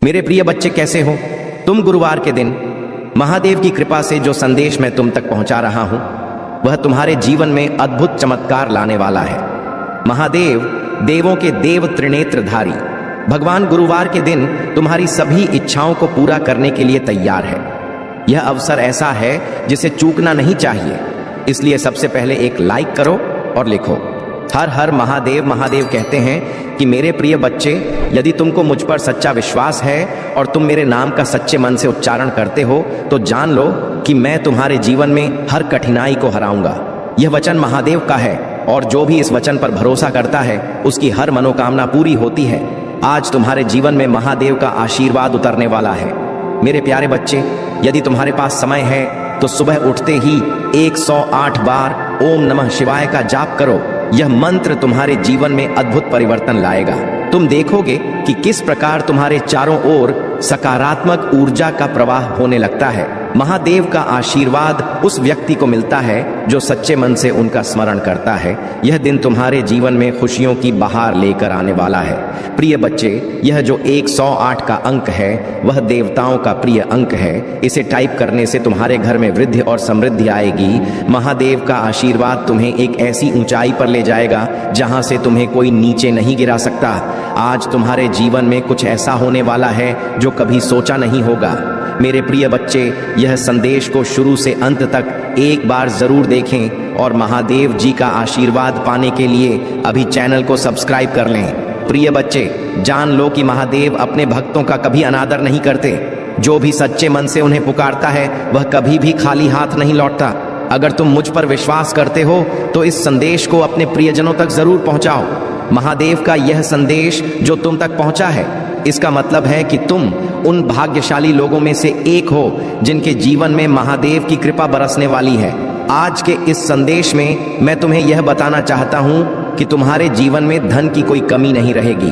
मेरे प्रिय बच्चे, कैसे हो तुम? गुरुवार के दिन महादेव की कृपा से जो संदेश मैं तुम तक पहुंचा रहा हूं वह तुम्हारे जीवन में अद्भुत चमत्कार लाने वाला है। महादेव देवों के देव, त्रिनेत्रधारी भगवान गुरुवार के दिन तुम्हारी सभी इच्छाओं को पूरा करने के लिए तैयार है। यह अवसर ऐसा है जिसे चूकना नहीं चाहिए, इसलिए सबसे पहले एक लाइक करो और लिखो हर हर महादेव। महादेव कहते हैं कि मेरे प्रिय बच्चे, यदि तुमको मुझ पर सच्चा विश्वास है और तुम मेरे नाम का सच्चे मन से उच्चारण करते हो तो जान लो कि मैं तुम्हारे जीवन में हर कठिनाई को हराऊंगा। यह वचन महादेव का है और जो भी इस वचन पर भरोसा करता है उसकी हर मनोकामना पूरी होती है। आज तुम्हारे जीवन में महादेव का आशीर्वाद उतरने वाला है। मेरे प्यारे बच्चे, यदि तुम्हारे पास समय है तो सुबह उठते ही 108 बार ओम नमः शिवाय का जाप करो। यह मंत्र तुम्हारे जीवन में अद्भुत परिवर्तन लाएगा। तुम देखोगे कि किस प्रकार तुम्हारे चारों ओर सकारात्मक ऊर्जा का प्रवाह होने लगता है। महादेव का आशीर्वाद उस व्यक्ति को मिलता है जो सच्चे मन से उनका स्मरण करता है। यह दिन तुम्हारे जीवन में खुशियों की बहार लेकर आने वाला है। प्रिय बच्चे, यह जो 108 का अंक है वह देवताओं का प्रिय अंक है। इसे टाइप करने से तुम्हारे घर में वृद्धि और समृद्धि आएगी। महादेव का आशीर्वाद तुम्हें एक ऐसी ऊंचाई पर ले जाएगा जहां से तुम्हें कोई नीचे नहीं गिरा सकता। आज तुम्हारे जीवन में कुछ ऐसा होने वाला है जो कभी सोचा नहीं होगा। मेरे प्रिय बच्चे, यह संदेश को शुरू से अंत तक एक बार जरूर देखें और महादेव जी का आशीर्वाद पाने के लिए अभी चैनल को सब्सक्राइब कर लें। प्रिय बच्चे, जान लो कि महादेव अपने भक्तों का कभी अनादर नहीं करते। जो भी सच्चे मन से उन्हें पुकारता है वह कभी भी खाली हाथ नहीं लौटता। अगर तुम मुझ पर विश्वास करते हो तो इस संदेश को अपने प्रियजनों तक जरूर पहुंचाओ। महादेव का यह संदेश जो तुम तक पहुंचा है, इसका मतलब है कि तुम उन भाग्यशाली लोगों में से एक हो जिनके जीवन में महादेव की कृपा बरसने वाली है। आज के इस संदेश में मैं तुम्हें यह बताना चाहता हूं कि तुम्हारे जीवन में धन की कोई कमी नहीं रहेगी।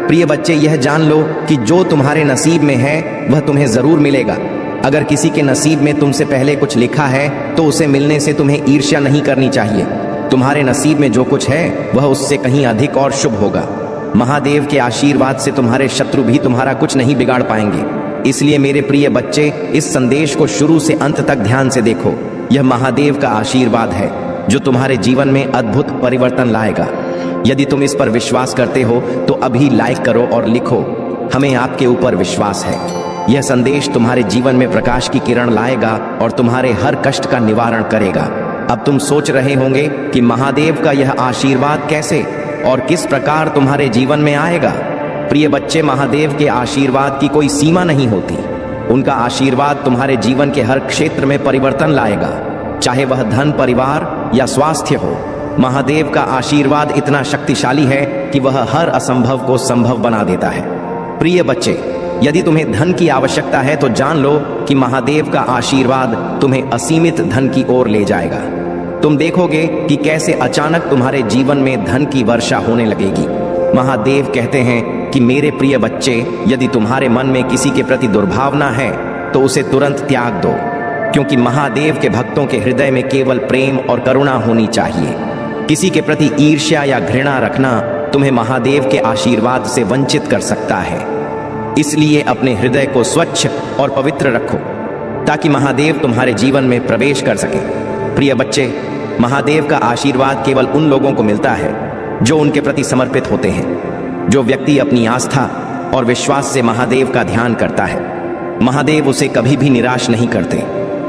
प्रिय बच्चे, यह जान लो कि जो तुम्हारे नसीब में है वह तुम्हें जरूर मिलेगा। अगर किसी के नसीब में तुमसे पहले कुछ लिखा है तो उसे मिलने से तुम्हें ईर्ष्या नहीं करनी चाहिए। तुम्हारे नसीब में जो कुछ है वह उससे कहीं अधिक और शुभ होगा। महादेव के आशीर्वाद से तुम्हारे शत्रु भी तुम्हारा कुछ नहीं बिगाड़ पाएंगे। इसलिए मेरे प्रिय बच्चे, इस संदेश को शुरू से अंत तक ध्यान से देखो। यह महादेव का आशीर्वाद है जो तुम्हारे जीवन में अद्भुत परिवर्तन लाएगा। यदि तुम इस पर विश्वास करते हो तो अभी लाइक करो और लिखो हमें आपके ऊपर विश्वास है। यह संदेश तुम्हारे जीवन में प्रकाश की किरण लाएगा और तुम्हारे हर कष्ट का निवारण करेगा। अब तुम सोच रहे होंगे कि महादेव का यह आशीर्वाद कैसे और किस प्रकार तुम्हारे जीवन में आएगा। प्रिय बच्चे, महादेव के आशीर्वाद की कोई सीमा नहीं होती। उनका आशीर्वाद तुम्हारे जीवन के हर क्षेत्र में परिवर्तन लाएगा, चाहे वह धन, परिवार या स्वास्थ्य हो। महादेव का आशीर्वाद इतना शक्तिशाली है कि वह हर असंभव को संभव बना देता है। प्रिय बच्चे, यदि तुम्हें धन की आवश्यकता है तो जान लो कि महादेव का आशीर्वाद तुम्हें असीमित धन की ओर ले जाएगा। तुम देखोगे कि कैसे अचानक तुम्हारे जीवन में धन की वर्षा होने लगेगी। महादेव कहते हैं कि मेरे प्रिय बच्चे, यदि तुम्हारे मन में किसी के प्रति दुर्भावना है तो उसे तुरंत त्याग दो, क्योंकि महादेव के भक्तों के हृदय में केवल प्रेम और करुणा होनी चाहिए। किसी के प्रति ईर्ष्या या घृणा रखना तुम्हें महादेव के आशीर्वाद से वंचित कर सकता है। इसलिए अपने हृदय को स्वच्छ और पवित्र रखो ताकि महादेव तुम्हारे जीवन में प्रवेश कर सके। प्रिय बच्चे, महादेव का आशीर्वाद केवल उन लोगों को मिलता है जो उनके प्रति समर्पित होते हैं। जो व्यक्ति अपनी आस्था और विश्वास से महादेव का ध्यान करता है, महादेव उसे कभी भी निराश नहीं करते।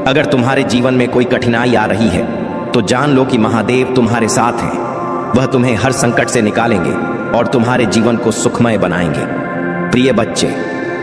अगर तुम्हारे जीवन में कोई कठिनाई आ रही है तो जान लो कि महादेव तुम्हारे साथ हैं। वह तुम्हें हर संकट से निकालेंगे और तुम्हारे जीवन को सुखमय बनाएंगे। प्रिय बच्चे,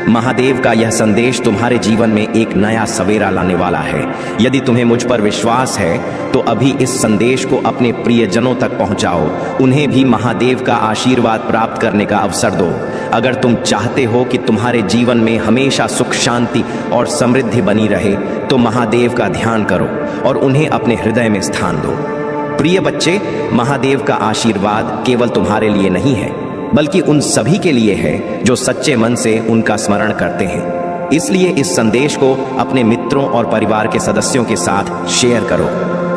महादेव का यह संदेश तुम्हारे जीवन में एक नया सवेरा लाने वाला है। यदि तुम्हें मुझ पर विश्वास है तो अभी इस संदेश को अपने प्रियजनों तक पहुंचाओ। उन्हें भी महादेव का आशीर्वाद प्राप्त करने का अवसर दो। अगर तुम चाहते हो कि तुम्हारे जीवन में हमेशा सुख, शांति और समृद्धि बनी रहे तो महादेव का ध्यान करो और उन्हें अपने हृदय में स्थान दो। प्रिय बच्चे, महादेव का आशीर्वाद केवल तुम्हारे लिए नहीं है बल्कि उन सभी के लिए है जो सच्चे मन से उनका स्मरण करते हैं। इसलिए इस संदेश को अपने मित्रों और परिवार के सदस्यों के साथ शेयर करो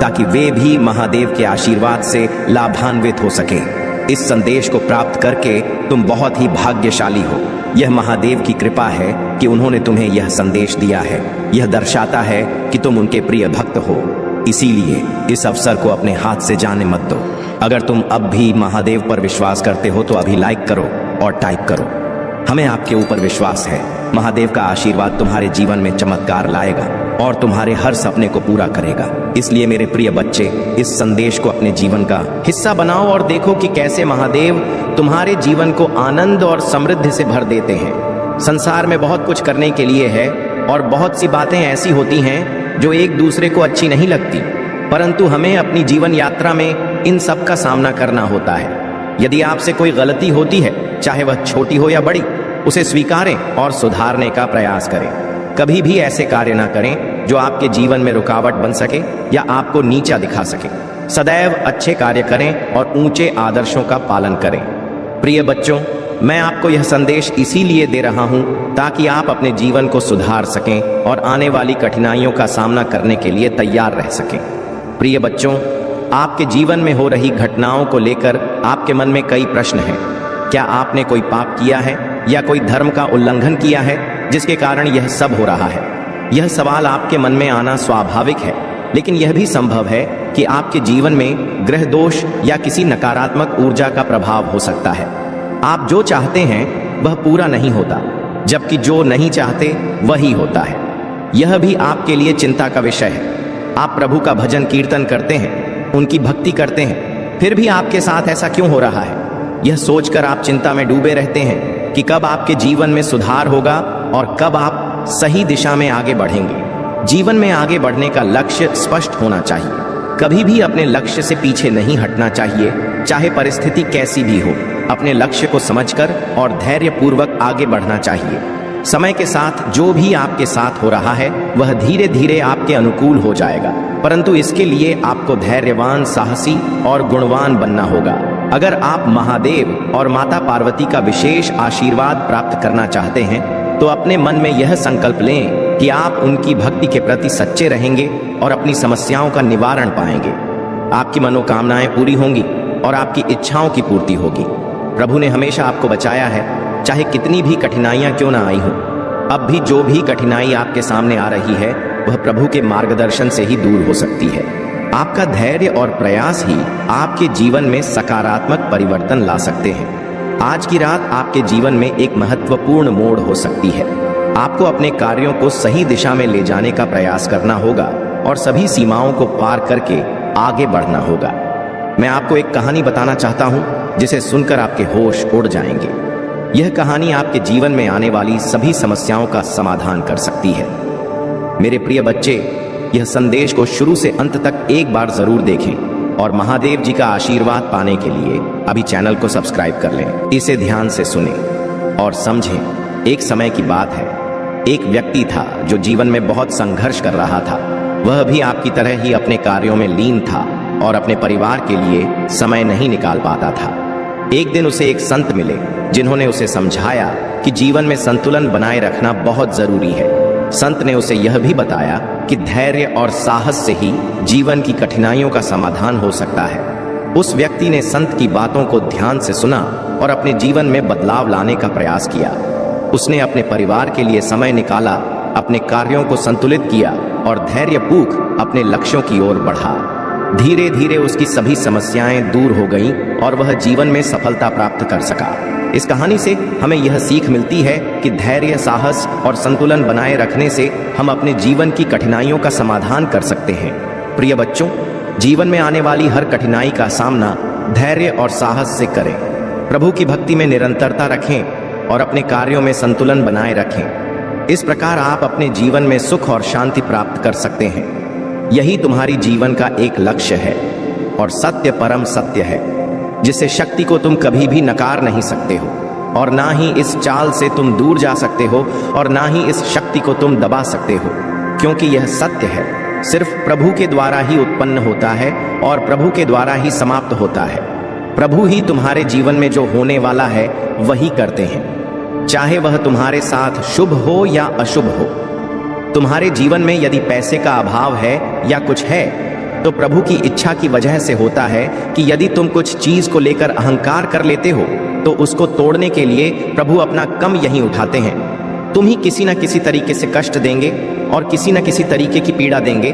ताकि वे भी महादेव के आशीर्वाद से लाभान्वित हो सकें। इस संदेश को प्राप्त करके तुम बहुत ही भाग्यशाली हो। यह महादेव की कृपा है कि उन्होंने तुम्हें यह संदेश दिया है। यह दर्शाता है कि तुम उनके प्रिय भक्त हो, इसीलिए इस अवसर को अपने हाथ से जाने मत दो। अगर तुम अब भी महादेव पर विश्वास करते हो तो अभी लाइक करो और टाइप करो। हमें आपके ऊपर विश्वास है। महादेव का आशीर्वाद तुम्हारे जीवन में चमत्कार लाएगा और तुम्हारे हर सपने को पूरा करेगा। इसलिए मेरे प्रिय बच्चे, इस संदेश को अपने जीवन का हिस्सा बनाओ और देखो कि कैसे महादेव तुम्हारे जीवन को आनंद और समृद्धि से भर देते हैं। संसार में बहुत कुछ करने के लिए है और बहुत सी बातें ऐसी होती हैं जो एक दूसरे को अच्छी नहीं लगती, परंतु हमें अपनी जीवन यात्रा में इन सब का सामना करना होता है। यदि आपसे कोई गलती होती है, चाहे वह छोटी हो या बड़ी, उसे स्वीकारें और सुधारने का प्रयास करें। कभी भी ऐसे कार्य ना करें जो आपके जीवन में रुकावट बन सके या आपको नीचा दिखा सके। सदैव अच्छे कार्य करें और ऊंचे आदर्शों का पालन करें। प्रिय बच्चों, मैं आपको यह संदेश इसीलिए दे रहा हूं ताकि आप अपने जीवन को सुधार सकें और आने वाली कठिनाइयों का सामना करने के लिए तैयार रह सकें। प्रिय बच्चों, आपके जीवन में हो रही घटनाओं को लेकर आपके मन में कई प्रश्न हैं। क्या आपने कोई पाप किया है या कोई धर्म का उल्लंघन किया है जिसके कारण यह सब हो रहा है? यह सवाल आपके मन में आना स्वाभाविक है, लेकिन यह भी संभव है कि आपके जीवन में ग्रह दोष या किसी नकारात्मक ऊर्जा का प्रभाव हो सकता है। आप जो चाहते हैं वह पूरा नहीं होता, जबकि जो नहीं चाहते वही होता है। यह भी आपके लिए चिंता का विषय है। आप प्रभु का भजन कीर्तन करते हैं, उनकी भक्ति करते हैं, फिर भी आपके साथ ऐसा क्यों हो रहा है? यह सोचकर आप चिंता में डूबे रहते हैं कि कब आपके जीवन में सुधार होगा और कब आप सही दिशा में आगे बढ़ेंगे। जीवन में आगे बढ़ने का लक्ष्य स्पष्ट होना चाहिए। कभी भी अपने लक्ष्य से पीछे नहीं हटना चाहिए, चाहे परिस्थिति कैसी भी हो। अपने लक्ष्य को समझकर और धैर्यपूर्वक आगे बढ़ना चाहिए। समय के साथ जो भी आपके साथ हो रहा है वह धीरे धीरे आपके अनुकूल हो जाएगा, परंतु इसके लिए आपको धैर्यवान, साहसी और गुणवान बनना होगा। अगर आप महादेव और माता पार्वती का विशेष आशीर्वाद प्राप्त करना चाहते हैं तो अपने मन में यह संकल्प लें कि आप उनकी भक्ति के प्रति सच्चे रहेंगे और अपनी समस्याओं का निवारण पाएंगे। आपकी मनोकामनाएं पूरी होंगी और आपकी इच्छाओं की पूर्ति होगी। प्रभु ने हमेशा आपको बचाया है, चाहे कितनी भी कठिनाइयां क्यों ना आई हों। अब भी जो भी कठिनाई आपके सामने आ रही है वह प्रभु के मार्गदर्शन से ही दूर हो सकती है। आपका धैर्य और प्रयास ही आपके जीवन में सकारात्मक परिवर्तन ला सकते हैं। आज की रात आपके जीवन में एक महत्वपूर्ण मोड़ हो सकती है। आपको अपने कार्यों को सही दिशा में ले जाने का प्रयास करना होगा और सभी सीमाओं को पार करके आगे बढ़ना होगा। मैं आपको एक कहानी बताना चाहता हूं जिसे सुनकर आपके होश उड़ जाएंगे। यह कहानी आपके जीवन में आने वाली सभी समस्याओं का समाधान कर सकती है। मेरे प्रिय बच्चे, यह संदेश को शुरू से अंत तक एक बार जरूर देखें और महादेव जी का आशीर्वाद पाने के लिए अभी चैनल को सब्सक्राइब कर लें। इसे ध्यान से सुनें और समझें। एक समय की बात है, एक व्यक्ति था जो जीवन में बहुत संघर्ष कर रहा था। वह भी आपकी तरह ही अपने कार्यों में लीन था और अपने परिवार के लिए समय नहीं निकाल पाता था। एक दिन उसे एक संत मिले जिन्होंने उसे समझाया कि जीवन में संतुलन बनाए रखना बहुत जरूरी है। संत ने उसे यह भी बताया कि धैर्य और साहस से ही जीवन की कठिनाइयों का समाधान हो सकता है। उस व्यक्ति ने संत की बातों को ध्यान से सुना और अपने जीवन में बदलाव लाने का प्रयास किया। उसने अपने परिवार के लिए समय निकाला, अपने कार्यों को संतुलित किया और धैर्यपूर्वक अपने लक्ष्यों की ओर बढ़ा। धीरे धीरे उसकी सभी समस्याएं दूर हो गईं और वह जीवन में सफलता प्राप्त कर सका। इस कहानी से हमें यह सीख मिलती है कि धैर्य, साहस और संतुलन बनाए रखने से हम अपने जीवन की कठिनाइयों का समाधान कर सकते हैं। प्रिय बच्चों, जीवन में आने वाली हर कठिनाई का सामना धैर्य और साहस से करें। प्रभु की भक्ति में निरंतरता रखें और अपने कार्यों में संतुलन बनाए रखें। इस प्रकार आप अपने जीवन में सुख और शांति प्राप्त कर सकते हैं। यही तुम्हारी जीवन का एक लक्ष्य है और सत्य परम सत्य है, जिससे शक्ति को तुम कभी भी नकार नहीं सकते हो और ना ही इस चाल से तुम दूर जा सकते हो और ना ही इस शक्ति को तुम दबा सकते हो, क्योंकि यह सत्य है। सिर्फ प्रभु के द्वारा ही उत्पन्न होता है और प्रभु के द्वारा ही समाप्त होता है। प्रभु ही तुम्हारे जीवन में जो होने वाला है वही करते हैं, चाहे वह तुम्हारे साथ शुभ हो या अशुभ हो। तुम्हारे जीवन में यदि पैसे का अभाव है या कुछ है तो प्रभु की इच्छा की वजह से होता है कि यदि तुम कुछ चीज को लेकर अहंकार कर लेते हो तो उसको तोड़ने के लिए प्रभु अपना कम यहीं उठाते हैं। तुम ही किसी न किसी तरीके से कष्ट देंगे और किसी न किसी तरीके की पीड़ा देंगे,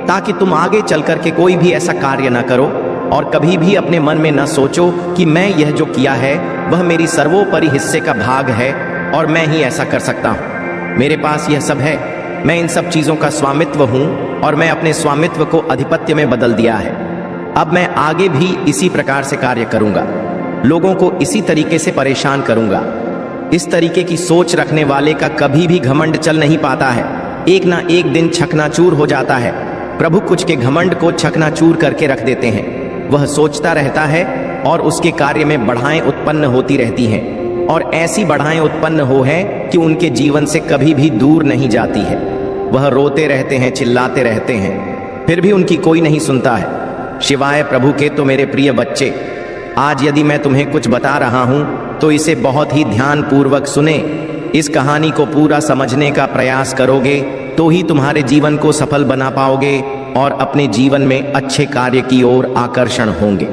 ताकि तुम आगे चल करके कोई भी ऐसा कार्य न करो और कभी भी अपने मन में न सोचो कि मैं यह जो किया है वह मेरी सर्वोपरि हिस्से का भाग है और मैं ही ऐसा कर सकता हूँ। मेरे पास यह सब है, मैं इन सब चीजों का स्वामित्व हूँ और मैं अपने स्वामित्व को आधिपत्य में बदल दिया है। अब मैं आगे भी इसी प्रकार से कार्य करूंगा, लोगों को इसी तरीके से परेशान करूंगा। इस तरीके की सोच रखने वाले का कभी भी घमंड चल नहीं पाता है, एक ना एक दिन छकनाचूर हो जाता है। प्रभु कुछ के घमंड को छकनाचूर करके रख देते हैं। वह सोचता रहता है और उसके कार्य में बढ़ाएं उत्पन्न होती रहती हैं, और ऐसी बढ़ाएं उत्पन्न हो है कि उनके जीवन से कभी भी दूर नहीं जाती है। वह रोते रहते हैं, चिल्लाते रहते हैं, फिर भी उनकी कोई नहीं सुनता है। शिवाय प्रभु के तो मेरे प्रिय बच्चे, आज यदि मैं तुम्हें कुछ बता रहा हूं तो इसे बहुत ही ध्यान पूर्वक सुने। इस कहानी को पूरा समझने का प्रयास करोगे तो ही तुम्हारे जीवन को सफल बना पाओगे और अपने जीवन में अच्छे कार्य की ओर आकर्षण होंगे।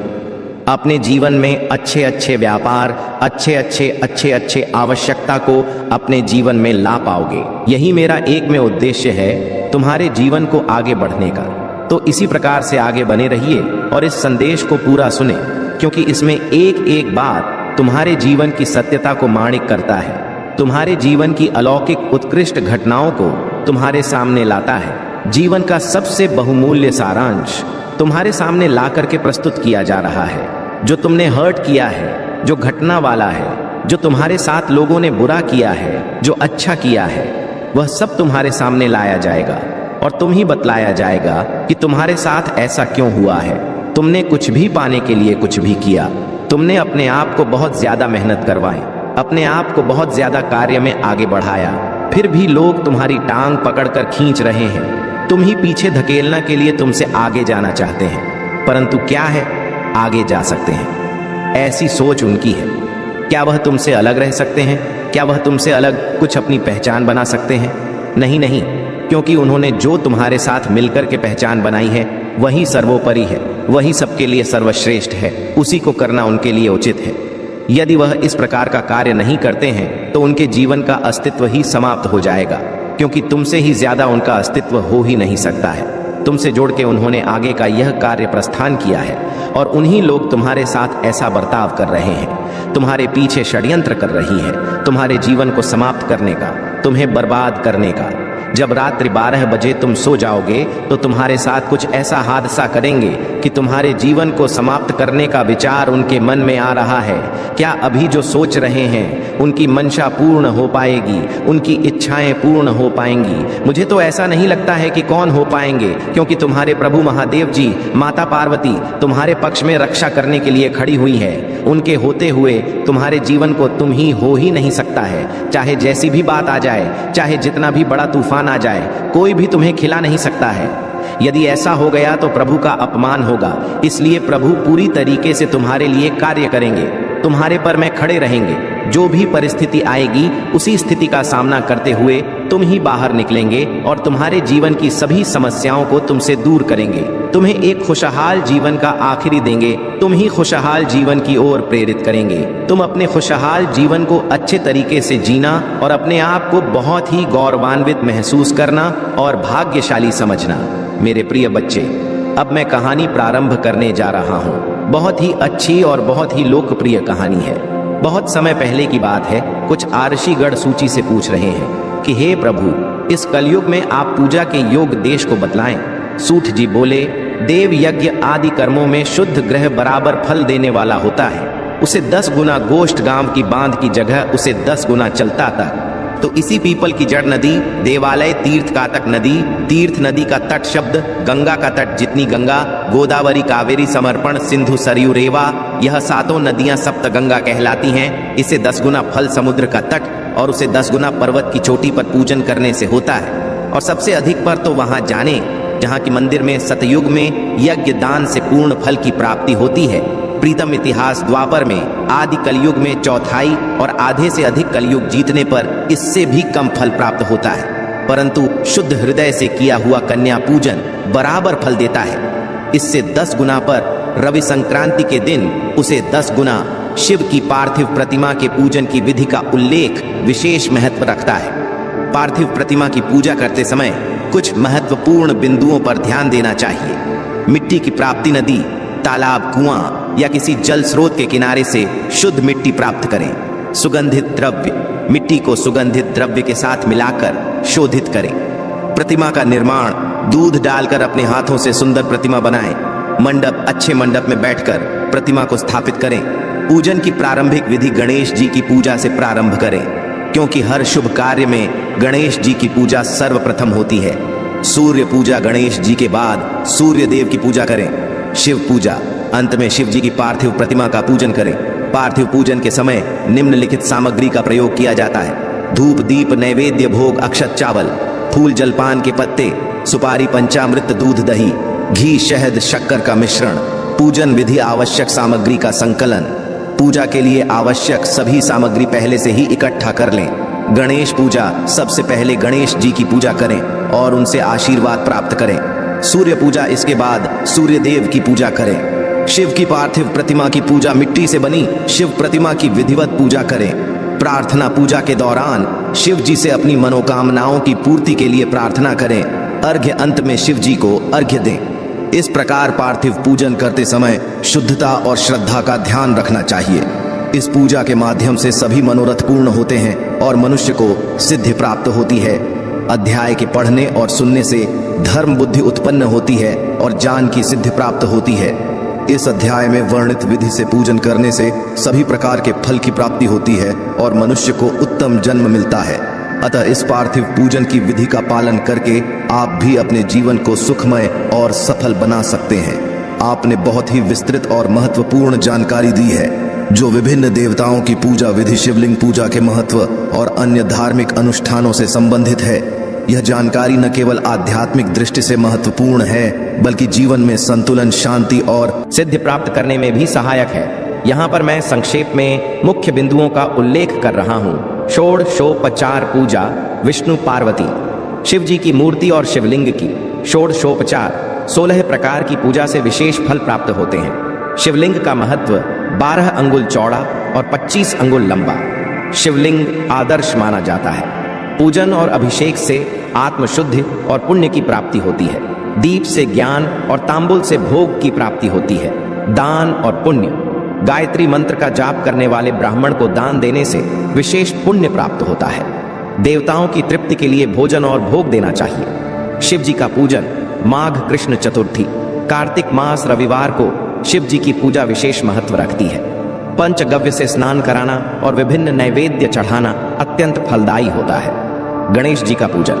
अपने जीवन में अच्छे अच्छे व्यापार, अच्छे अच्छे आवश्यकता को अपने जीवन में ला पाओगे। यही मेरा एक में उद्देश्य है, तुम्हारे जीवन को आगे बढ़ने का। तो इसी प्रकार से आगे बने रहिए और इस संदेश को पूरा सुने, क्योंकि इसमें एक एक बात तुम्हारे जीवन की सत्यता को माणिक करता है, तुम्हारे जीवन की अलौकिक उत्कृष्ट घटनाओं को तुम्हारे सामने लाता है। जीवन का सबसे बहुमूल्य सारांश तुम्हारे सामने ला करके प्रस्तुत किया जा रहा है। जो तुमने हर्ट किया है, जो घटना वाला है, जो तुम्हारे साथ लोगों ने बुरा किया है, जो अच्छा किया है, वह सब तुम्हारे सामने लाया जाएगा और तुम ही बतलाया जाएगा कि तुम्हारे साथ ऐसा क्यों हुआ है। तुमने कुछ भी पाने के लिए कुछ भी किया, तुमने अपने आप को बहुत ज्यादा मेहनत करवाई, अपने आप को बहुत ज्यादा कार्य में आगे बढ़ाया, फिर भी लोग तुम्हारी टांग पकड़कर खींच रहे हैं। तुम ही पीछे धकेलने के लिए तुमसे आगे जाना चाहते हैं, परंतु क्या है, आगे जा सकते हैं। ऐसी सोच उनकी है। क्या वह तुमसे अलग रह सकते हैं? क्या वह तुमसे अलग कुछ अपनी पहचान बना सकते हैं? नहीं नहीं, क्योंकि उन्होंने जो तुम्हारे साथ मिलकर के पहचान बनाई है वही सर्वोपरि है, वही सबके लिए सर्वश्रेष्ठ है, उसी को करना उनके लिए उचित है। यदि वह इस प्रकार का कार्य नहीं करते हैं तो उनके जीवन का अस्तित्व ही समाप्त हो जाएगा, क्योंकि तुमसे ही ज्यादा उनका अस्तित्व हो ही नहीं सकता है। तुमसे जोड़ के उन्होंने आगे का यह कार्य प्रस्थान किया है और उन्हीं लोग तुम्हारे साथ ऐसा बर्ताव कर रहे हैं, तुम्हारे पीछे षड्यंत्र कर रही है, तुम्हारे जीवन को समाप्त करने का, तुम्हें बर्बाद करने का। जब रात्रि 12 बजे तुम सो जाओगे तो तुम्हारे साथ कुछ ऐसा हादसा करेंगे कि तुम्हारे जीवन को समाप्त करने का विचार उनके मन में आ रहा है। क्या अभी जो सोच रहे हैं उनकी मंशा पूर्ण हो पाएगी, उनकी इच्छाएं पूर्ण हो पाएंगी? मुझे तो ऐसा नहीं लगता है कि कौन हो पाएंगे, क्योंकि तुम्हारे प्रभु महादेव जी, माता पार्वती तुम्हारे पक्ष में रक्षा करने के लिए खड़ी हुई है। उनके होते हुए तुम्हारे जीवन को तुम ही हो ही नहीं सकता है। चाहे जैसी भी बात आ जाए, चाहे जितना भी बड़ा तूफान आ जाए, कोई भी तुम्हें खिला नहीं सकता है। यदि ऐसा हो गया तो प्रभु का अपमान होगा। इसलिए प्रभु पूरी तरीके से तुम्हारे लिए कार्य करेंगे, तुम्हारे पर में खड़े रहेंगे। जो भी परिस्थिति आएगी उसी स्थिति का सामना करते हुए तुम ही बाहर निकलेंगे और तुम्हारे जीवन की सभी समस्याओं को तुमसे दूर करेंगे। तुम्हें एक खुशहाल जीवन का आखिरी देंगे, तुम ही खुशहाल जीवन की ओर प्रेरित करेंगे। तुम अपने खुशहाल जीवन को अच्छे तरीके से जीना और अपने आप को बहुत ही गौरवान्वित महसूस करना और भाग्यशाली समझना। मेरे प्रिय बच्चे, अब मैं कहानी प्रारंभ करने जा रहा हूँ। बहुत ही अच्छी और बहुत ही लोकप्रिय कहानी है। बहुत समय पहले की बात है। कुछ आरषिगण सूची से पूछ रहे हैं कि हे प्रभु, इस कलयुग में आप पूजा के योग देश को बतलाएं। सूत जी बोले, देव यज्ञ आदि कर्मों में शुद्ध ग्रह बराबर फल देने वाला होता है। उसे 10 गुना गोष्ठ गांव की बांध की जगह उसे 10 गुना चलता था। तो इसी पीपल की जड़ नदी, देवालय तीर्थ का तक नदी, तीर्थ नदी का तट शब्द, गंगा का तट जितनी गंगा, गोदावरी कावेरी समर्पण सिंधु सरयू रेवा, यह 7 नदियां सप्त गंगा कहलाती हैं। इसे 10 गुना फल समुद्र का तट और उसे 10 गुना पर्वत की चोटी पर पूजन करने से होता है। और सबसे अधिक पर तो वहां जाने जहां की मंदिर में सतयुग में यज्ञ दान से पूर्ण फल की प्राप्ति होती है। प्रीतम इतिहास द्वापर में, आदि कलयुग में चौथाई और आधे से अधिक कलयुग जीतने पर इससे भी कम फल प्राप्त होता है। परंतु शुद्ध हृदय से किया हुआ कन्या पूजन बराबर फल देता है। इससे 10 गुना पर रवि संक्रांति के दिन उसे 10 गुना शिव की पार्थिव प्रतिमा के पूजन की विधि का उल्लेख विशेष महत्व रखता है। पार्थिव प्रतिमा की पूजा करते समय कुछ महत्वपूर्ण बिंदुओं पर ध्यान देना चाहिए। मिट्टी की प्राप्ति नदी, तालाब, कुआं या किसी जल स्रोत के किनारे से शुद्ध मिट्टी प्राप्त करें। सुगंधित द्रव्य, मिट्टी को सुगंधित द्रव्य के साथ मिलाकर शोधित करें। प्रतिमा का निर्माण, दूध डालकर अपने हाथों से सुंदर प्रतिमा बनाएं। मंडप, अच्छे मंडप में बैठकर प्रतिमा को स्थापित करें। पूजन की प्रारंभिक विधि गणेश जी की पूजा से प्रारंभ करें, क्योंकि हर शुभ कार्य में गणेश जी की पूजा सर्वप्रथम होती है। सूर्य पूजा गणेश जी के बाद सूर्य देव की पूजा करें। शिव पूजा, अंत में शिव जी की पार्थिव प्रतिमा का पूजन करें। पार्थिव पूजन के समय निम्नलिखित सामग्री का प्रयोग किया जाता है: धूप, दीप, नैवेद्य, भोग, अक्षत, चावल, फूल, जलपान के पत्ते, सुपारी, पंचामृत, दूध, दही, घी, शहद, शक्कर का मिश्रण। पूजन विधि आवश्यक सामग्री का संकलन। पूजा के लिए आवश्यक सभी सामग्री पहले से ही इकट्ठा कर लें। गणेश पूजा, सबसे पहले गणेश जी की पूजा करें और उनसे आशीर्वाद प्राप्त करें। सूर्य पूजा, इसके बाद सूर्य देव की पूजा करें। शिव की पार्थिव प्रतिमा की पूजा, मिट्टी से बनी शिव प्रतिमा की विधिवत पूजा करें। प्रार्थना, पूजा के दौरान शिव जी से अपनी मनोकामनाओं की पूर्ति के लिए प्रार्थना करें। अर्घ्य, अंत में शिव जी को अर्घ्य दें। इस प्रकार पार्थिव पूजन करते समय शुद्धता और श्रद्धा का ध्यान रखना चाहिए। इस पूजा के माध्यम से सभी मनोरथ पूर्ण होते हैं और मनुष्य को सिद्धि प्राप्त होती है। अध्याय के पढ़ने और सुनने से धर्म बुद्धि उत्पन्न होती है और ज्ञान की सिद्धि प्राप्त होती है। इस अध्याय में वर्णित विधि से पूजन करने से सभी प्रकार के फल की प्राप्ति होती है और मनुष्य को उत्तम जन्म मिलता है। अतः इस पार्थिव पूजन की विधि का पालन करके आप भी अपने जीवन को सुखमय और सफल बना सकते हैं। आपने बहुत ही विस्तृत और महत्वपूर्ण जानकारी दी है, जो विभिन्न देवताओं की पूजा विधि, शिवलिंग पूजा के महत्व और अन्य धार्मिक अनुष्ठानों से संबंधित है। यह जानकारी न केवल आध्यात्मिक दृष्टि से महत्वपूर्ण है, बल्कि जीवन में संतुलन, शांति और सिद्धि प्राप्त करने में भी सहायक है। यहाँ पर मैं संक्षेप में मुख्य बिंदुओं का उल्लेख कर रहा हूँ। षोडशोपचार पूजा, विष्णु पार्वती, शिव जी की मूर्ति और शिवलिंग की षोडशोपचार 16 प्रकार की पूजा से विशेष फल प्राप्त होते हैं। शिवलिंग का महत्व 12 अंगुल चौड़ा और 25 अंगुल लंबा। शिवलिंग आदर्श माना जाता है। पूजन और अभिषेक से आत्मशुद्धि और पुण्य की प्राप्ति होती है। दीप से ज्ञान और तांबुल से भोग की प्राप्ति होती है। दान और पुण्य, गायत्री मंत्र का जाप करने वाले ब्राह्मण को दान देने से विशेष पुण्य प्राप्त होता है। देवताओं की तृप्ति के लिए भोजन और भोग देना चाहिए। शिव जी का पूजन, माघ कृष्ण चतुर्थी, कार्तिक मास रविवार को शिव जी की पूजा विशेष महत्व रखती है। पंचगव्य से स्नान कराना और विभिन्न नैवेद्य चढ़ाना अत्यंत फलदायी होता है। गणेश जी का पूजन,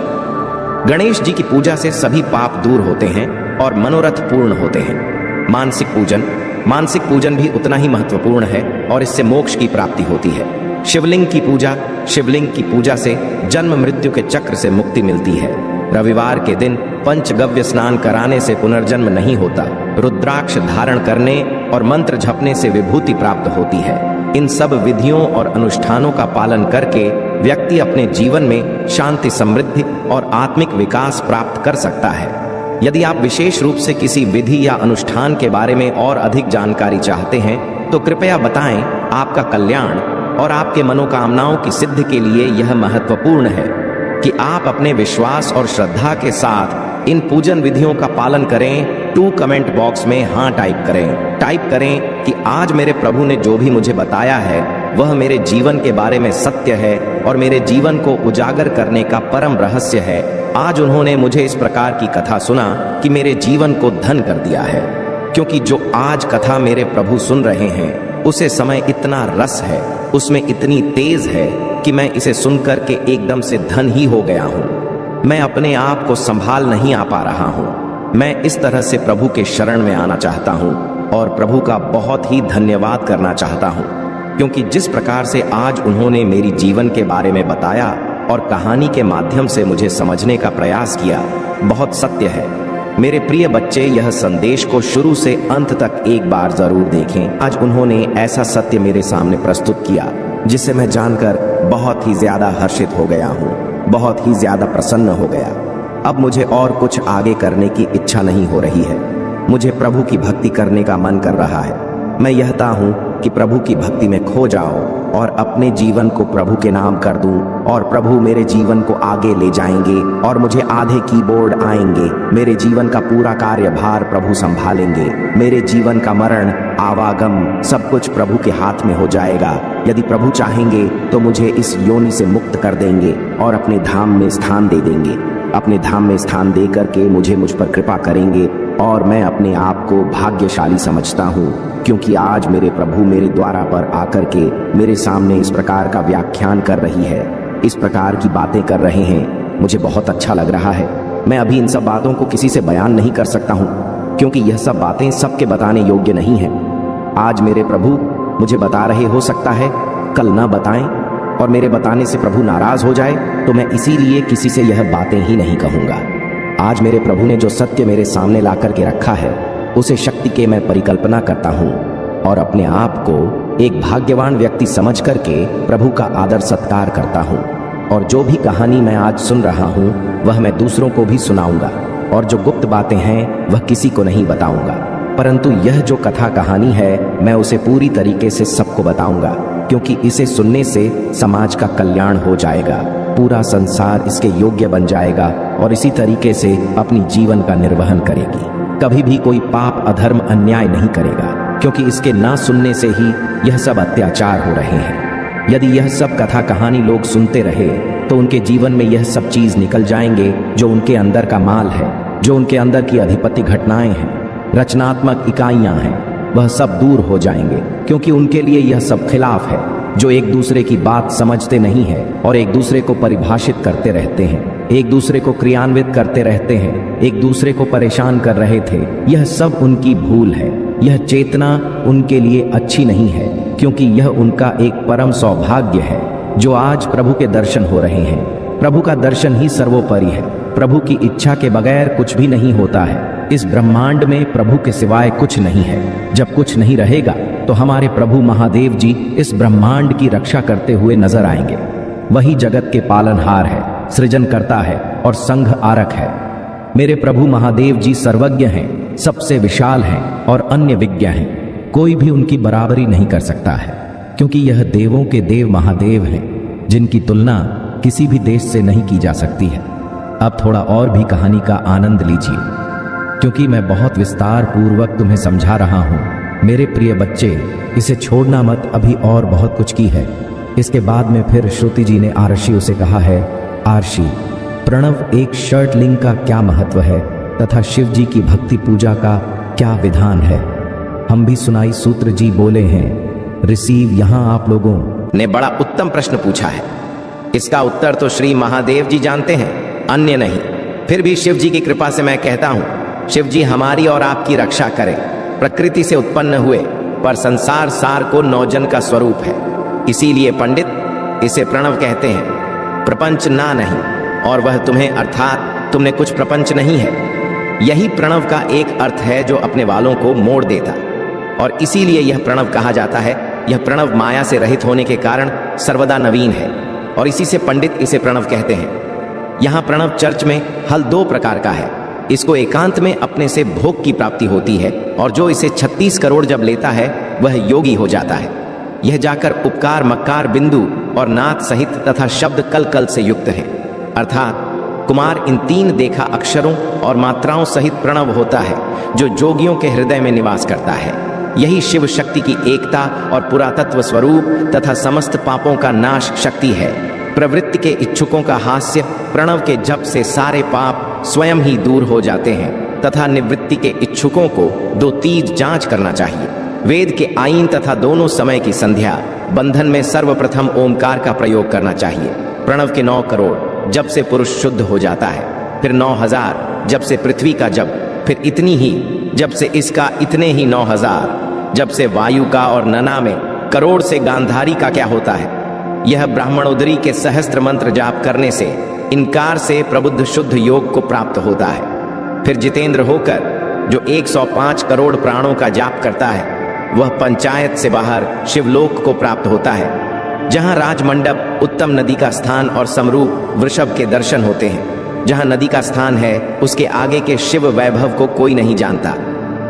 गणेश जी की पूजा से सभी पाप दूर होते हैं और मनोरथ पूर्ण होते हैं। मानसिक पूजन, मानसिक पूजन भी उतना ही महत्वपूर्ण है और इससे मोक्ष की प्राप्ति होती है। शिवलिंग की पूजा, शिवलिंग की पूजा से जन्म मृत्यु के चक्र से मुक्ति मिलती है। रविवार के दिन पंचगव्य स्नान कराने से पुनर्जन्म नहीं होता। रुद्राक्ष धारण करने और मंत्र जपने से विभूति प्राप्त होती है। इन सब विधियों और अनुष्ठानों का पालन करके व्यक्ति अपने जीवन में शांति, समृद्धि और आत्मिक विकास प्राप्त कर सकता है। यदि आप विशेष रूप से किसी विधि या अनुष्ठान के बारे में और अधिक जानकारी चाहते हैं तो कृपया बताएं। आपका कल्याण और आपके मनोकामनाओं की सिद्धि के लिए यह महत्वपूर्ण है कि आप अपने विश्वास और श्रद्धा के साथ इन पूजन विधियों का पालन करें। 2 कमेंट बॉक्स में हाँ टाइप करें कि आज मेरे प्रभु ने जो भी मुझे बताया है वह मेरे जीवन के बारे में सत्य है और मेरे जीवन को उजागर करने का परम रहस्य है। आज उन्होंने मुझे इस प्रकार की कथा सुना कि मेरे जीवन को धन कर दिया है, क्योंकि जो आज कथा मेरे प्रभु सुन रहे हैं उसे समय इतना रस है, उसमें इतनी तेज है कि मैं इसे सुनकर के एकदम से धन ही हो गया हूँ। मैं अपने आप को संभाल नहीं आ पा रहा हूँ। मैं इस तरह से प्रभु के शरण में आना चाहता हूँ और प्रभु का बहुत ही धन्यवाद करना चाहता हूँ, क्योंकि जिस प्रकार से आज उन्होंने मेरी जीवन के बारे में बताया और कहानी के माध्यम से मुझे समझने का प्रयास किया, बहुत सत्य है। मेरे प्रिय बच्चे, यह संदेश को शुरू से अंत तक एक बार जरूर देखें। आज उन्होंने ऐसा सत्य मेरे सामने प्रस्तुत किया जिसे मैं जानकर बहुत ही ज्यादा हर्षित हो गया हूँ, बहुत ही ज्यादा प्रसन्न हो गया। अब मुझे और कुछ आगे करने की इच्छा नहीं हो रही है। मुझे प्रभु की भक्ति करने का मन कर रहा है। मैं चाहता हूँ कि प्रभु की भक्ति में खो जाऊं और अपने जीवन को प्रभु के नाम कर दूं, और प्रभु मेरे जीवन को आगे ले जाएंगे और मुझे आधे कीबोर्ड आएंगे। मेरे जीवन का पूरा कार्यभार प्रभु संभालेंगे। मेरे जीवन का मरण, आवागम, सब कुछ प्रभु के हाथ में हो जाएगा। यदि प्रभु चाहेंगे तो मुझे इस योनि से मुक्त कर देंगे और अपने धाम में स्थान दे देंगे। अपने धाम में स्थान दे करके मुझ पर कृपा करेंगे, और मैं अपने आप को भाग्यशाली समझता हूँ, क्योंकि आज मेरे प्रभु मेरे द्वारा पर आकर के मेरे सामने इस प्रकार का व्याख्यान कर रही है, इस प्रकार की बातें कर रहे हैं। मुझे बहुत अच्छा लग रहा है। मैं अभी इन सब बातों को किसी से बयान नहीं कर सकता हूँ, क्योंकि यह सब बातें सबके बताने योग्य नहीं है। आज मेरे प्रभु मुझे बता रहे, हो सकता है कल ना बताएं, और मेरे बताने से प्रभु नाराज हो जाए, तो मैं इसीलिए किसी से यह बातें ही नहीं कहूँगा। आज मेरे प्रभु ने जो सत्य मेरे सामने ला करके रखा है, उसे शक्ति के मैं परिकल्पना करता हूँ, और अपने आप को एक भाग्यवान व्यक्ति समझ करके प्रभु का आदर सत्कार करता हूँ। और जो भी कहानी मैं आज सुन रहा हूँ वह मैं दूसरों को भी सुनाऊंगा, और जो गुप्त बातें हैं वह किसी को नहीं बताऊंगा। परंतु यह जो कथा कहानी है, मैं उसे पूरी तरीके से सबको बताऊंगा, क्योंकि इसे सुनने से समाज का कल्याण हो जाएगा, पूरा संसार इसके योग्य बन जाएगा, और इसी तरीके से अपनी जीवन का निर्वहन करेगी। कभी भी कोई पाप, अधर्म, अन्याय नहीं करेगा, क्योंकि इसके ना सुनने से ही यह सब अत्याचार हो रहे हैं। यदि यह सब कथा कहानी लोग सुनते रहे तो उनके जीवन में यह सब चीज निकल जाएंगे, जो उनके अंदर का माल है, जो उनके अंदर की अधिपति घटनाएं हैं, रचनात्मक इकाइयां हैं, वह सब दूर हो जाएंगे, क्योंकि उनके लिए यह सब खिलाफ है, जो एक दूसरे की बात समझते नहीं है और एक दूसरे को परिभाषित करते रहते हैं, एक दूसरे को क्रियान्वित करते रहते हैं, एक दूसरे को परेशान कर रहे थे। यह सब उनकी भूल है। यह चेतना उनके लिए अच्छी नहीं है, क्योंकि यह उनका एक परम सौभाग्य है जो आज प्रभु के दर्शन हो रहे हैं। प्रभु का दर्शन ही सर्वोपरि है। प्रभु की इच्छा के बगैर कुछ भी नहीं होता है। इस ब्रह्मांड में प्रभु के सिवाय कुछ नहीं है। जब कुछ नहीं रहेगा तो हमारे प्रभु महादेव जी इस ब्रह्मांड की रक्षा करते हुए नजर आएंगे। वही जगत के पालनहार है, सृजन करता है और संघ आरक है। मेरे प्रभु महादेव जी सर्वज्ञ हैं, सबसे विशाल हैं और अन्य विज्ञ हैं। कोई भी उनकी बराबरी नहीं कर सकता है, क्योंकि यह देवों के देव महादेव हैं, जिनकी तुलना किसी भी देश से नहीं की जा सकती है। अब थोड़ा और भी कहानी का आनंद लीजिए, क्योंकि मैं बहुत विस्तार पूर्वक तुम्हें समझा रहा हूं। मेरे प्रिय बच्चे, इसे छोड़ना मत, अभी और बहुत कुछ की है। इसके बाद में फिर श्रुति जी ने आर्षि उसे कहा है, आर्षि, प्रणव एक शर्ट लिंग का क्या महत्व है तथा शिव जी की भक्ति पूजा का क्या विधान है, हम भी सुनाई। सूत्र जी बोले हैं, रिसीव। यहाँ आप लोगों ने बड़ा उत्तम प्रश्न पूछा है। इसका उत्तर तो श्री महादेव जी जानते हैं, अन्य नहीं। फिर भी शिव जी की कृपा से मैं कहता हूँ, शिव जी हमारी और आपकी रक्षा करें। प्रकृति से उत्पन्न हुए पर संसार सार को नौजन का स्वरूप है, इसीलिए पंडित इसे प्रणव कहते हैं। प्रपंच ना नहीं, और वह तुम्हें अर्थात तुमने कुछ प्रपंच नहीं है। यही प्रणव का एक अर्थ है जो अपने वालों को मोड़ देता, और इसीलिए यह प्रणव कहा जाता है। यह प्रणव माया से रहित होने के कारण सर्वदा नवीन है, और इसी से पंडित इसे प्रणव कहते हैं। यहाँ प्रणव चर्च में हल दो प्रकार का है। इसको एकांत में अपने से भोग की प्राप्ति होती है, और जो इसे 36 करोड़ जब लेता है वह योगी हो जाता है। यह जाकर उपकार, मक्कार, बिंदु और नाथ सहित तथा शब्द कल कल से युक्त है, अर्थात कुमार इन 3 देखा अक्षरों और मात्राओं सहित प्रणव होता है, जो जोगियों के हृदय में निवास करता है। यही शिव शक्ति की एकता और पुरातत्व स्वरूप तथा समस्त पापों का नाश शक्ति है। प्रवृत्ति के इच्छुकों का हास्य, प्रणव के जप से सारे पाप स्वयं ही दूर हो जाते हैं, तथा निवृत्ति के इच्छुकों को 2 तीज जांच करना चाहिए। वेद के आईन तथा दोनों समय की संध्या बंधन में सर्वप्रथम ओमकार का प्रयोग करना चाहिए। प्रणव के 9 करोड़ जब से पुरुष शुद्ध हो जाता है, फिर 9000 जब से पृथ्वी का जब, फिर इतनी ही जब से इसका, इतने ही 9000 जब से वायु का, और नना में करोड़ से गांधारी का क्या होता है। यह ब्राह्मणोदरी के सहस्त्र मंत्र जाप करने से, इनकार से प्रबुद्ध शुद्ध योग को प्राप्त होता है। फिर जितेंद्र होकर जो 105 करोड़ प्राणों का जाप करता है, वह पंचायत से बाहर शिवलोक को प्राप्त होता है, जहां राजमंडप, उत्तम नदी का स्थान और समरूप वृषभ के दर्शन होते हैं। जहां नदी का स्थान है, उसके आगे के शिव वैभव को कोई नहीं जानता।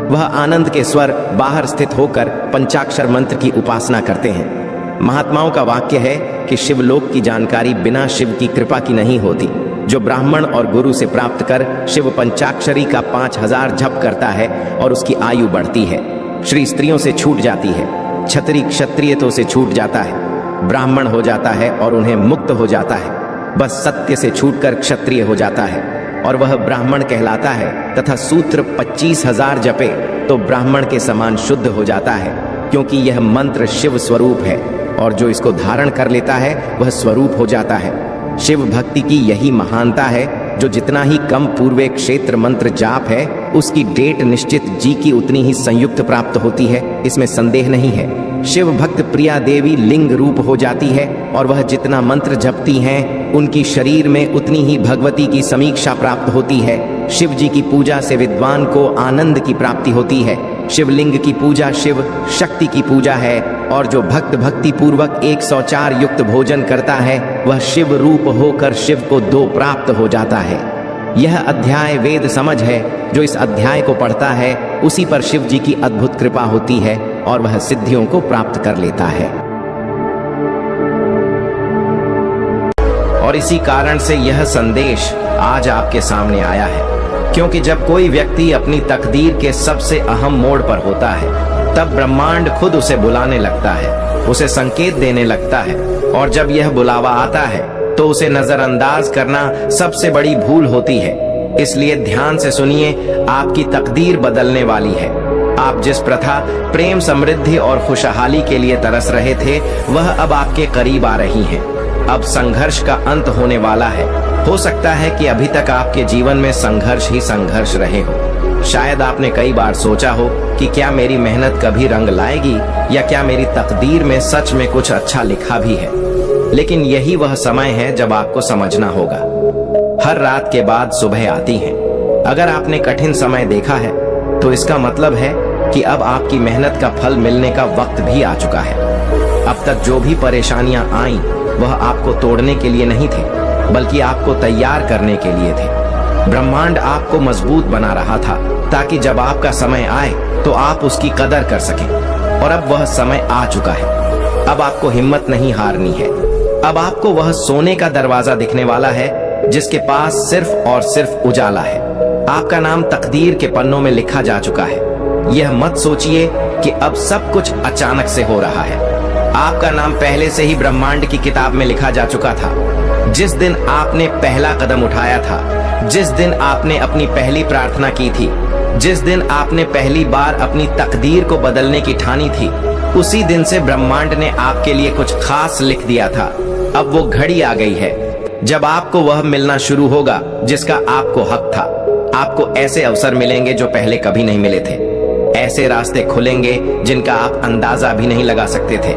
वह आनंद के स्वर बाहर स्थित होकर पंचाक्षर मंत्र की उपासना करते हैं। महात्माओं का वाक्य है कि शिवलोक की जानकारी बिना शिव की कृपा की नहीं होती। जो ब्राह्मण और गुरु से प्राप्त कर शिव पंचाक्षरी का 5000 जप करता है और उसकी आयु बढ़ती है। श्री स्त्रियों से छूट जाती है, क्षत्रिय क्षत्रियत्व से छूट जाता है, ब्राह्मण हो जाता है और उन्हें मुक्त हो जाता है। बस सत्य से छूटकर क्षत्रिय हो जाता है और वह ब्राह्मण कहलाता है तथा सूत्र 25,000 जपे तो ब्राह्मण के समान शुद्ध हो जाता है, क्योंकि यह मंत्र शिव स्वरूप है और जो इसको धारण कर लेता है वह स्वरूप हो जाता है। शिव भक्ति की यही महानता है, जो जितना ही कम पूर्वे क्षेत्र मंत्र जाप है उसकी डेट निश्चित जी की उतनी ही संयुक्त प्राप्त होती है, इसमें संदेह नहीं है। शिव भक्त प्रिया देवी लिंग रूप हो जाती है और वह जितना मंत्र जपती हैं उनकी शरीर में उतनी ही भगवती की समीक्षा प्राप्त होती है। शिव जी की पूजा से विद्वान को आनंद की प्राप्ति होती है। शिवलिंग की पूजा शिव शक्ति की पूजा है और जो भक्त भक्ति पूर्वक 104 युक्त भोजन करता है वह शिव रूप होकर शिव को दो प्राप्त हो जाता है। यह अध्याय वेद समझ है। जो इस अध्याय को पढ़ता है उसी पर शिव जी की अद्भुत कृपा होती है और वह सिद्धियों को प्राप्त कर लेता है। और इसी कारण से यह संदेश आज आपके सामने आया है, क्योंकि जब कोई व्यक्ति अपनी तकदीर के सबसे अहम मोड़ पर होता है तब ब्रह्मांड खुद उसे बुलाने लगता है, उसे संकेत देने लगता है और जब यह बुलावा आता है तो उसे नजरअंदाज करना सबसे बड़ी भूल होती है। इसलिए ध्यान से सुनिए, आपकी तकदीर बदलने वाली है। आप जिस प्रथा प्रेम समृद्धि और खुशहाली के लिए तरस रहे थे वह अब आपके करीब आ रही है। अब संघर्ष का अंत होने वाला है। हो सकता है कि अभी तक आपके जीवन में संघर्ष ही संघर्ष रहे हो। शायद आपने कई बार सोचा हो कि क्या मेरी मेहनत कभी रंग लाएगी या क्या मेरी तकदीर में सच में कुछ अच्छा लिखा भी है। लेकिन यही वह समय है जब आपको समझना होगा, हर रात के बाद सुबह आती है। अगर आपने कठिन समय देखा है तो इसका मतलब है कि अब आपकी मेहनत का फल मिलने का वक्त भी आ चुका है। अब तक जो भी परेशानियां आईं वह आपको तोड़ने के लिए नहीं थे, बल्कि आपको तैयार करने के लिए थे। ब्रह्मांड आपको मजबूत बना रहा था ताकि जब आपका समय आए तो आप उसकी कदर कर सकें। और अब वह समय आ चुका है। अब आपको हिम्मत नहीं हारनी है। अब आपको वह सोने का दरवाजा दिखने वाला है जिसके पास सिर्फ और सिर्फ उजाला है। आपका नाम तकदीर के पन्नों में लिखा जा चुका है। यह मत सोचिए कि अब सब कुछ अचानक से हो रहा है। आपका नाम पहले से ही ब्रह्मांड की किताब में लिखा जा चुका था। जिस दिन आपने पहला कदम उठाया था, जिस दिन आपने अपनी पहली प्रार्थना की थी, जिस दिन आपने पहली बार अपनी तकदीर को बदलने की ठानी थी, उसी दिन से ब्रह्मांड ने आपके लिए कुछ खास लिख दिया था। अब वो घड़ी आ गई है जब आपको वह मिलना शुरू होगा जिसका आपको हक था। आपको ऐसे अवसर मिलेंगे जो पहले कभी नहीं मिले थे। ऐसे रास्ते खुलेंगे जिनका आप अंदाजा भी नहीं लगा सकते थे।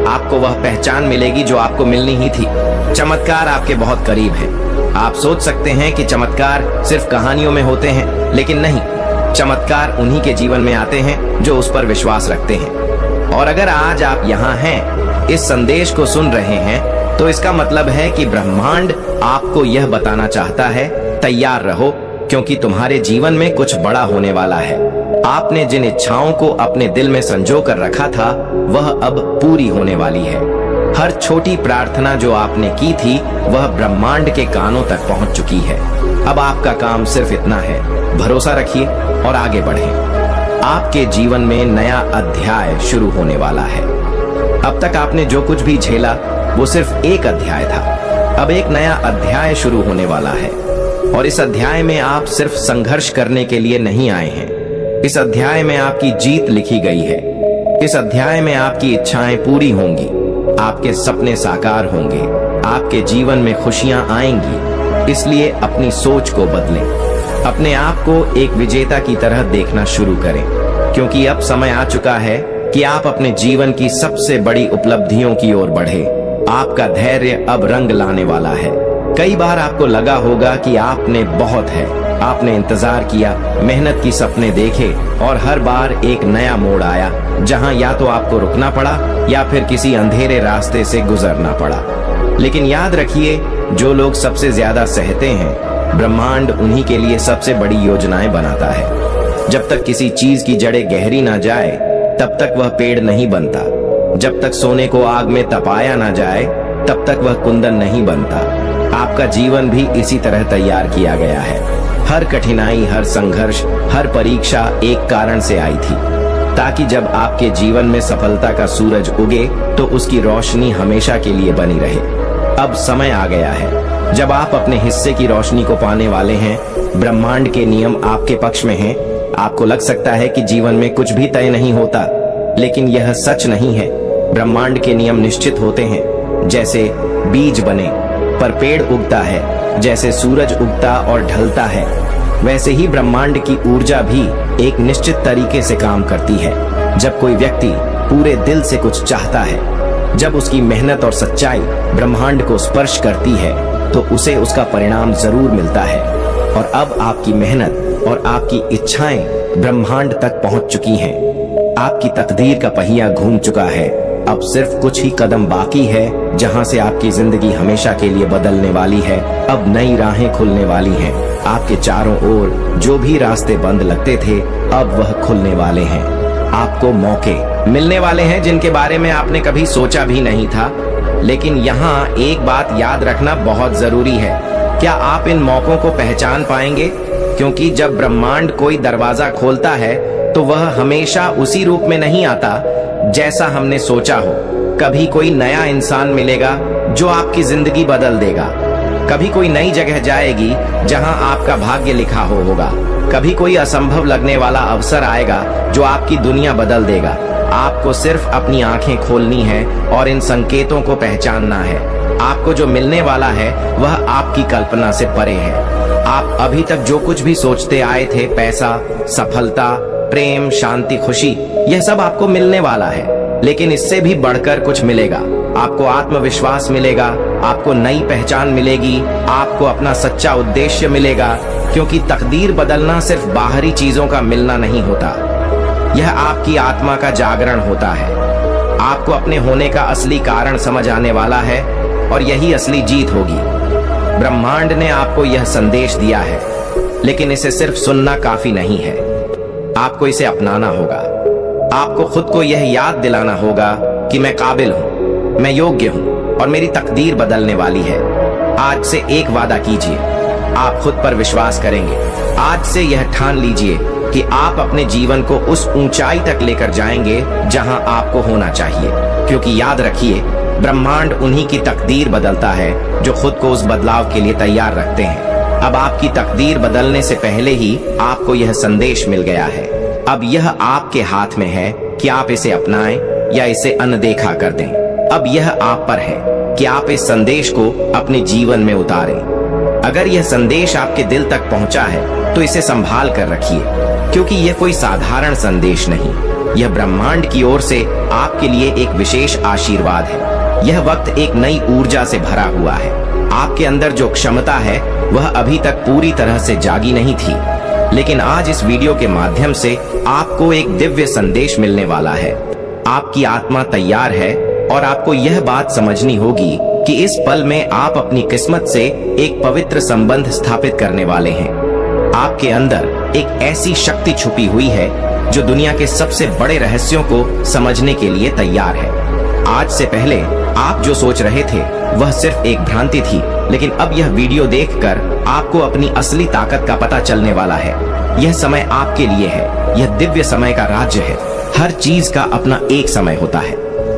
आपको वह पहचान मिलेगी जो आपको मिलनी ही थी। चमत्कार आपके बहुत करीब है। आप सोच सकते हैं कि चमत्कार सिर्फ कहानियों में होते हैं, लेकिन नहीं, चमत्कार उन्हीं के जीवन में आते हैं जो उस पर विश्वास रखते हैं। और अगर आज आप यहाँ हैं, इस संदेश को सुन रहे हैं, तो इसका मतलब है कि ब्रह्मांड आपको यह बताना चाहता है, तैयार रहो, क्योंकि तुम्हारे जीवन में कुछ बड़ा होने वाला है। आपने जिन इच्छाओं को अपने दिल में संजो कर रखा था वह अब पूरी होने वाली है। हर छोटी प्रार्थना जो आपने की थी वह ब्रह्मांड के कानों तक पहुंच चुकी है। अब आपका काम सिर्फ इतना है, भरोसा रखिए और आगे बढ़ें। आपके जीवन में नया अध्याय शुरू होने वाला है। अब तक आपने जो कुछ भी झेला वो सिर्फ एक अध्याय था। अब एक नया अध्याय शुरू होने वाला है और इस अध्याय में आप सिर्फ संघर्ष करने के लिए नहीं आए हैं। इस अध्याय में आपकी जीत लिखी गई है। इस अध्याय में आपकी इच्छाएं पूरी होंगी, आपके सपने साकार होंगे, आपके जीवन में खुशियां आएंगी। इसलिए अपनी सोच को बदलें, अपने आप को एक विजेता की तरह देखना शुरू करें, क्योंकि अब समय आ चुका है कि आप अपने जीवन की सबसे बड़ी उपलब्धियों की ओर बढ़े। आपका धैर्य अब रंग लाने वाला है। कई बार आपको लगा होगा कि आपने बहुत है, आपने इंतजार किया, मेहनत की सपने देखे और हर बार एक नया मोड़ आया जहां या तो आपको रुकना पड़ा या फिर किसी अंधेरे रास्ते से गुजरना पड़ा। लेकिन याद रखिए, जो लोग सबसे ज्यादा सहते हैं, ब्रह्मांड उन्हीं के लिए सबसे बड़ी योजनाएं बनाता है। जब तक किसी चीज की जड़ें गहरी ना जाए तब तक वह पेड़ नहीं बनता। जब तक सोने को आग में तपाया ना जाए तब तक वह कुंदन नहीं बनता। आपका जीवन भी इसी तरह तैयार किया गया है। हर कठिनाई, हर संघर्ष, हर परीक्षा एक कारण से आई थी, ताकि जब आपके जीवन में सफलता का सूरज उगे तो उसकी रोशनी हमेशा के लिए बनी रहे। अब समय आ गया है जब आप अपने हिस्से की रोशनी को पाने वाले हैं। ब्रह्मांड के नियम आपके पक्ष में हैं। आपको लग सकता है कि जीवन में कुछ भी तय नहीं होता, लेकिन यह सच नहीं है। ब्रह्मांड के नियम निश्चित होते हैं। जैसे बीज बने पर पेड़ उगता है, जैसे सूरज उगता और ढलता है, वैसे ही ब्रह्मांड की ऊर्जा भी एक निश्चित तरीके से काम करती है। जब कोई व्यक्ति पूरे दिल से कुछ चाहता है, जब उसकी मेहनत और सच्चाई ब्रह्मांड को स्पर्श करती है, तो उसे उसका परिणाम जरूर मिलता है। और अब आपकी मेहनत और आपकी इच्छाएं ब्रह्मांड तक पहुंच चुकी हैं। आपकी तकदीर का पहिया घूम चुका है। अब सिर्फ कुछ ही कदम बाकी है जहां से आपकी जिंदगी हमेशा के लिए बदलने वाली है। अब नई राहें खुलने वाली हैं। आपके चारों ओर जो भी रास्ते बंद लगते थे, अब वह खुलने वाले हैं। आपको मौके मिलने वाले हैं जिनके बारे में आपने कभी सोचा भी नहीं था। लेकिन यहाँ एक बात याद रखना बहुत जरूरी है। क्या आप इन मौकों को पहचान पाएंगे? क्योंकि जब ब्रह्मांड कोई दरवाजा खोलता है तो वह हमेशा उसी रूप में नहीं आता जैसा हमने सोचा हो। कभी कोई नया इंसान मिलेगा जो आपकी जिंदगी बदल देगा। कभी कोई नई जगह जाएगी जहां आपका भाग्य लिखा होगा। कभी कोई असंभव लगने वाला अवसर आएगा जो आपकी दुनिया बदल देगा। आपको सिर्फ अपनी आंखें खोलनी है और इन संकेतों को पहचानना है। आपको जो मिलने वाला है वह आपकी कल्पना से परे है। आप अभी तक जो कुछ भी सोचते आए थे, पैसा, सफलता, प्रेम, शांति, खुशी, यह सब आपको मिलने वाला है। लेकिन इससे भी बढ़कर कुछ मिलेगा। आपको आत्मविश्वास मिलेगा, आपको नई पहचान मिलेगी, आपको अपना सच्चा उद्देश्य मिलेगा। क्योंकि तकदीर बदलना सिर्फ बाहरी चीजों का मिलना नहीं होता, यह आपकी आत्मा का जागरण होता है। आपको अपने होने का असली कारण समझ आने वाला है और यही असली जीत होगी। ब्रह्मांड ने आपको यह संदेश दिया है, लेकिन इसे सिर्फ सुनना काफी नहीं है। आपको इसे अपनाना होगा। आपको खुद को यह याद दिलाना होगा कि मैं काबिल हूं, मैं योग्य हूं और मेरी तकदीर बदलने वाली है। आज से एक वादा कीजिए, आप खुद पर विश्वास करेंगे। आज से यह ठान लीजिए कि आप अपने जीवन को उस ऊंचाई तक लेकर जाएंगे जहां आपको होना चाहिए। क्योंकि याद रखिए, ब्रह्मांड उन्हीं की तकदीर बदलता है जो खुद को उस बदलाव के लिए तैयार रखते हैं। अब आपकी तकदीर बदलने से पहले ही आपको यह संदेश मिल गया है। अब यह आपके हाथ में है कि आप इसे अपनाएं या इसे अनदेखा कर दें। अब यह आप पर है कि आप इस संदेश को अपने जीवन में उतारें। अगर यह संदेश आपके दिल तक पहुंचा है तो इसे संभाल कर रखिए, क्योंकि यह कोई साधारण संदेश नहीं, यह ब्रह्मांड की ओर से आपके लिए एक विशेष आशीर्वाद है। यह वक्त एक नई ऊर्जा से भरा हुआ है। आपके अंदर जो क्षमता है वह अभी तक पूरी तरह से जागी नहीं थी, लेकिन आज इस वीडियो के माध्यम से आपको एक दिव्य संदेश मिलने वाला है। आपकी आत्मा तैयार है और आपको यह बात समझनी होगी कि इस पल में आप अपनी किस्मत से एक पवित्र संबंध स्थापित करने वाले हैं। आपके अंदर एक ऐसी शक्ति छुपी हुई है जो दुनिया के सबसे बड़े रहस्यों को समझने के लिए तैयार है। आज से पहले आप जो सोच रहे थे वह सिर्फ एक भ्रांति थी, लेकिन अब यह वीडियो देखकर आपको अपनी असली ताकत का पता चलने वाला है। यह समय आपके लिए है। यह दिव्य समय का राज्य है। हर चीज का अपना एक समय होता है।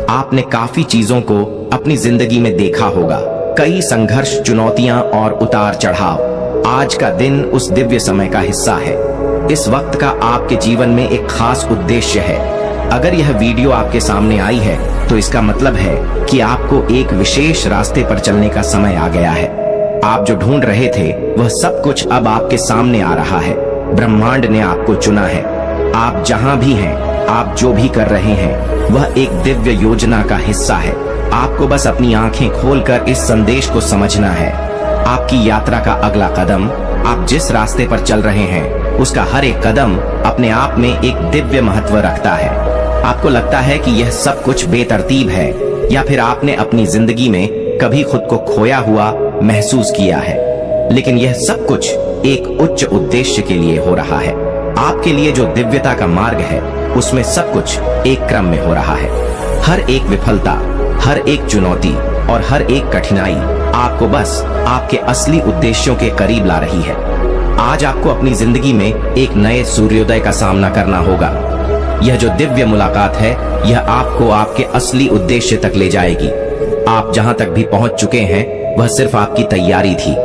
आपने काफी चीजों को अपनी जिंदगी में देखा होगा, कई संघर्ष, चुनौतियां और उतार चढ़ाव। आज का दिन उस दिव्य समय का हिस्सा है। इस वक्त का आपके जीवन में एक खास उद्देश्य है। अगर यह वीडियो आपके सामने आई है तो इसका मतलब है कि आपको एक विशेष रास्ते पर चलने का समय आ गया है। आप जो ढूंढ रहे थे वह सब कुछ अब आपके सामने आ रहा है। ब्रह्मांड ने आपको चुना है। आप जहां भी हैं, आप जो भी कर रहे हैं, वह एक दिव्य योजना का हिस्सा है। आपको बस अपनी आंखें खोलकर इस संदेश को समझना है। आपकी यात्रा का अगला कदम, आप जिस रास्ते पर चल रहे हैं, उसका हर एक कदम अपने आप में एक दिव्य महत्व रखता है। आपको लगता है कि यह सब कुछ बेतरतीब है, या फिर आपने अपनी जिंदगी में कभी खुद को खोया हुआ महसूस किया है, लेकिन यह सब कुछ एक उच्च उद्देश्य के लिए हो रहा है। आपके लिए जो दिव्यता का मार्ग है उसमें सब कुछ एक क्रम में हो रहा है। हर एक विफलता, हर एक चुनौती और हर एक कठिनाई आपको बस आपके असली उद्देश्यों के करीब ला रही है। आज आपको अपनी जिंदगी में एक नए सूर्योदय का सामना करना होगा। यह जो दिव्य मुलाकात है यह आपको आपके असली उद्देश्य तक ले जाएगी। आप जहां तक भी पहुंच चुके हैं वह सिर्फ आपकी तैयारी थी।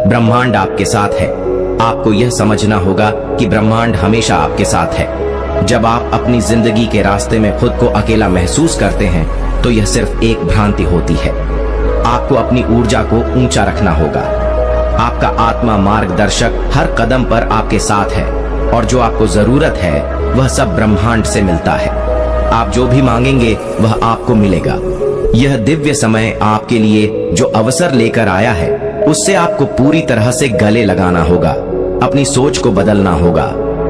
ब्रह्मांड आपके साथ है। आपको यह समझना होगा कि ब्रह्मांड हमेशा आपके साथ है। जब आप अपनी जिंदगी के रास्ते में खुद को अकेला महसूस करते हैं तो यह सिर्फ एक भ्रांति होती है। आपको अपनी ऊर्जा को ऊंचा रखना होगा। आपका आत्मा मार्गदर्शक हर कदम पर आपके साथ है और जो आपको जरूरत है वह सब ब्रह्मांड से मिलता है। आप जो भी मांगेंगे वह आपको मिलेगा। यह दिव्य समय आपके लिए जो अवसर लेकर आया है उससे आपको पूरी तरह से गले लगाना होगा। अपनी सोच को बदलना होगा।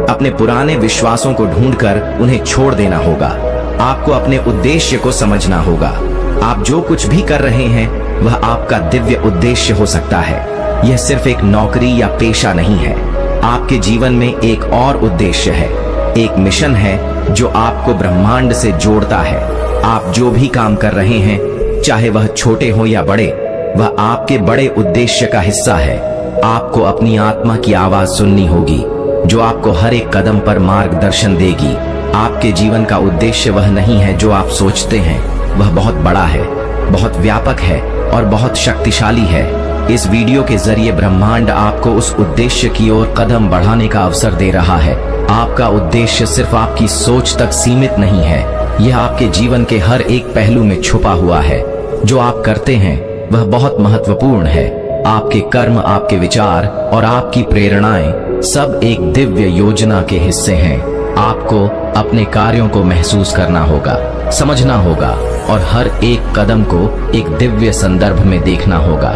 अपने पुराने विश्वासों को ढूंढकर उन्हें छोड़ देना होगा। आपको अपने उद्देश्य को समझना होगा। आप जो कुछ भी कर रहे हैं वह आपका दिव्य उद्देश्य हो सकता है। यह सिर्फ एक नौकरी या पेशा नहीं है। आपके जीवन में एक और उद्देश्य है, एक मिशन है जो आपको ब्रह्मांड से जोड़ता है। आप जो भी काम कर रहे हैं, चाहे वह छोटे हो या बड़े, वह आपके बड़े उद्देश्य का हिस्सा है। आपको अपनी आत्मा की आवाज सुननी होगी जो आपको हर एक कदम पर मार्गदर्शन देगी। आपके जीवन का उद्देश्य वह नहीं है जो आप सोचते हैं, वह बहुत बड़ा है, बहुत व्यापक है और बहुत शक्तिशाली है। इस वीडियो के जरिए ब्रह्मांड आपको उस उद्देश्य की ओर कदम बढ़ाने का अवसर दे रहा है। आपका उद्देश्य सिर्फ आपकी सोच तक सीमित नहीं है, यह आपके जीवन के हर एक पहलू में छुपा हुआ है। जो आप करते हैं वह बहुत महत्वपूर्ण है। आपके कर्म, आपके विचार और आपकी प्रेरणाएं सब एक दिव्य योजना के हिस्से हैं। आपको अपने कार्यों को महसूस करना होगा, समझना होगा और हर एक कदम को एक दिव्य संदर्भ में देखना होगा।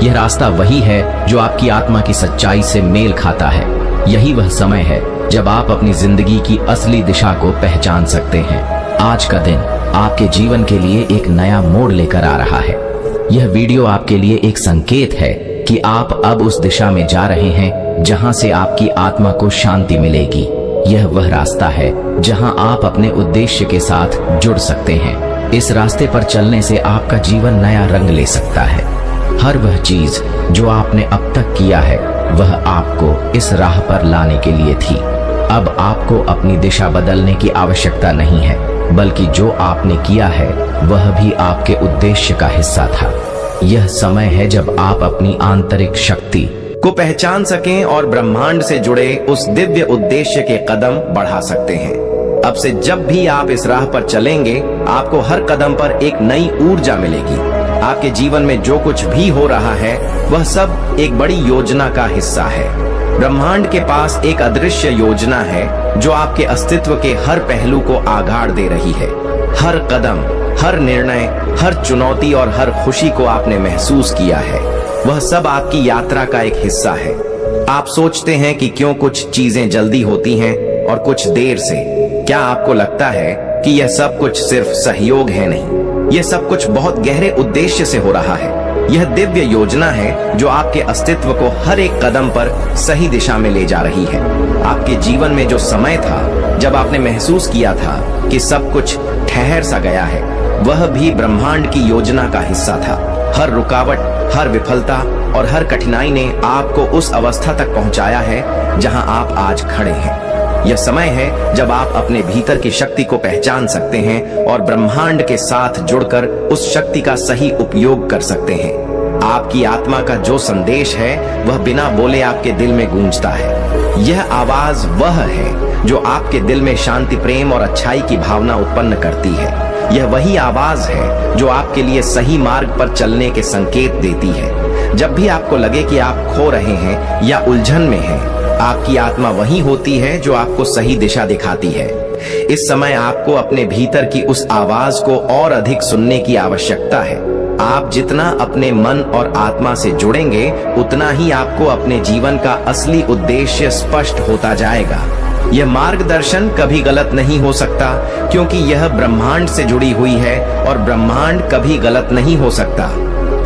यह रास्ता वही है जो आपकी आत्मा की सच्चाई से मेल खाता है। यही वह समय है जब आप अपनी जिंदगी की असली दिशा को पहचान सकते हैं। आज का दिन आपके जीवन के लिए एक नया मोड़ लेकर आ रहा है। यह वीडियो आपके लिए एक संकेत है कि आप अब उस दिशा में जा रहे हैं जहां से आपकी आत्मा को शांति मिलेगी। यह वह रास्ता है जहां आप अपने उद्देश्य के साथ जुड़ सकते हैं। इस रास्ते पर चलने से आपका जीवन नया रंग ले सकता है। हर वह चीज जो आपने अब तक किया है वह आपको इस राह पर लाने के लिए थी। अब आपको अपनी दिशा बदलने की आवश्यकता नहीं है, बल्कि जो आपने किया है वह भी आपके उद्देश्य का हिस्सा था। यह समय है जब आप अपनी आंतरिक शक्ति को पहचान सकें और ब्रह्मांड से जुड़े उस दिव्य उद्देश्य के कदम बढ़ा सकते हैं। अब से जब भी आप इस राह पर चलेंगे आपको हर कदम पर एक नई ऊर्जा मिलेगी। आपके जीवन में जो कुछ भी हो रहा है वह सब एक बड़ी योजना का हिस्सा है। ब्रह्मांड के पास एक अदृश्य योजना है जो आपके अस्तित्व के हर पहलू को आगाड़ दे रही है। हर कदम, हर निर्णय, हर चुनौती और हर खुशी को आपने महसूस किया है, वह सब आपकी यात्रा का एक हिस्सा है। आप सोचते हैं कि क्यों कुछ चीजें जल्दी होती हैं और कुछ देर से। क्या आपको लगता है कि यह सब कुछ सिर्फ सहयोग है? नहीं, यह सब कुछ बहुत गहरे उद्देश्य से हो रहा है। यह दिव्य योजना है जो आपके अस्तित्व को हर एक कदम पर सही दिशा में ले जा रही है। आपके जीवन में जो समय था जब आपने महसूस किया था कि सब कुछ ठहर सा गया है, वह भी ब्रह्मांड की योजना का हिस्सा था। हर रुकावट, हर विफलता और हर कठिनाई ने आपको उस अवस्था तक पहुंचाया है जहां आप आज खड़े हैं। यह समय है जब आप अपने भीतर की शक्ति को पहचान सकते हैं और ब्रह्मांड के साथ जुड़कर उस शक्ति का सही उपयोग कर सकते हैं। आपकी आत्मा का जो संदेश है वह बिना बोले आपके दिल में गूंजता है। यह आवाज वह है जो आपके दिल में शांति, प्रेम और अच्छाई की भावना उत्पन्न करती है। यह वही आवाज है जो आपके लिए सही मार्ग पर चलने के संकेत देती है। जब भी आपको लगे कि आप खो रहे हैं या उलझन में हैं, आपकी आत्मा वही होती है जो आपको सही दिशा दिखाती है। इस समय आपको अपने भीतर की उस आवाज को और अधिक सुनने की आवश्यकता है। आप जितना अपने मन और आत्मा से जुड़ेंगे उतना ही आपको अपने जीवन का असली उद्देश्य स्पष्ट होता जाएगा। यह मार्गदर्शन कभी गलत नहीं हो सकता क्योंकि यह ब्रह्मांड से जुड़ी हुई है और ब्रह्मांड कभी गलत नहीं हो सकता।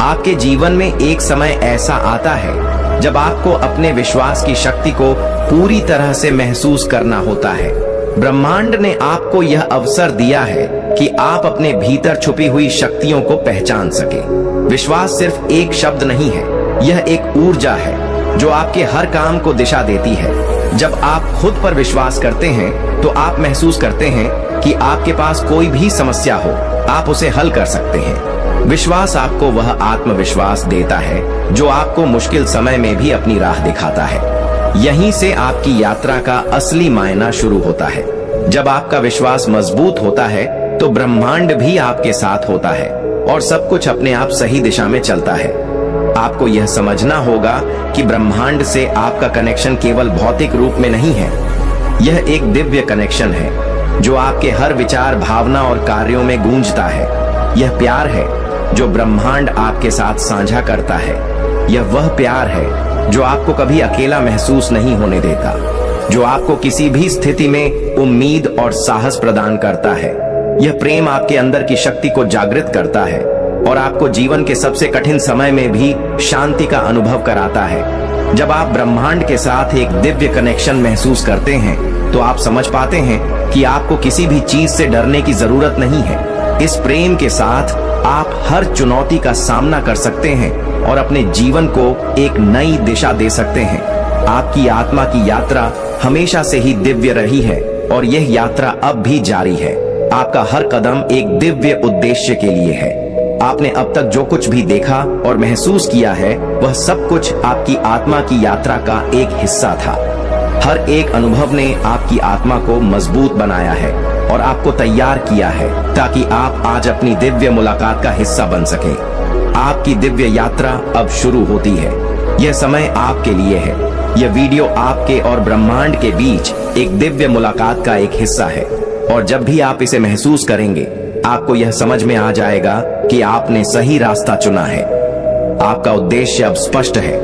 आपके जीवन में एक समय ऐसा आता है जब आपको अपने विश्वास की शक्ति को पूरी तरह से महसूस करना होता है। ब्रह्मांड ने आपको यह अवसर दिया है कि आप अपने भीतर छुपी हुई शक्तियों को पहचान सके। विश्वास सिर्फ एक शब्द नहीं है, यह एक ऊर्जा है जो आपके हर काम को दिशा देती है। जब आप खुद पर विश्वास करते हैं तो आप महसूस करते हैं कि आपके पास कोई भी समस्या हो, आप उसे हल कर सकते हैं। विश्वास आपको वह आत्मविश्वास देता है जो आपको मुश्किल समय में भी अपनी राह दिखाता है। यहीं से आपकी यात्रा का असली मायना शुरू होता है। जब आपका विश्वास मजबूत होता है तो ब्रह्मांड भी आपके साथ होता है और सब कुछ अपने आप सही दिशा में चलता है। आपको यह समझना होगा कि ब्रह्मांड से आपका कनेक्शन केवल भौतिक रूप में नहीं है, यह एक दिव्य कनेक्शन है जो आपके हर विचार, भावना और कार्यों में गूंजता है। यह प्यार है जो ब्रह्मांड आपके साथ साझा करता है। यह वह प्यार है जो आपको कभी अकेला महसूस नहीं होने देता, जो आपको किसी भी स्थिति में उम्मीद और साहस प्रदान करता है। यह प्रेम आपके अंदर की शक्ति को जागृत करता है और आपको जीवन के सबसे कठिन समय में भी शांति का अनुभव कराता है। जब आप ब्रह्मांड के साथ एक दिव्य कनेक्शन महसूस करते हैं तो आप समझ पाते हैं कि आपको किसी भी चीज से डरने की जरूरत नहीं है। इस प्रेम के साथ आप हर चुनौती का सामना कर सकते हैं और अपने जीवन को एक नई दिशा दे सकते हैं। आपकी आत्मा की यात्रा हमेशा से ही दिव्य रही है और यह यात्रा अब भी जारी है। आपका हर कदम एक दिव्य उद्देश्य के लिए है। आपने अब तक जो कुछ भी देखा और महसूस किया है वह सब कुछ आपकी आत्मा की यात्रा का एक हिस्सा था। हर एक अनुभव ने आपकी आत्मा को मजबूत बनाया है और आपको तैयार किया है ताकि आप आज अपनी दिव्य मुलाकात का हिस्सा बन सके। आपकी दिव्य यात्रा अब शुरू होती है। यह समय आपके लिए है। यह वीडियो आपके और ब्रह्मांड के बीच एक दिव्य मुलाकात का एक हिस्सा है और जब भी आप इसे महसूस करेंगे आपको यह समझ में आ जाएगा कि आपने सही रास्ता चुना है। आपका उद्देश्य अब स्पष्ट है।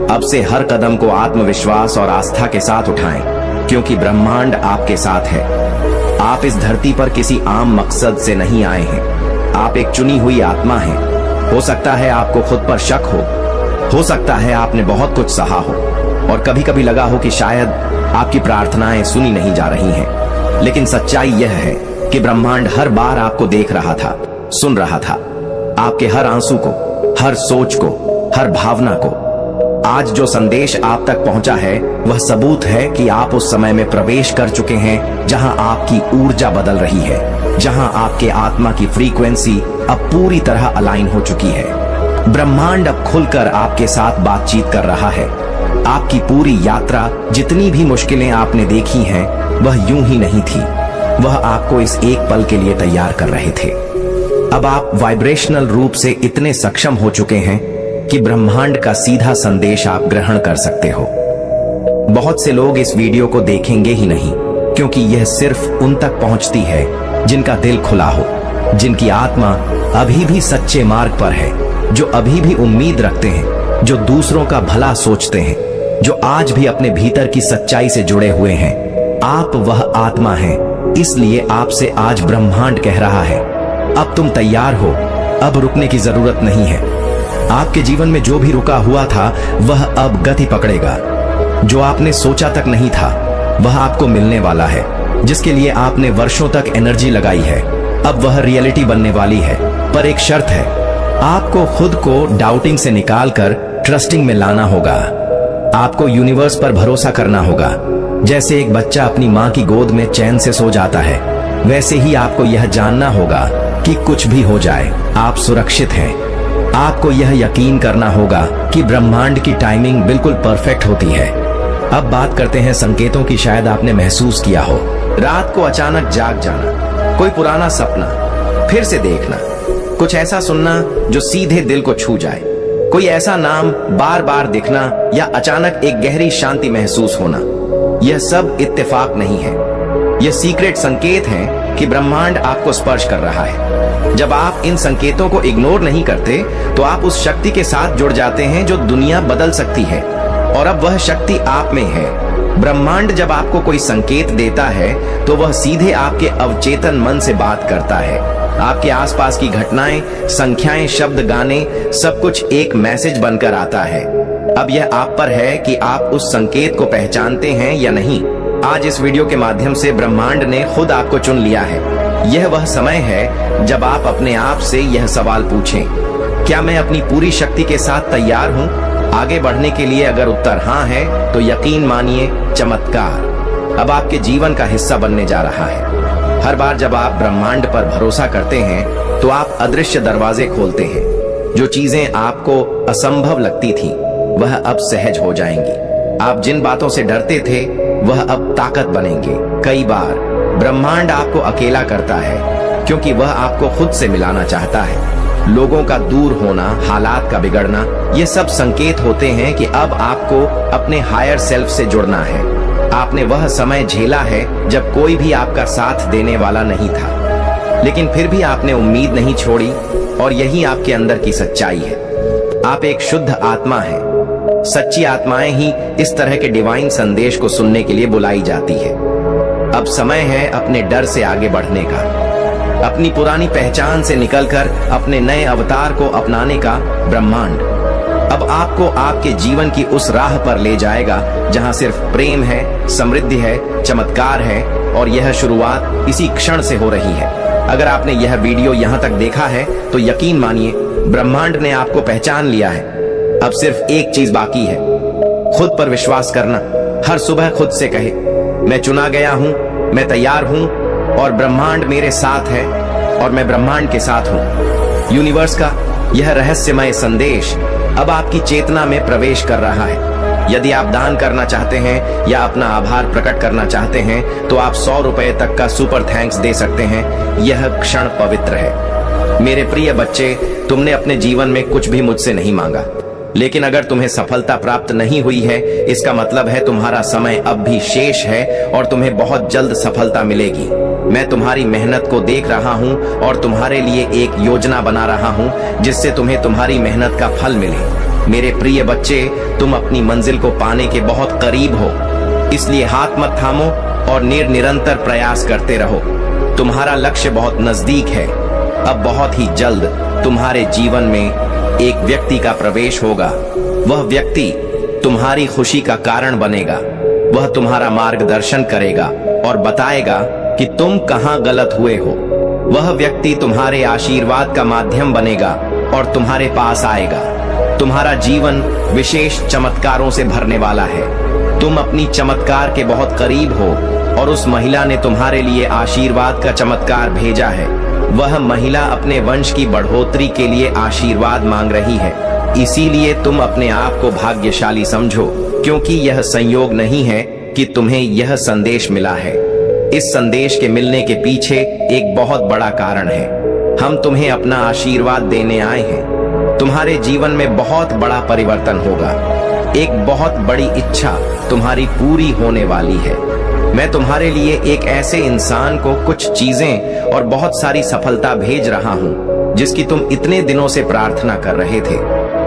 अब से हर कदम को आत्मविश्वास और आस्था के साथ उठाएं, क्योंकि ब्रह्मांड आपके साथ है। आप इस धरती पर किसी आम मकसद से नहीं आए हैं। आप एक चुनी हुई आत्मा हैं। हो सकता है आपको खुद पर शक हो सकता है आपने बहुत कुछ सहा हो और कभी कभी लगा हो कि शायद आपकी प्रार्थनाएं सुनी नहीं जा रही हैं। लेकिन सच्चाई यह है कि ब्रह्मांड हर बार आपको देख रहा था, सुन रहा था, आपके हर आंसू को, हर सोच को, हर भावना को। आज जो संदेश आप तक पहुंचा है वह सबूत है कि आप उस समय में प्रवेश कर चुके हैं जहां आपकी ऊर्जा बदल रही है, जहां आपके आत्मा की फ्रीक्वेंसी अब पूरी तरह अलाइन हो चुकी है। ब्रह्मांड अब खुलकर आपके साथ बातचीत कर रहा है। आपकी पूरी यात्रा, जितनी भी मुश्किलें आपने देखी हैं, वह यूं ही नहीं थी। वह आपको इस एक पल के लिए तैयार कर रहे थे। अब आप वाइब्रेशनल रूप से इतने सक्षम हो चुके हैं कि ब्रह्मांड का सीधा संदेश आप ग्रहण कर सकते हो। बहुत से लोग इस वीडियो को देखेंगे ही नहीं, क्योंकि यह सिर्फ उन तक पहुंचती है जिनका दिल खुला हो, जिनकी आत्मा अभी भी सच्चे मार्ग पर है, जो अभी भी उम्मीद रखते हैं, जो दूसरों का भला सोचते हैं, जो आज भी अपने भीतर की सच्चाई से जुड़े हुए हैं। आप वह आत्मा हैं, इसलिए आपसे आज ब्रह्मांड कह रहा है, अब तुम तैयार हो, अब रुकने की जरूरत नहीं है। आपके जीवन में जो भी रुका हुआ था वह अब गति पकड़ेगा। जो आपने सोचा तक नहीं था वह आपको मिलने वाला है। जिसके लिए आपने वर्षों तक एनर्जी लगाई है अब वह रियलिटी बनने वाली है। पर एक शर्त है, आपको खुद को डाउटिंग से निकालकर ट्रस्टिंग में लाना होगा। आपको यूनिवर्स पर भरोसा करना होगा। जैसे एक बच्चा अपनी माँ की गोद में चैन से सो जाता है, वैसे ही आपको यह जानना होगा कि कुछ भी हो जाए आप सुरक्षित हैं। आपको यह यकीन करना होगा कि ब्रह्मांड की टाइमिंग बिल्कुल परफेक्ट होती है। अब बात करते हैं संकेतों की। शायद आपने महसूस किया हो, रात को अचानक जाग जाना, कोई पुराना सपना फिर से देखना, कुछ ऐसा सुनना जो सीधे दिल को छू जाए, कोई ऐसा नाम बार बार दिखना या अचानक एक गहरी शांति महसूस होना। यह सब इत्तेफाक नहीं है, यह सीक्रेट संकेत हैं कि ब्रह्मांड आपको स्पर्श कर रहा है। जब आप इन संकेतों को इग्नोर नहीं करते तो आप उस शक्ति के साथ जुड़ जाते हैं जो दुनिया बदल सकती है, और अब वह शक्ति आप में है। ब्रह्मांड जब आपको कोई संकेत देता है तो वह सीधे आपके अवचेतन मन से बात करता है। आपके आसपास की घटनाएं, संख्याएं, शब्द, गाने, सब कुछ एक मैसेज बनकर आता है। अब यह आप पर है कि आप उस संकेत को पहचानते हैं या नहीं। आज इस वीडियो के माध्यम से ब्रह्मांड ने खुद आपको चुन लिया है। यह वह समय है जब आप अपने आप से यह सवाल पूछें, क्या मैं अपनी पूरी शक्ति के साथ तैयार हूँ आगे बढ़ने के लिए? अगर उत्तर हाँ है तो यकीन मानिए, चमत्कार अब आपके जीवन का हिस्सा बनने जा रहा है। हर बार जब आप ब्रह्मांड पर भरोसा करते हैं तो आप अदृश्य दरवाजे खोलते हैं। जो चीजें आपको असंभव लगती थी वह अब सहज हो जाएंगी। आप जिन बातों से डरते थे वह अब ताकत बनेंगे। कई बार ब्रह्मांड आपको अकेला करता है क्योंकि वह आपको खुद से मिलाना चाहता है। लोगों का दूर होना, हालात का बिगड़ना, ये सब संकेत होते हैं कि अब आपको अपने हायर सेल्फ से जुड़ना है। आपने वह समय झेला है जब कोई भी आपका साथ देने वाला नहीं था, लेकिन फिर भी आपने उम्मीद नहीं छोड़ी और यही आपके अंदर की सच्चाई है। आप एक शुद्ध आत्मा हैं। सच्ची आत्माएं ही इस तरह के डिवाइन संदेश को सुनने के लिए बुलाई जाती है। अब समय है अपने डर से आगे बढ़ने का, अपनी पुरानी पहचान से निकलकर अपने नए अवतार को अपनाने का। ब्रह्मांड अब आपको आपके जीवन की उस राह पर ले जाएगा जहां सिर्फ प्रेम है, समृद्धि है, चमत्कार है, और यह शुरुआत इसी क्षण से हो रही है। अगर आपने यह वीडियो यहां तक देखा है तो यकीन मानिए, ब्रह्मांड ने आपको पहचान लिया है। अब सिर्फ एक चीज बाकी है, खुद पर विश्वास करना। हर सुबह खुद से कहे, मैं चुना गया हूं, मैं तैयार हूं और ब्रह्मांड मेरे साथ है और मैं ब्रह्मांड के साथ हूं। यूनिवर्स का यह रहस्यमय संदेश अब आपकी चेतना में प्रवेश कर रहा है। यदि आप दान करना चाहते हैं या अपना आभार प्रकट करना चाहते हैं तो आप 100 रुपए तक का सुपर थैंक्स दे सकते हैं। यह क्षण पवित्र है। मेरे प्रिय बच्चे, तुमने अपने जीवन में कुछ भी मुझसे नहीं मांगा, लेकिन अगर तुम्हें सफलता प्राप्त नहीं हुई है, इसका मतलब है तुम्हारा समय अब भी शेष है और तुम्हें बहुत जल्द सफलता मिलेगी। मैं तुम्हारी मेहनत को देख रहा हूं और तुम्हारे लिए एक योजना बना रहा हूं जिससे तुम्हें तुम्हारी मेहनत का फल मिले। मेरे प्रिय बच्चे, तुम अपनी मंजिल को पाने के बहुत करीब हो, इसलिए हाथ मत थामो और निरंतर प्रयास करते रहो। तुम्हारा लक्ष्य बहुत नजदीक है। अब बहुत ही जल्द तुम्हारे जीवन में एक व्यक्ति का प्रवेश होगा। वह व्यक्ति तुम्हारी खुशी का कारण बनेगा। वह तुम्हारा मार्गदर्शन करेगा और बताएगा कि तुम कहां गलत हुए हो। वह व्यक्ति तुम्हारे आशीर्वाद का माध्यम बनेगा और तुम्हारे पास आएगा। तुम्हारा जीवन विशेष चमत्कारों से भरने वाला है। तुम अपनी चमत्कार के बहुत करीब हो और उस महिला ने तुम्हारे लिए आशीर्वाद का चमत्कार भेजा है। वह महिला अपने वंश की बढ़ोतरी के लिए आशीर्वाद मांग रही है। इसीलिए तुम अपने आप को भाग्यशाली समझो, क्योंकि यह संयोग नहीं है कि तुम्हें यह संदेश मिला है। इस संदेश के मिलने के पीछे एक बहुत बड़ा कारण है। हम तुम्हें अपना आशीर्वाद देने आए हैं। तुम्हारे जीवन में बहुत बड़ा परिवर्तन होगा। एक बहुत बड़ी इच्छा तुम्हारी पूरी होने वाली है। मैं तुम्हारे लिए एक ऐसे इंसान को कुछ चीजें और बहुत सारी सफलता भेज रहा हूं जिसकी तुम इतने दिनों से प्रार्थना कर रहे थे।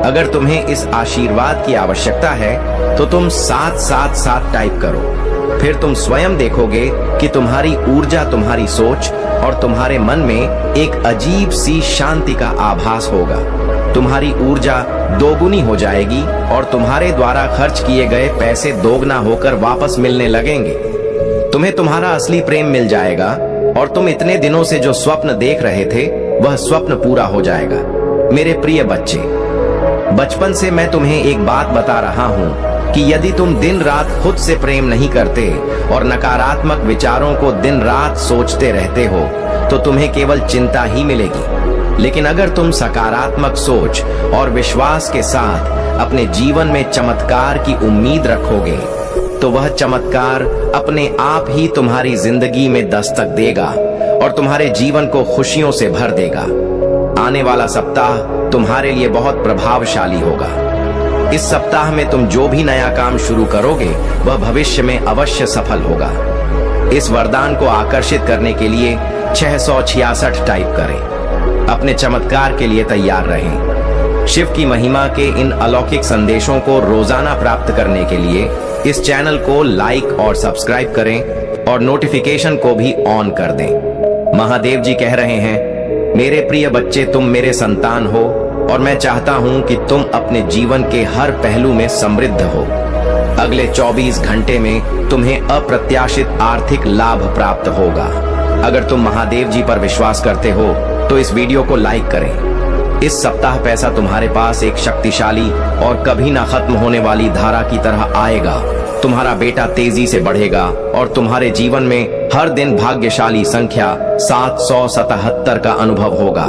अगर तुम्हें इस आशीर्वाद की आवश्यकता है तो तुम 777 टाइप करो। फिर तुम स्वयं देखोगे कि तुम्हारी ऊर्जा, तुम्हारी सोच और तुम्हारे मन में एक अजीब सी शांति का आभास होगा। तुम्हारी ऊर्जा दोगुनी हो जाएगी और तुम्हारे द्वारा खर्च किए गए पैसे दोगुना होकर वापस मिलने लगेंगे। तुम्हें तुम्हारा असली प्रेम मिल जाएगा और तुम इतने दिनों से जो स्वप्न देख रहे थे वह स्वप्न पूरा हो जाएगा। मेरे प्रिय बच्चे, बचपन से मैं तुम्हें एक बात बता रहा हूं कि यदि तुम दिन रात खुद से प्रेम नहीं करते और नकारात्मक विचारों को दिन रात सोचते रहते हो तो तुम्हें केवल चिंता ही मिलेगी। लेकिन अगर तुम सकारात्मक सोच और विश्वास के साथ अपने जीवन में चमत्कार की उम्मीद रखोगे तो वह चमत्कार अपने आप ही तुम्हारी जिंदगी में दस्तक देगा और तुम्हारे जीवन को खुशियों से भर देगा। आने वाला सप्ताह तुम्हारे लिए बहुत प्रभावशाली होगा। इस सप्ताह में तुम जो भी नया काम शुरू करोगे वह भविष्य में अवश्य सफल होगा। इस वरदान को आकर्षित करने के लिए 666 टाइप करें। अपने चमत्कार के लिए तैयार रहें। शिव की महिमा के इन अलौकिक संदेशों को रोजाना प्राप्त करने के लिए इस चैनल को लाइक और सब्सक्राइब करें और नोटिफिकेशन को भी ऑन कर दें। महादेव जी कह रहे हैं, मेरे प्रिय बच्चे, तुम मेरे संतान हो और मैं चाहता हूं कि तुम अपने जीवन के हर पहलू में समृद्ध हो। अगले 24 घंटे में तुम्हें अप्रत्याशित आर्थिक लाभ प्राप्त होगा। अगर तुम महादेव जी पर विश्वास करते हो तो इस वीडियो को लाइक करें। इस सप्ताह पैसा तुम्हारे पास एक शक्तिशाली और कभी ना खत्म होने वाली धारा की तरह आएगा। तुम्हारा बेटा तेजी से बढ़ेगा और तुम्हारे जीवन में हर दिन भाग्यशाली संख्या 777 का अनुभव होगा।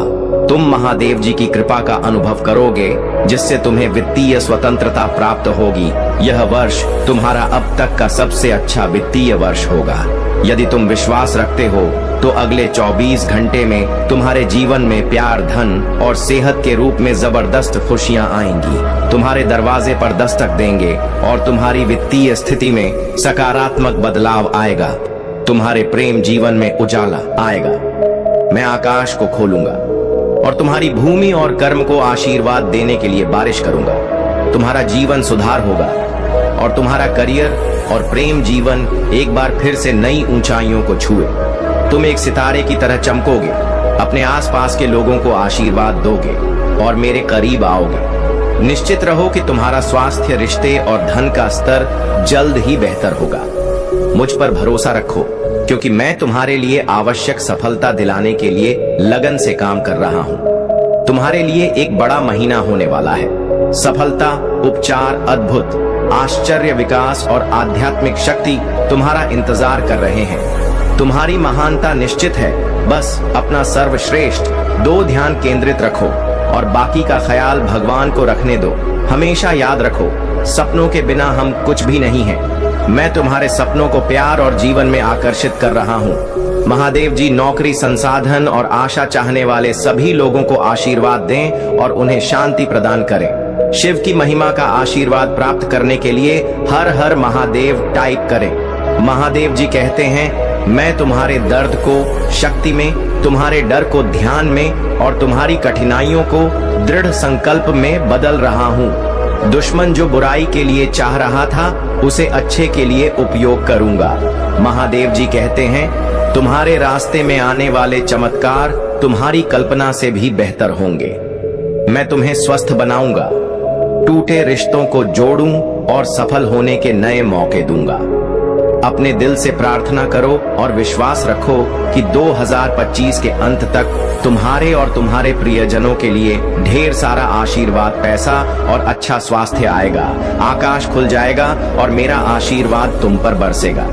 तुम महादेव जी की कृपा का अनुभव करोगे, जिससे तुम्हें वित्तीय स्वतंत्रता प्राप्त होगी। यह वर्ष तुम्हारा अब तक का सबसे अच्छा वित्तीय वर्ष होगा। यदि तुम विश्वास रखते हो तो अगले 24 घंटे में तुम्हारे जीवन में प्यार, धन और सेहत के रूप में जबरदस्त खुशियां आएंगी, तुम्हारे दरवाजे पर दस्तक देंगे और तुम्हारी वित्तीय स्थिति में सकारात्मक बदलाव आएगा। तुम्हारे प्रेम जीवन में उजाला आएगा। मैं आकाश को खोलूंगा और तुम्हारी भूमि और कर्म को आशीर्वाद देने के लिए बारिश करूंगा। तुम्हारा जीवन सुधार होगा और तुम्हारा करियर और प्रेम जीवन एक बार फिर से नई ऊंचाइयों को छुए। तुम एक सितारे की तरह चमकोगे, अपने आसपास के लोगों को आशीर्वाद दोगे और मेरे करीब आओगे। निश्चित रहो कि तुम्हारा स्वास्थ्य, रिश्ते और धन का स्तर जल्द ही बेहतर होगा। मुझ पर भरोसा रखो, क्योंकि मैं तुम्हारे लिए आवश्यक सफलता दिलाने के लिए लगन से काम कर रहा हूं। तुम्हारे लिए एक बड़ा महीना होने वाला है। सफलता, उपचार, अद्भुत, आश्चर्य, विकास और आध्यात्मिक शक्ति तुम्हारा इंतजार कर रहे हैं। तुम्हारी महानता निश्चित है। बस अपना सर्वश्रेष्ठ ध्यान केंद्रित रखो और बाकी का ख्याल भगवान को रखने दो। हमेशा याद रखो, सपनों के बिना हम कुछ भी नहीं हैं। मैं तुम्हारे सपनों को प्यार और जीवन में आकर्षित कर रहा हूँ। महादेव जी नौकरी, संसाधन और आशा चाहने वाले सभी लोगों को आशीर्वाद दें और उन्हें शांति प्रदान करें। शिव की महिमा का आशीर्वाद प्राप्त करने के लिए हर हर महादेव टाइप करें। महादेव जी कहते हैं, मैं तुम्हारे दर्द को शक्ति में, तुम्हारे डर को ध्यान में और तुम्हारी कठिनाइयों को दृढ़ संकल्प में बदल रहा हूँ। दुश्मन जो बुराई के लिए चाह रहा था, उसे अच्छे के लिए उपयोग करूंगा। महादेव जी कहते हैं, तुम्हारे रास्ते में आने वाले चमत्कार तुम्हारी कल्पना से भी बेहतर होंगे। मैं तुम्हें स्वस्थ बनाऊंगा, टूटे रिश्तों को जोड़ूं और सफल होने के नए मौके दूंगा। अपने दिल से प्रार्थना करो और विश्वास रखो कि 2025 के अंत तक तुम्हारे और तुम्हारे प्रियजनों के लिए ढेर सारा आशीर्वाद, पैसा और अच्छा स्वास्थ्य आएगा। आकाश खुल जाएगा और मेरा आशीर्वाद तुम पर बरसेगा।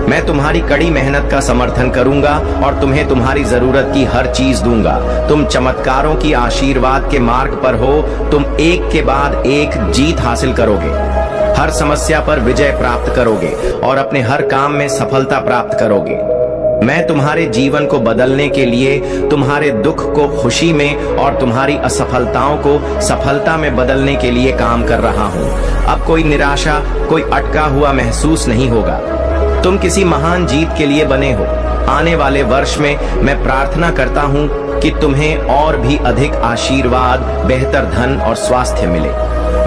मैं तुम्हारी कड़ी मेहनत का समर्थन करूंगा और तुम्हें तुम्हारी जरूरत की हर चीज दूंगा। तुम चमत्कारों की आशीर्वाद के मार्ग पर हो। तुम एक के बाद एक जीत हासिल करोगे, हर समस्या पर विजय प्राप्त करोगे और अपने हर काम में सफलता प्राप्त करोगे। मैं तुम्हारे जीवन को बदलने के लिए तुम्हारे दुख को खुशी में और तुम्हारी असफलताओं को सफलता में बदलने के लिए काम कर रहा हूँ। अब कोई निराशा, कोई अटका हुआ महसूस नहीं होगा। तुम किसी महान जीत के लिए बने हो। आने वाले वर्ष में मैं प्रार्थना करता हूँ कि तुम्हें और भी अधिक आशीर्वाद, बेहतर धन और स्वास्थ्य मिले।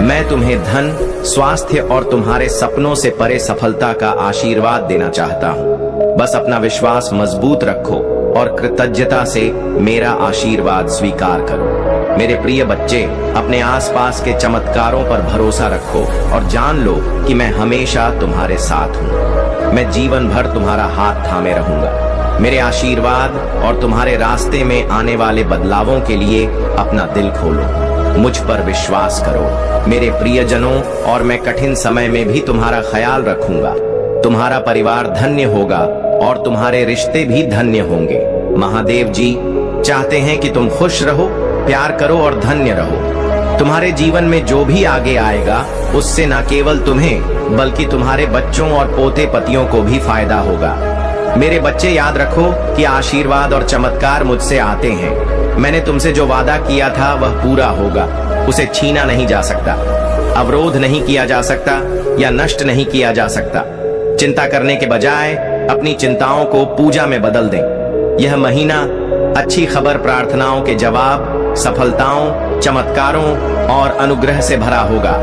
मैं तुम्हें धन, स्वास्थ्य और तुम्हारे सपनों से परे सफलता का आशीर्वाद देना चाहता हूँ। बस अपना विश्वास मजबूत रखो और कृतज्ञता से मेरा आशीर्वाद स्वीकार करो। मेरे प्रिय बच्चे, अपने आसपास के चमत्कारों पर भरोसा रखो और जान लो कि मैं हमेशा तुम्हारे साथ हूँ। मैं जीवन भर तुम्हारा हाथ थामे रहूंगा। मेरे आशीर्वाद और तुम्हारे रास्ते में आने वाले बदलावों के लिए अपना दिल खोलो। मुझ पर विश्वास करो मेरे प्रियजनों, और मैं कठिन समय में भी तुम्हारा ख्याल रखूंगा। तुम्हारा परिवार धन्य होगा और तुम्हारे रिश्ते भी धन्य होंगे। महादेव जी चाहते हैं कि तुम खुश रहो, प्यार करो और धन्य रहो। तुम्हारे जीवन में जो भी आगे आएगा, उससे न केवल तुम्हें बल्कि तुम्हारे बच्चों और पोते पतियों को भी फायदा होगा। मेरे बच्चे, याद रखो कि आशीर्वाद और चमत्कार मुझसे आते हैं। मैंने तुमसे जो वादा किया था वह पूरा होगा। उसे छीना नहीं जा सकता, अवरोध नहीं किया जा सकता या नष्ट नहीं किया जा सकता। चिंता करने के बजाय अपनी चिंताओं को पूजा में बदल दें। यह महीना अच्छी खबर, प्रार्थनाओं के जवाब, सफलताओं, चमत्कारों और अनुग्रह से भरा होगा।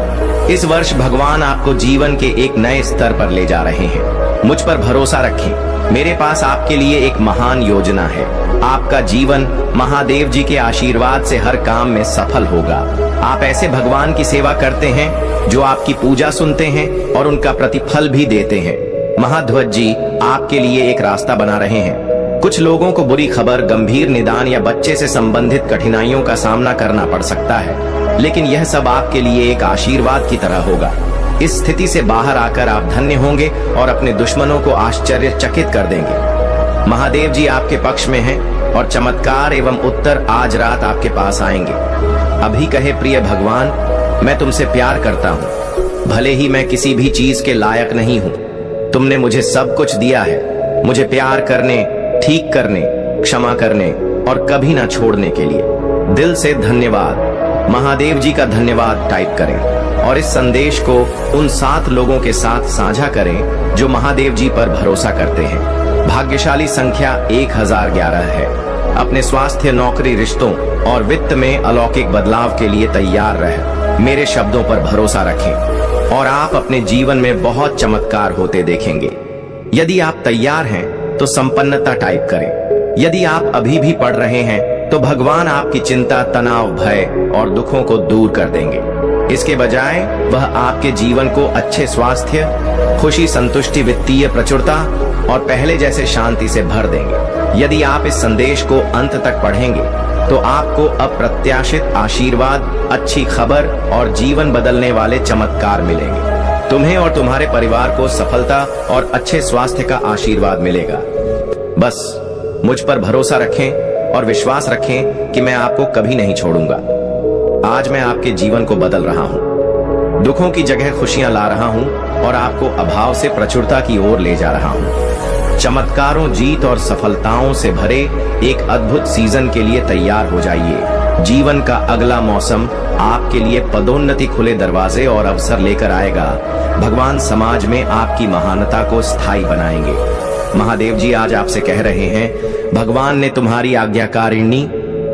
इस वर्ष भगवान आपको जीवन के एक नए स्तर पर ले जा रहे हैं। मुझ पर भरोसा रखें, मेरे पास आपके लिए एक महान योजना है। आपका जीवन महादेव जी के आशीर्वाद से हर काम में सफल होगा। आप ऐसे भगवान की सेवा करते हैं जो आपकी पूजा सुनते हैं और उनका प्रतिफल भी देते हैं। महाध्वज जी आपके लिए एक रास्ता बना रहे हैं। कुछ लोगों को बुरी खबर, गंभीर निदान या बच्चे से संबंधित कठिनाइयों का सामना करना पड़ सकता है, लेकिन यह सब आपके लिए एक आशीर्वाद की तरह होगा। इस स्थिति से बाहर आकर आप धन्य होंगे और अपने दुश्मनों को आश्चर्यचकित कर देंगे। महादेव जी आपके पक्ष में हैं और चमत्कार एवं उत्तर आज रात आपके पास आएंगे। अभी कहे, प्रिय भगवान, मैं तुमसे प्यार करता हूँ, भले ही मैं किसी भी चीज के लायक नहीं हूँ। तुमने मुझे सब कुछ दिया है, मुझे प्यार करने, ठीक करने, क्षमा करने और कभी ना छोड़ने के लिए दिल से धन्यवाद। महादेव जी का धन्यवाद टाइप करें और इस संदेश को उन 7 लोगों के साथ साझा करें जो महादेव जी पर भरोसा करते हैं। भाग्यशाली संख्या 1011 है। अपने स्वास्थ्य, नौकरी, रिश्तों और वित्त में अलौकिक बदलाव के लिए तैयार रहें। मेरे शब्दों पर भरोसा रखें और आप अपने जीवन में बहुत चमत्कार होते देखेंगे। यदि आप तैयार हैं तो संपन्नता टाइप करें। यदि आप अभी भी पढ़ रहे हैं तो भगवान आपकी चिंता, तनाव, भय और दुखों को दूर कर देंगे। इसके बजाय वह आपके जीवन को अच्छे स्वास्थ्य, खुशी, संतुष्टि, वित्तीय प्रचुरता और पहले जैसे शांति से भर देंगे। यदि आप इस संदेश को अंत तक पढ़ेंगे तो आपको अप्रत्याशित आशीर्वाद, अच्छी खबर और जीवन बदलने वाले चमत्कार मिलेंगे। तुम्हें और तुम्हारे परिवार को सफलता और अच्छे स्वास्थ्य का आशीर्वाद मिलेगा। बस मुझ पर भरोसा रखें और विश्वास रखें कि मैं आपको कभी नहीं छोड़ूंगा। आज मैं आपके जीवन को बदल रहा हूं, दुखों की जगह खुशियां ला रहा हूं और आपको अभाव से प्रचुरता की ओर ले जा रहा हूं। चमत्कारों, जीत और सफलताओं से भरे एक अद्भुत सीजन के लिए तैयार हो जाइए। जीवन का अगला मौसम आपके लिए पदोन्नति, खुले दरवाजे और अवसर लेकर आएगा। भगवान समाज में आपकी महानता को स्थायी बनाएंगे। महादेव जी आज आपसे कह रहे हैं, भगवान ने तुम्हारी आज्ञाकारिणी,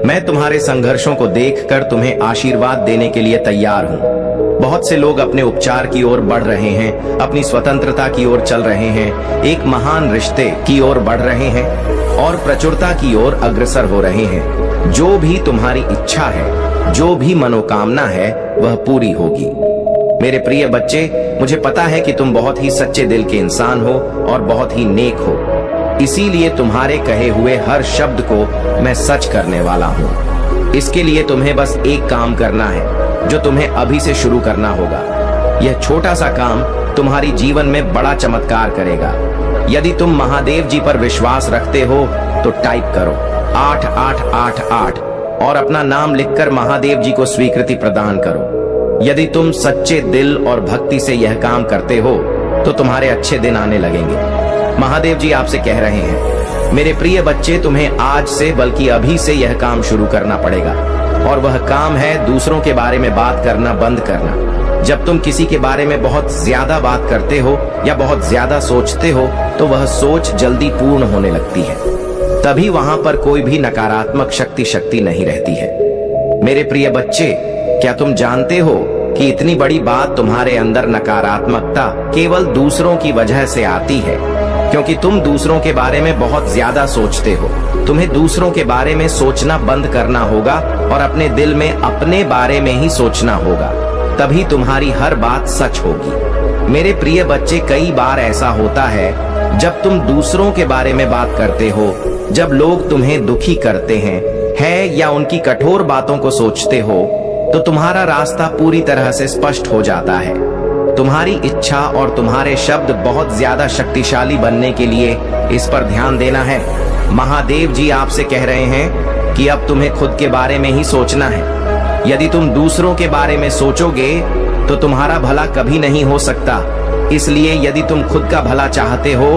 मैं तुम्हारे संघर्षों को देखकर तुम्हें आशीर्वाद देने के लिए तैयार हूँ। बहुत से लोग अपने उपचार की ओर बढ़ रहे हैं, अपनी स्वतंत्रता की ओर चल रहे हैं, एक महान रिश्ते की ओर बढ़ रहे हैं और प्रचुरता की ओर अग्रसर हो रहे हैं। जो भी तुम्हारी इच्छा है, जो भी मनोकामना है, वह पूरी होगी। मेरे प्रिय बच्चे, मुझे पता है कि तुम बहुत ही सच्चे दिल के इंसान हो और बहुत ही नेक हो। इसीलिए तुम्हारे कहे हुए हर शब्द को मैं सच करने वाला हूँ। इसके लिए तुम्हें बस एक काम करना है, जो तुम्हें अभी से शुरू करना होगा। यह छोटा सा काम तुम्हारी जीवन में बड़ा चमत्कार करेगा। यदि तुम महादेव जी पर विश्वास रखते हो तो टाइप करो 8888 और अपना नाम लिखकर महादेव जी को स्वीकृति प्रदान करो। यदि तुम सच्चे दिल और भक्ति से यह काम करते हो तो तुम्हारे अच्छे दिन आने लगेंगे। महादेव जी आपसे कह रहे हैं, मेरे प्रिय बच्चे, तुम्हें आज से बल्कि अभी से यह काम शुरू करना पड़ेगा और वह काम है दूसरों के बारे में बात करना बंद करना। जब तुम किसी के बारे में बहुत ज्यादा बात करते हो या बहुत ज्यादा सोचते हो तो वह सोच जल्दी पूर्ण होने लगती है। तभी वहां पर कोई भी नकारात्मक शक्ति नहीं रहती है। मेरे प्रिय बच्चे, क्या तुम जानते हो कि इतनी बड़ी बात तुम्हारे अंदर नकारात्मकता केवल दूसरों की वजह से आती है, क्योंकि तुम दूसरों के बारे में बहुत ज्यादा सोचते हो। तुम्हें दूसरों के बारे में सोचना बंद करना होगा और अपने दिल में अपने बारे में ही सोचना होगा, तभी तुम्हारी हर बात सच होगी। मेरे प्रिय बच्चे, कई बार ऐसा होता है जब तुम दूसरों के बारे में बात करते हो, जब लोग तुम्हें दुखी करते हैं या उनकी कठोर बातों को सोचते हो, तो तुम्हारा रास्ता पूरी तरह से स्पष्ट हो जाता है। तुम्हारी इच्छा और तुम्हारे शब्द बहुत ज्यादा शक्तिशाली बनने के लिए इस पर ध्यान देना है। महादेव जी आपसे कह रहे हैं कि अब तुम्हें खुद के बारे में ही सोचना है। यदि तुम दूसरों के बारे में सोचोगे तो तुम्हारा भला कभी नहीं हो सकता। इसलिए यदि तुम खुद का भला चाहते हो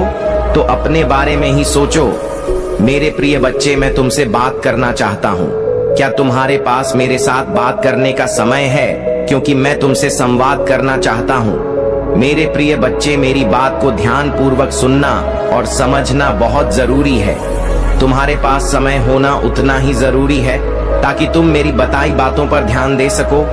तो अपने बारे में ही सोचो। मेरे प्रिय बच्चे, मैं तुमसे बात करना चाहता हूँ। क्या तुम्हारे पास मेरे साथ बात करने का समय है? क्योंकि मैं तुमसे संवाद करना चाहता हूँ। मेरे प्रिय बच्चे, मेरी बात को ध्यान पूर्वक सुनना और समझना बहुत जरूरी है। तुम्हारे पास समय होना उतना ही जरूरी है ताकि तुम मेरी बताई बातों पर ध्यान दे सको।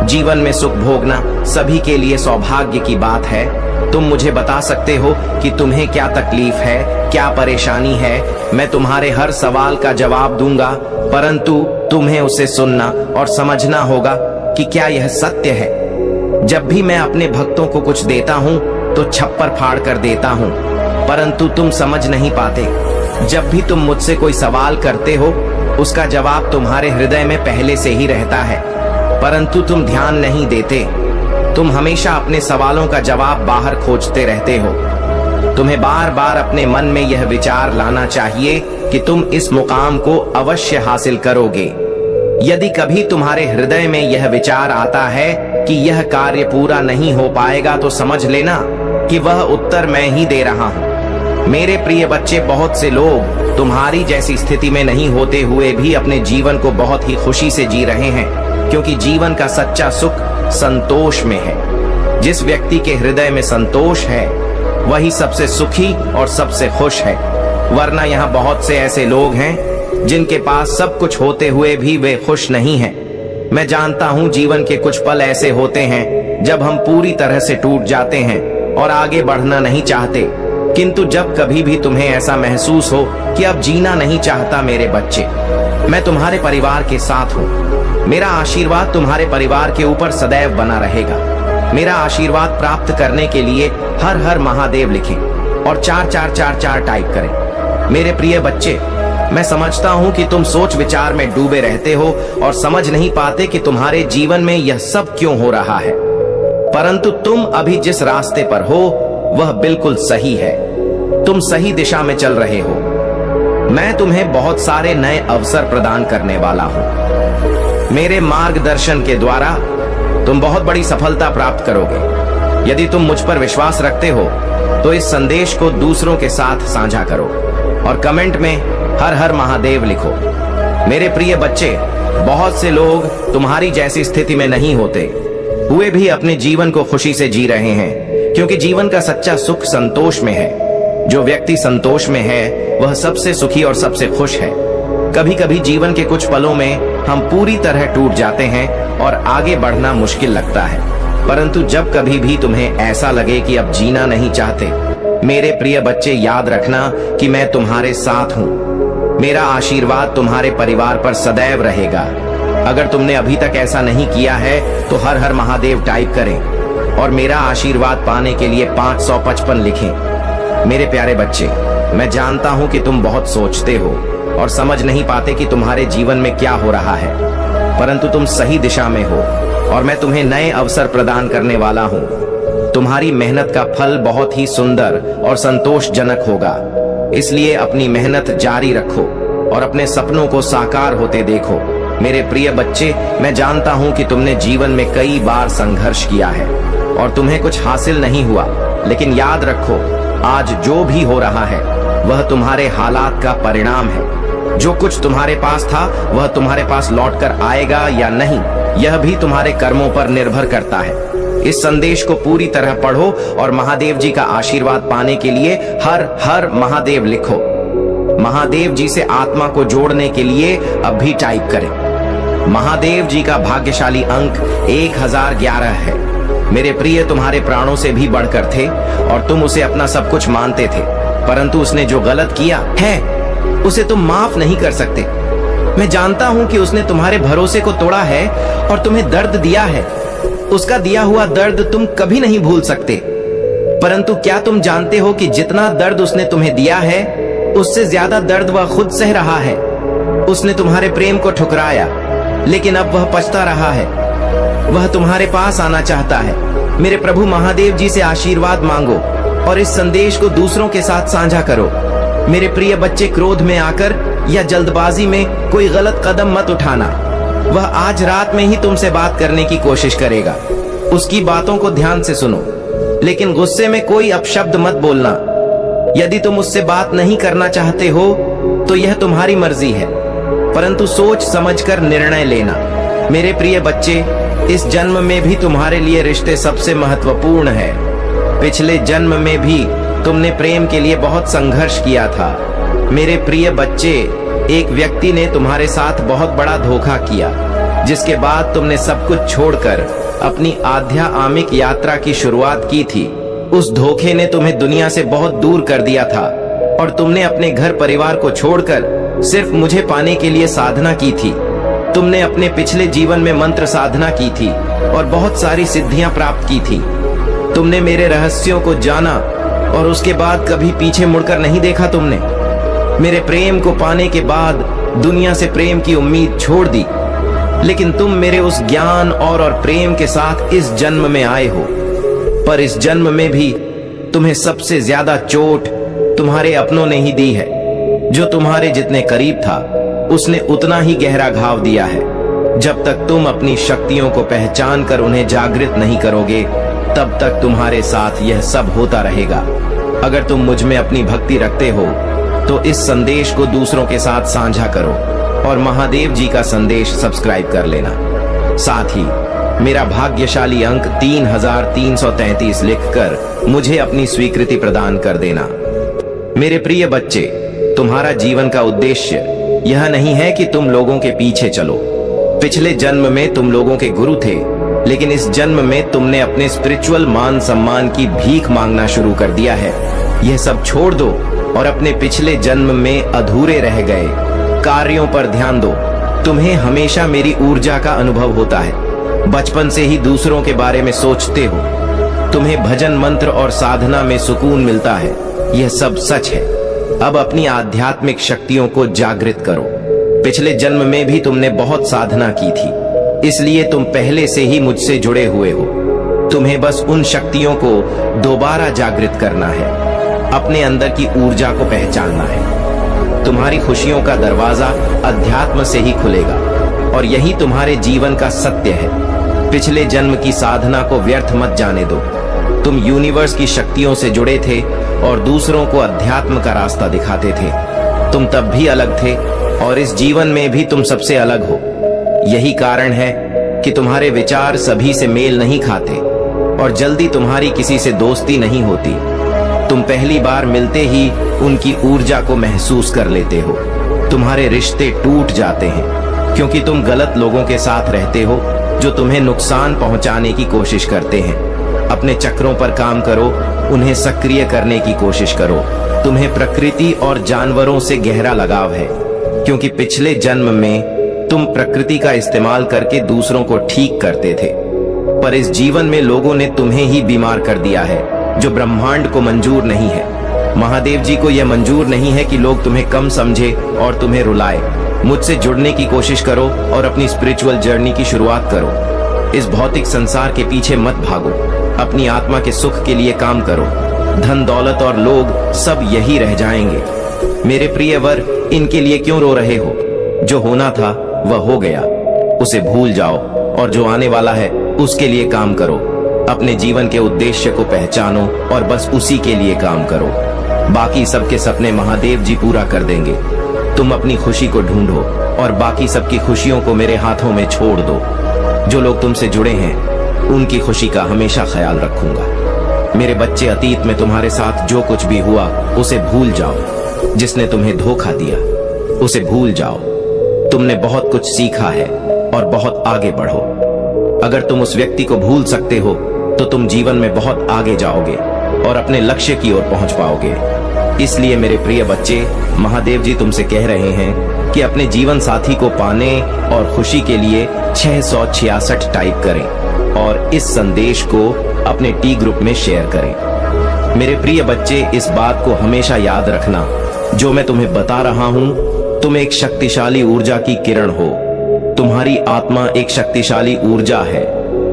जीवन में सुख भोगना सभी के लिए सौभाग्य की बात है। तुम मुझे बता सकते हो कि तुम्हें क्या तकलीफ है, क्या परेशानी है। मैं तुम्हारे हर सवाल का जवाब दूंगा, परंतु तुम्हें उसे सुनना और समझना होगा कि क्या यह सत्य है। जब भी मैं अपने भक्तों को कुछ देता हूँ तो छप्पर फाड़ कर देता हूँ, परंतु तुम समझ नहीं पाते। जब भी तुम मुझसे कोई सवाल करते हो उसका जवाब तुम्हारे हृदय में पहले से ही रहता है, परंतु तुम ध्यान नहीं देते। तुम हमेशा अपने सवालों का जवाब बाहर खोजते रहते हो। तुम्हें बार बार अपने मन में यह विचार लाना चाहिए कि तुम इस मुकाम को अवश्य हासिल करोगे। यदि कभी तुम्हारे हृदय में यह विचार आता है कि यह कार्य पूरा नहीं हो पाएगा तो समझ लेना कि वह उत्तर मैं ही दे रहा हूँ। मेरे प्रिय बच्चे, बहुत से लोग तुम्हारी जैसी स्थिति में नहीं होते हुए भी अपने जीवन को बहुत ही खुशी से जी रहे हैं, क्योंकि जीवन का सच्चा सुख संतोष में है। जिस व्यक्ति के हृदय में संतोष है वही सबसे सुखी और सबसे खुश है। वरना यहाँ बहुत से ऐसे लोग हैं जिनके पास सब कुछ होते हुए भी वे खुश नहीं हैं। मैं जानता हूँ जीवन के कुछ पल ऐसे होते हैं जब हम पूरी तरह से टूट जाते हैं और आगे बढ़ना नहीं चाहते, किंतु जब कभी भी तुम्हें ऐसा महसूस हो कि अब जीना नहीं चाहता, मेरे बच्चे, मैं तुम्हारे परिवार के साथ हूँ। मेरा आशीर्वाद तुम्हारे परिवार के ऊपर सदैव बना रहेगा। मेरा आशीर्वाद प्राप्त करने के लिए हर हर महादेव लिखें और 4444 टाइप करें। मेरे प्रिय बच्चे, मैं समझता हूँ कि तुम सोच विचार में डूबे रहते हो और समझ नहीं पाते कि तुम्हारे जीवन में यह सब क्यों हो रहा है, परंतु तुम अभी जिस रास्ते पर हो वह बिल्कुल सही है। तुम सही दिशा में चल रहे हो। मैं तुम्हें बहुत सारे नए अवसर प्रदान करने वाला हूं। मेरे मार्गदर्शन के द्वारा तुम बहुत बड़ी सफलता प्राप्त करोगे। यदि तुम मुझ पर विश्वास रखते हो तो इस संदेश को दूसरों के साथ साझा करो और कमेंट में हर हर महादेव लिखो। मेरे प्रिय बच्चे, बहुत से लोग तुम्हारी जैसी स्थिति में नहीं होते हुए भी अपने जीवन को खुशी से जी रहे हैं, क्योंकि जीवन का सच्चा सुख संतोष में है। जो व्यक्ति संतोष में है वह सबसे सुखी और सबसे खुश है। कभी कभी जीवन के कुछ पलों में हम पूरी तरह टूट जाते हैं और आगे बढ़ना मुश्किल लगता है, परंतु जब कभी भी तुम्हें ऐसा लगे कि अब जीना नहीं चाहते, मेरे प्रिय बच्चे, याद रखना कि मैं तुम्हारे साथ हूँ। मेरा आशीर्वाद तुम्हारे परिवार पर सदैव रहेगा। अगर तुमने अभी तक ऐसा नहीं किया है तो हर हर महादेव टाइप करें और मेरा आशीर्वाद पाने के लिए 555 लिखें। मेरे प्यारे बच्चे, मैं जानता हूं कि तुम बहुत सोचते हो और समझ नहीं पाते कि तुम्हारे जीवन में क्या हो रहा है, परंतु तुम सही दिशा में हो और मैं तुम्हें नए अवसर प्रदान करने वाला हूं। तुम्हारी मेहनत का फल बहुत ही सुंदर और संतोषजनक होगा, इसलिए अपनी मेहनत जारी रखो और अपने सपनों को साकार होते देखो। मेरे प्रिय बच्चे, मैं जानता हूं कि तुमने जीवन में कई बार संघर्ष किया है और तुम्हें कुछ हासिल नहीं हुआ, लेकिन याद रखो, आज जो भी हो रहा है वह तुम्हारे हालात का परिणाम है। जो कुछ तुम्हारे पास था वह तुम्हारे पास लौट कर आएगा या नहीं, यह भी तुम्हारे कर्मों पर निर्भर करता है। इस संदेश को पूरी तरह पढ़ो और महादेव जी का आशीर्वाद पाने के लिए हर हर महादेव लिखो। महादेव जी से आत्मा को जोड़ने के लिए अब भी टाइप करें। महादेव जी का भाग्यशाली अंक 1011 है। मेरे प्रिय, तुम्हारे प्राणों से भी बढ़कर थे और तुम उसे अपना सब कुछ मानते थे, परंतु उसने जो गलत किया है उसे तुम माफ नहीं कर सकते। मैं जानता हूं कि उसने तुम्हारे भरोसे को तोड़ा है और तुम्हें दर्द दिया है। उसका दिया हुआ दर्द तुम कभी नहीं भूल सकते, परंतु क्या तुम जानते हो कि जितना दर्द उसने तुम्हें दिया है उससे ज्यादा दर्द वह खुद सह रहा है। उसने तुम्हारे प्रेम को ठुकराया, लेकिन अब वह पछता रहा है। वह तुम्हारे पास आना चाहता है। मेरे प्रभु महादेव जी से आशीर्वाद मांगो और इस संदेश को दूसरों के साथ साझा करो। मेरे प्रिय बच्चे, क्रोध में आकर या जल्दबाजी में कोई गलत कदम मत उठाना। वह आज रात में ही तुमसे बात करने की कोशिश करेगा। उसकी बातों को ध्यान से सुनो, लेकिन गुस्से में कोई अपशब्द मत बोलना। यदि तुम उससे बात नहीं करना चाहते हो तो यह तुम्हारी मर्जी है, परंतु सोच समझकर निर्णय लेना। मेरे प्रिय बच्चे, इस जन्म में भी तुम्हारे लिए रिश्ते सबसे महत्वपूर्ण है। पिछले जन्म में भी तुमने प्रेम के लिए बहुत संघर्ष किया था। मेरे प्रिय बच्चे, एक व्यक्ति ने तुम्हारे साथ बहुत बड़ा धोखा किया जिसके बाद तुमने सब कुछ छोड़कर अपनी आध्यात्मिक यात्रा की शुरुआत की थी, उस धोखे ने तुम्हें दुनिया से बहुत दूर कर दिया था और तुमने अपने घर परिवार को छोड़कर सिर्फ मुझे पाने के लिए साधना की थी। तुमने अपने पिछले जीवन में मंत्र साधना की थी और बहुत सारी सिद्धियां प्राप्त की थी। तुमने मेरे रहस्यों को जाना और उसके बाद कभी पीछे मुड़कर नहीं देखा। तुमने मेरे प्रेम को पाने के बाद दुनिया से प्रेम की उम्मीद छोड़ दी, लेकिन तुम मेरे उस ज्ञान और प्रेम के साथ इस जन्म में आए हो। पर इस जन्म में भी तुम्हें सबसे ज्यादा चोट तुम्हारे अपनों ने ही दी है। जो तुम्हारे जितने करीब था उसने उतना ही गहरा घाव दिया है। जब तक तुम अपनी शक्तियों को पहचान कर उन्हें जागृत नहीं करोगे, तब तक तुम्हारे साथ यह सब होता रहेगा। अगर तुम मुझ में अपनी भक्ति रखते हो तो इस संदेश को दूसरों के साथ साझा करो और महादेव जी का संदेश सब्सक्राइब कर लेना। साथ ही मेरा भाग्यशाली अंक 3333 लिखकर मुझे अपनी स्वीकृति प्रदान कर देना। मेरे प्रिय बच्चे, तुम्हारा जीवन का उद्देश्य यह नहीं है कि तुम लोगों के पीछे चलो। पिछले जन्म में तुम लोगों के गुरु थे, लेकिन इस जन्म में तुमने अपने स्पिरिचुअल मान सम्मान की भीख मांगना शुरू कर दिया है। यह सब छोड़ दो और अपने पिछले जन्म में अधूरे रह गए कार्यों पर ध्यान दो। तुम्हें हमेशा मेरी ऊर्जा का अनुभव होता है। बचपन से ही दूसरों के बारे में सोचते हो। तुम्हें भजन मंत्र और साधना में सुकून मिलता है। यह सब सच है। अब अपनी आध्यात्मिक शक्तियों को जागृत करो। पिछले जन्म में भी तुमने बहुत साधना की थी, इसलिए तुम पहले से ही मुझसे जुड़े हुए हो। तुम्हें बस उन शक्तियों को दोबारा जागृत करना है। अपने अंदर की ऊर्जा को पहचानना है। तुम्हारी खुशियों का दरवाजा अध्यात्म से ही खुलेगा और यही तुम्हारे जीवन का सत्य है। पिछले जन्म की साधना को व्यर्थ मत जाने दो। तुम यूनिवर्स की शक्तियों से जुड़े थे और दूसरों को अध्यात्म का रास्ता दिखाते थे। तुम तब भी अलग थे और इस जीवन में भी तुम सबसे अलग हो। यही कारण है कि तुम्हारे विचार सभी से मेल नहीं खाते और जल्दी तुम्हारी किसी से दोस्ती नहीं होती। तुम पहली बार मिलते ही उनकी ऊर्जा को महसूस कर लेते हो। तुम्हारे रिश्ते टूट जाते हैं क्योंकि तुम गलत लोगों के साथ रहते हो जो तुम्हें नुकसान पहुंचाने की कोशिश करते हैं। अपने चक्रों पर काम करो, उन्हें सक्रिय करने की कोशिश करो। तुम्हें प्रकृति और जानवरों से गहरा लगाव है क्योंकि पिछले जन्म में तुम प्रकृति का इस्तेमाल करके दूसरों को ठीक करते थे। पर इस जीवन में लोगों ने तुम्हें ही बीमार कर दिया है, जो ब्रह्मांड को मंजूर नहीं है। महादेव जी को यह मंजूर नहीं है कि लोग तुम्हें कम समझे और तुम्हें रुलाए। मुझसे जुड़ने की कोशिश करो और अपनी स्पिरिचुअल जर्नी की शुरुआत करो। इस भौतिक संसार के पीछे मत भागो। अपनी आत्मा के सुख के लिए काम करो। धन दौलत और लोग सब यही रह जाएंगे। मेरे प्रिय वर, इनके लिए क्यों रो रहे हो? जो होना था वह हो गया, उसे भूल जाओ और जो आने वाला है उसके लिए काम करो। अपने जीवन के उद्देश्य को पहचानो और बस उसी के लिए काम करो। बाकी सबके सपने महादेव जी पूरा कर देंगे। तुम अपनी खुशी को ढूंढो और बाकी सबकी खुशियों को मेरे हाथों में छोड़ दो। जो लोग तुमसे जुड़े हैं उनकी खुशी का हमेशा ख्याल रखूंगा। मेरे बच्चे, अतीत में तुम्हारे साथ जो कुछ भी हुआ उसे भूल जाओ। जिसने तुम्हें धोखा दिया उसे भूल जाओ। तुमने बहुत कुछ सीखा है और बहुत आगे बढ़ो। अगर तुम उस व्यक्ति को भूल सकते हो तो तुम जीवन में बहुत आगे जाओगे और अपने लक्ष्य की ओर पहुंच पाओगे। इसलिए मेरे प्रिय बच्चे, महादेव जी तुमसे कह रहे हैं कि अपने जीवन साथी को पाने और खुशी के लिए 666 टाइप करें और इस संदेश को अपने टी ग्रुप में शेयर करें। मेरे प्रिय बच्चे, इस बात को हमेशा याद रखना, जो मैं तुम्हें बता रहा हूं, तुम एक शक्तिशाली ऊर्जा की किरण हो। तुम्हारी आत्मा एक शक्तिशाली ऊर्जा है,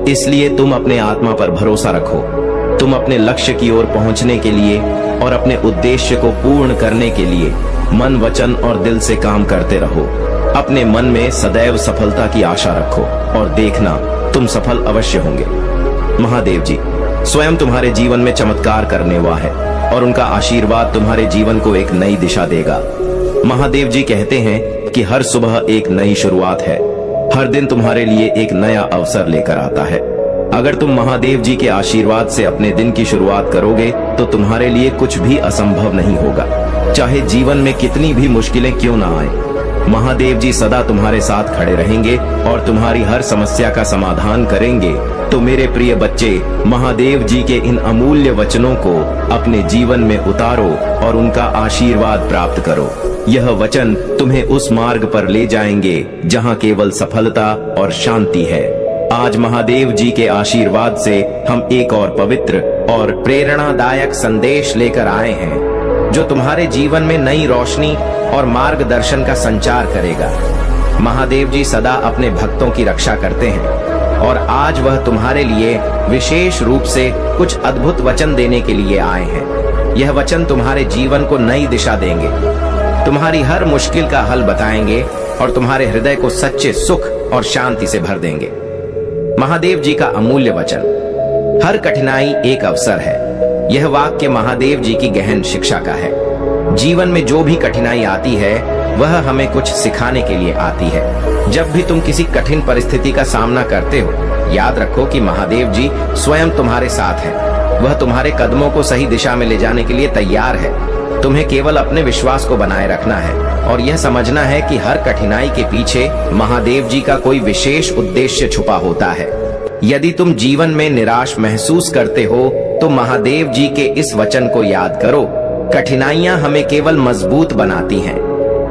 इसलिए तुम अपने आत्मा पर भरोसा रखो। तुम अपने लक्ष्य की ओर पहुंचने के लिए और अपने उद्देश्य को पूर्ण करने के लिए मन, वचन और दिल से काम करते रहो। अपने मन में सदैव सफलता की आशा रखो और देखना, तुम सफल अवश्य होंगे। महादेव जी स्वयं तुम्हारे जीवन में चमत्कार करने हुआ है और उनका आशीर्वाद तुम्हारे जीवन को एक नई दिशा देगा। महादेव जी कहते हैं कि हर सुबह एक नई शुरुआत है। हर दिन तुम्हारे लिए एक नया अवसर लेकर आता है। अगर तुम महादेव जी के आशीर्वाद से अपने दिन की शुरुआत करोगे तो तुम्हारे लिए कुछ भी असंभव नहीं होगा, चाहे जीवन में कितनी भी मुश्किलें क्यों ना आए। महादेव जी सदा तुम्हारे साथ खड़े रहेंगे और तुम्हारी हर समस्या का समाधान करेंगे। तो मेरे प्रिय बच्चे, महादेव जी के इन अमूल्य वचनों को अपने जीवन में उतारो और उनका आशीर्वाद प्राप्त करो। यह वचन तुम्हें उस मार्ग पर ले जाएंगे जहां केवल सफलता और शांति है। आज महादेव जी के आशीर्वाद से हम एक और पवित्र और प्रेरणादायक संदेश लेकर आए हैं जो तुम्हारे जीवन में नई रोशनी और मार्गदर्शन का संचार करेगा। महादेव जी सदा अपने भक्तों की रक्षा करते हैं और आज वह तुम्हारे लिए विशेष रूप से कुछ अद्भुत वचन देने के लिए आए हैं। यह वचन तुम्हारे जीवन को नई दिशा देंगे, तुम्हारी हर मुश्किल का हल बताएंगे और तुम्हारे हृदय को सच्चे सुख और शांति से भर देंगे। महादेव जी का अमूल्य वचन, हर कठिनाई एक अवसर है। यह वाक्य महादेव जी की गहन शिक्षा का है। जीवन में जो भी कठिनाई आती है वह हमें कुछ सिखाने के लिए आती है। जब भी तुम किसी कठिन परिस्थिति का सामना करते हो, याद रखो कि महादेव जी स्वयं तुम्हारे साथ हैं। वह तुम्हारे कदमों को सही दिशा में ले जाने के लिए तैयार है। तुम्हें केवल अपने विश्वास को बनाए रखना है और यह समझना है कि हर कठिनाई के पीछे महादेव जी का कोई विशेष उद्देश्य छुपा होता है। यदि तुम जीवन में निराश महसूस करते हो तो महादेव जी के इस वचन को याद करो, कठिनाइयां हमें केवल मजबूत बनाती हैं।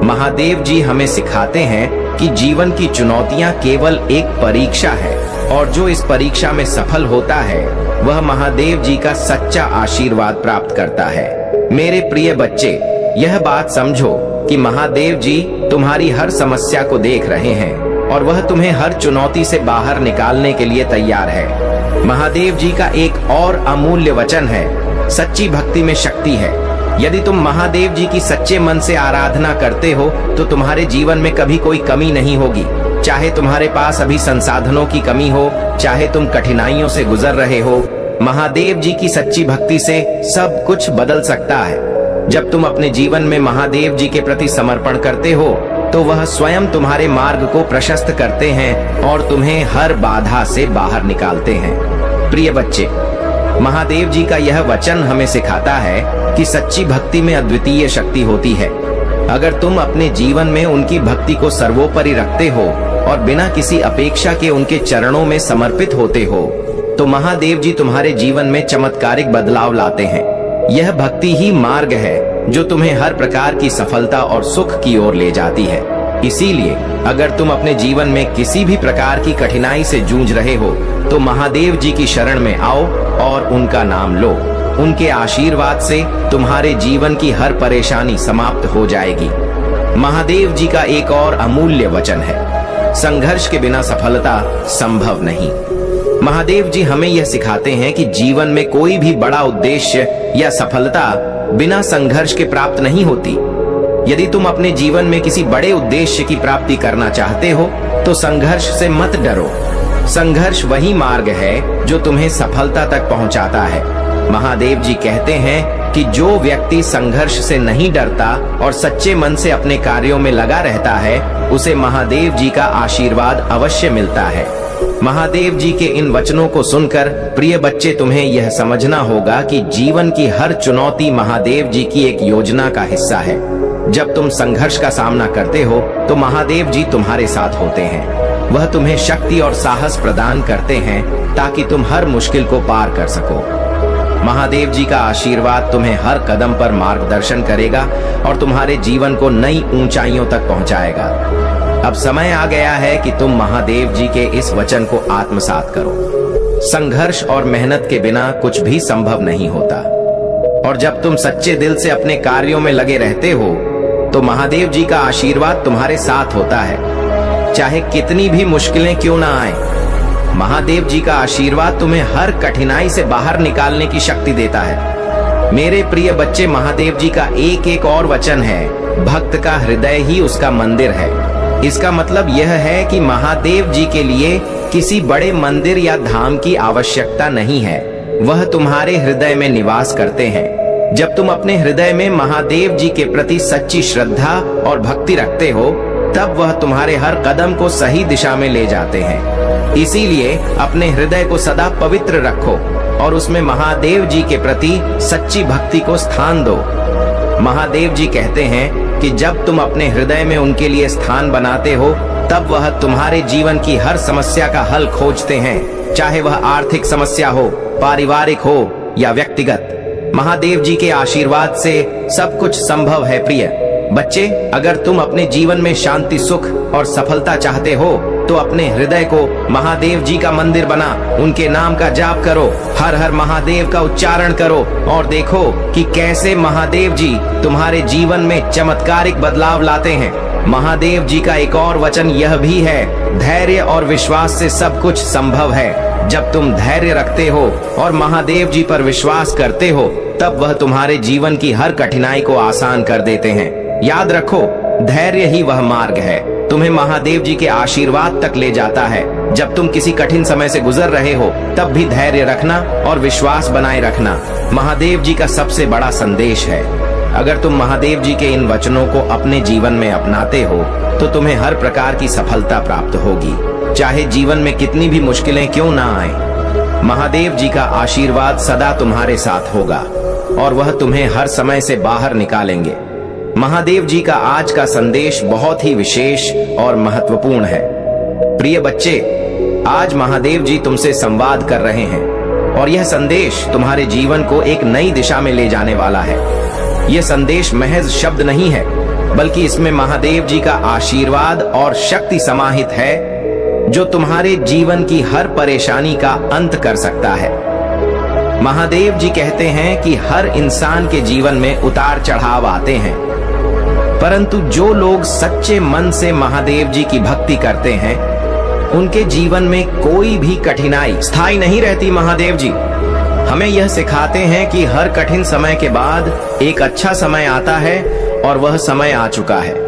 महादेव जी हमें सिखाते हैं कि जीवन की चुनौतियां केवल एक परीक्षा है और जो इस परीक्षा में सफल होता है वह महादेव जी का सच्चा आशीर्वाद प्राप्त करता है। मेरे प्रिय बच्चे, यह बात समझो कि महादेव जी तुम्हारी हर समस्या को देख रहे हैं और वह तुम्हें हर चुनौती से बाहर निकालने के लिए तैयार है। महादेव जी का एक और अमूल्य वचन है, सच्ची भक्ति में शक्ति है। यदि तुम महादेव जी की सच्चे मन से आराधना करते हो तो तुम्हारे जीवन में कभी कोई कमी नहीं होगी। चाहे तुम्हारे पास अभी संसाधनों की कमी हो, चाहे तुम कठिनाइयों से गुजर रहे हो, महादेव जी की सच्ची भक्ति से सब कुछ बदल सकता है। जब तुम अपने जीवन में महादेव जी के प्रति समर्पण करते हो तो वह स्वयं तुम्हारे मार्ग को प्रशस्त करते हैं और तुम्हें हर बाधा से बाहर निकालते हैं। प्रिय बच्चे, महादेव जी का यह वचन हमें सिखाता है कि सच्ची भक्ति में अद्वितीय शक्ति होती है। अगर तुम अपने जीवन में उनकी भक्ति को सर्वोपरि रखते हो और बिना किसी अपेक्षा के उनके चरणों में समर्पित होते हो तो महादेव जी तुम्हारे जीवन में चमत्कारिक बदलाव लाते हैं। यह भक्ति ही मार्ग है जो तुम्हें हर प्रकार की सफलता और सुख की ओर ले जाती है। इसीलिए अगर तुम अपने जीवन में किसी भी प्रकार की कठिनाई से जूझ रहे हो तो महादेव जी की शरण में आओ और उनका नाम लो। उनके आशीर्वाद से तुम्हारे जीवन की हर परेशानी समाप्त हो जाएगी। महादेव जी का एक और अमूल्य वचन है, संघर्ष के बिना सफलता संभव नहीं। महादेव जी हमें यह सिखाते हैं कि जीवन में कोई भी बड़ा उद्देश्य या सफलता बिना संघर्ष के प्राप्त नहीं होती। यदि तुम अपने जीवन में किसी बड़े उद्देश्य की प्राप्ति करना चाहते हो तो संघर्ष से मत डरो। संघर्ष वही मार्ग है जो तुम्हें सफलता तक पहुंचाता है। महादेव जी कहते हैं कि जो व्यक्ति संघर्ष से नहीं डरता और सच्चे मन से अपने कार्यों में लगा रहता है उसे महादेव जी का आशीर्वाद अवश्य मिलता है। महादेव जी के इन वचनों को सुनकर प्रिय बच्चे, तुम्हें यह समझना होगा कि जीवन की हर चुनौती महादेव जी की एक योजना का हिस्सा है। जब तुम संघर्ष का सामना करते हो तो महादेव जी तुम्हारे साथ होते हैं। वह तुम्हें शक्ति और साहस प्रदान करते हैं ताकि तुम हर मुश्किल को पार कर सको। महादेव जी का आशीर्वाद तुम्हें हर कदम पर मार्गदर्शन करेगा और तुम्हारे जीवन को नई ऊंचाइयों तक पहुंचाएगा। अब समय आ गया है कि तुम महादेव जी के इस वचन को आत्मसात करो। संघर्ष और मेहनत के बिना कुछ भी संभव नहीं होता और जब तुम सच्चे दिल से अपने कार्यों में लगे रहते हो तो महादेव जी का आशीर्वाद तुम्हारे साथ होता है। चाहे कितनी भी मुश्किलें क्यों ना आए, महादेव जी का आशीर्वाद तुम्हें हर कठिनाई से बाहर निकालने की शक्ति देता है। मेरे प्रिय बच्चे, महादेव जी का एक एक और वचन है, भक्त का हृदय ही उसका मंदिर है। इसका मतलब यह है कि महादेव जी के लिए किसी बड़े मंदिर या धाम की आवश्यकता नहीं है, वह तुम्हारे हृदय में निवास करते हैं। जब तुम अपने हृदय में महादेव जी के प्रति सच्ची श्रद्धा और भक्ति रखते हो तब वह तुम्हारे हर कदम को सही दिशा में ले जाते हैं। इसीलिए अपने हृदय को सदा पवित्र रखो और उसमें महादेव जी के प्रति सच्ची भक्ति को स्थान दो। महादेव जी कहते हैं कि जब तुम अपने हृदय में उनके लिए स्थान बनाते हो तब वह तुम्हारे जीवन की हर समस्या का हल खोजते हैं, चाहे वह आर्थिक समस्या हो, पारिवारिक हो या व्यक्तिगत। महादेव जी के आशीर्वाद से सब कुछ संभव है। प्रिय बच्चे, अगर तुम अपने जीवन में शांति, सुख और सफलता चाहते हो तो अपने हृदय को महादेव जी का मंदिर बना उनके नाम का जाप करो, हर हर महादेव का उच्चारण करो और देखो कि कैसे महादेव जी तुम्हारे जीवन में चमत्कारिक बदलाव लाते हैं। महादेव जी का एक और वचन यह भी है, धैर्य और विश्वास से सब कुछ संभव है। जब तुम धैर्य रखते हो और महादेव जी पर विश्वास करते हो तब वह तुम्हारे जीवन की हर कठिनाई को आसान कर देते हैं। याद रखो, धैर्य ही वह मार्ग है, तुम्हें महादेव जी के आशीर्वाद तक ले जाता है। जब तुम किसी कठिन समय से गुजर रहे हो तब भी धैर्य रखना और विश्वास बनाए रखना महादेव जी का सबसे बड़ा संदेश है। अगर तुम महादेव जी के इन वचनों को अपने जीवन में अपनाते हो तो तुम्हें हर प्रकार की सफलता प्राप्त होगी, चाहे जीवन में कितनी भी मुश्किलें क्यों ना आए। महादेव जी का आशीर्वाद सदा तुम्हारे साथ होगा और वह तुम्हें हर समय से बाहर निकालेंगे। महादेव जी का आज का संदेश बहुत ही विशेष और महत्वपूर्ण है। प्रिय बच्चे, आज महादेव जी तुमसे संवाद कर रहे हैं और यह संदेश तुम्हारे जीवन को एक नई दिशा में ले जाने वाला है। यह संदेश महज शब्द नहीं है, बल्कि इसमें महादेव जी का आशीर्वाद और शक्ति समाहित है जो तुम्हारे जीवन की हर परेशानी का अंत कर सकता है। महादेव जी कहते हैं कि हर इंसान के जीवन में उतार चढ़ाव आते हैं, परंतु जो लोग सच्चे मन से महादेव जी की भक्ति करते हैं उनके जीवन में कोई भी कठिनाई स्थायी नहीं रहती। महादेव जी हमें यह सिखाते हैं कि हर कठिन समय के बाद एक अच्छा समय आता है और वह समय आ चुका है।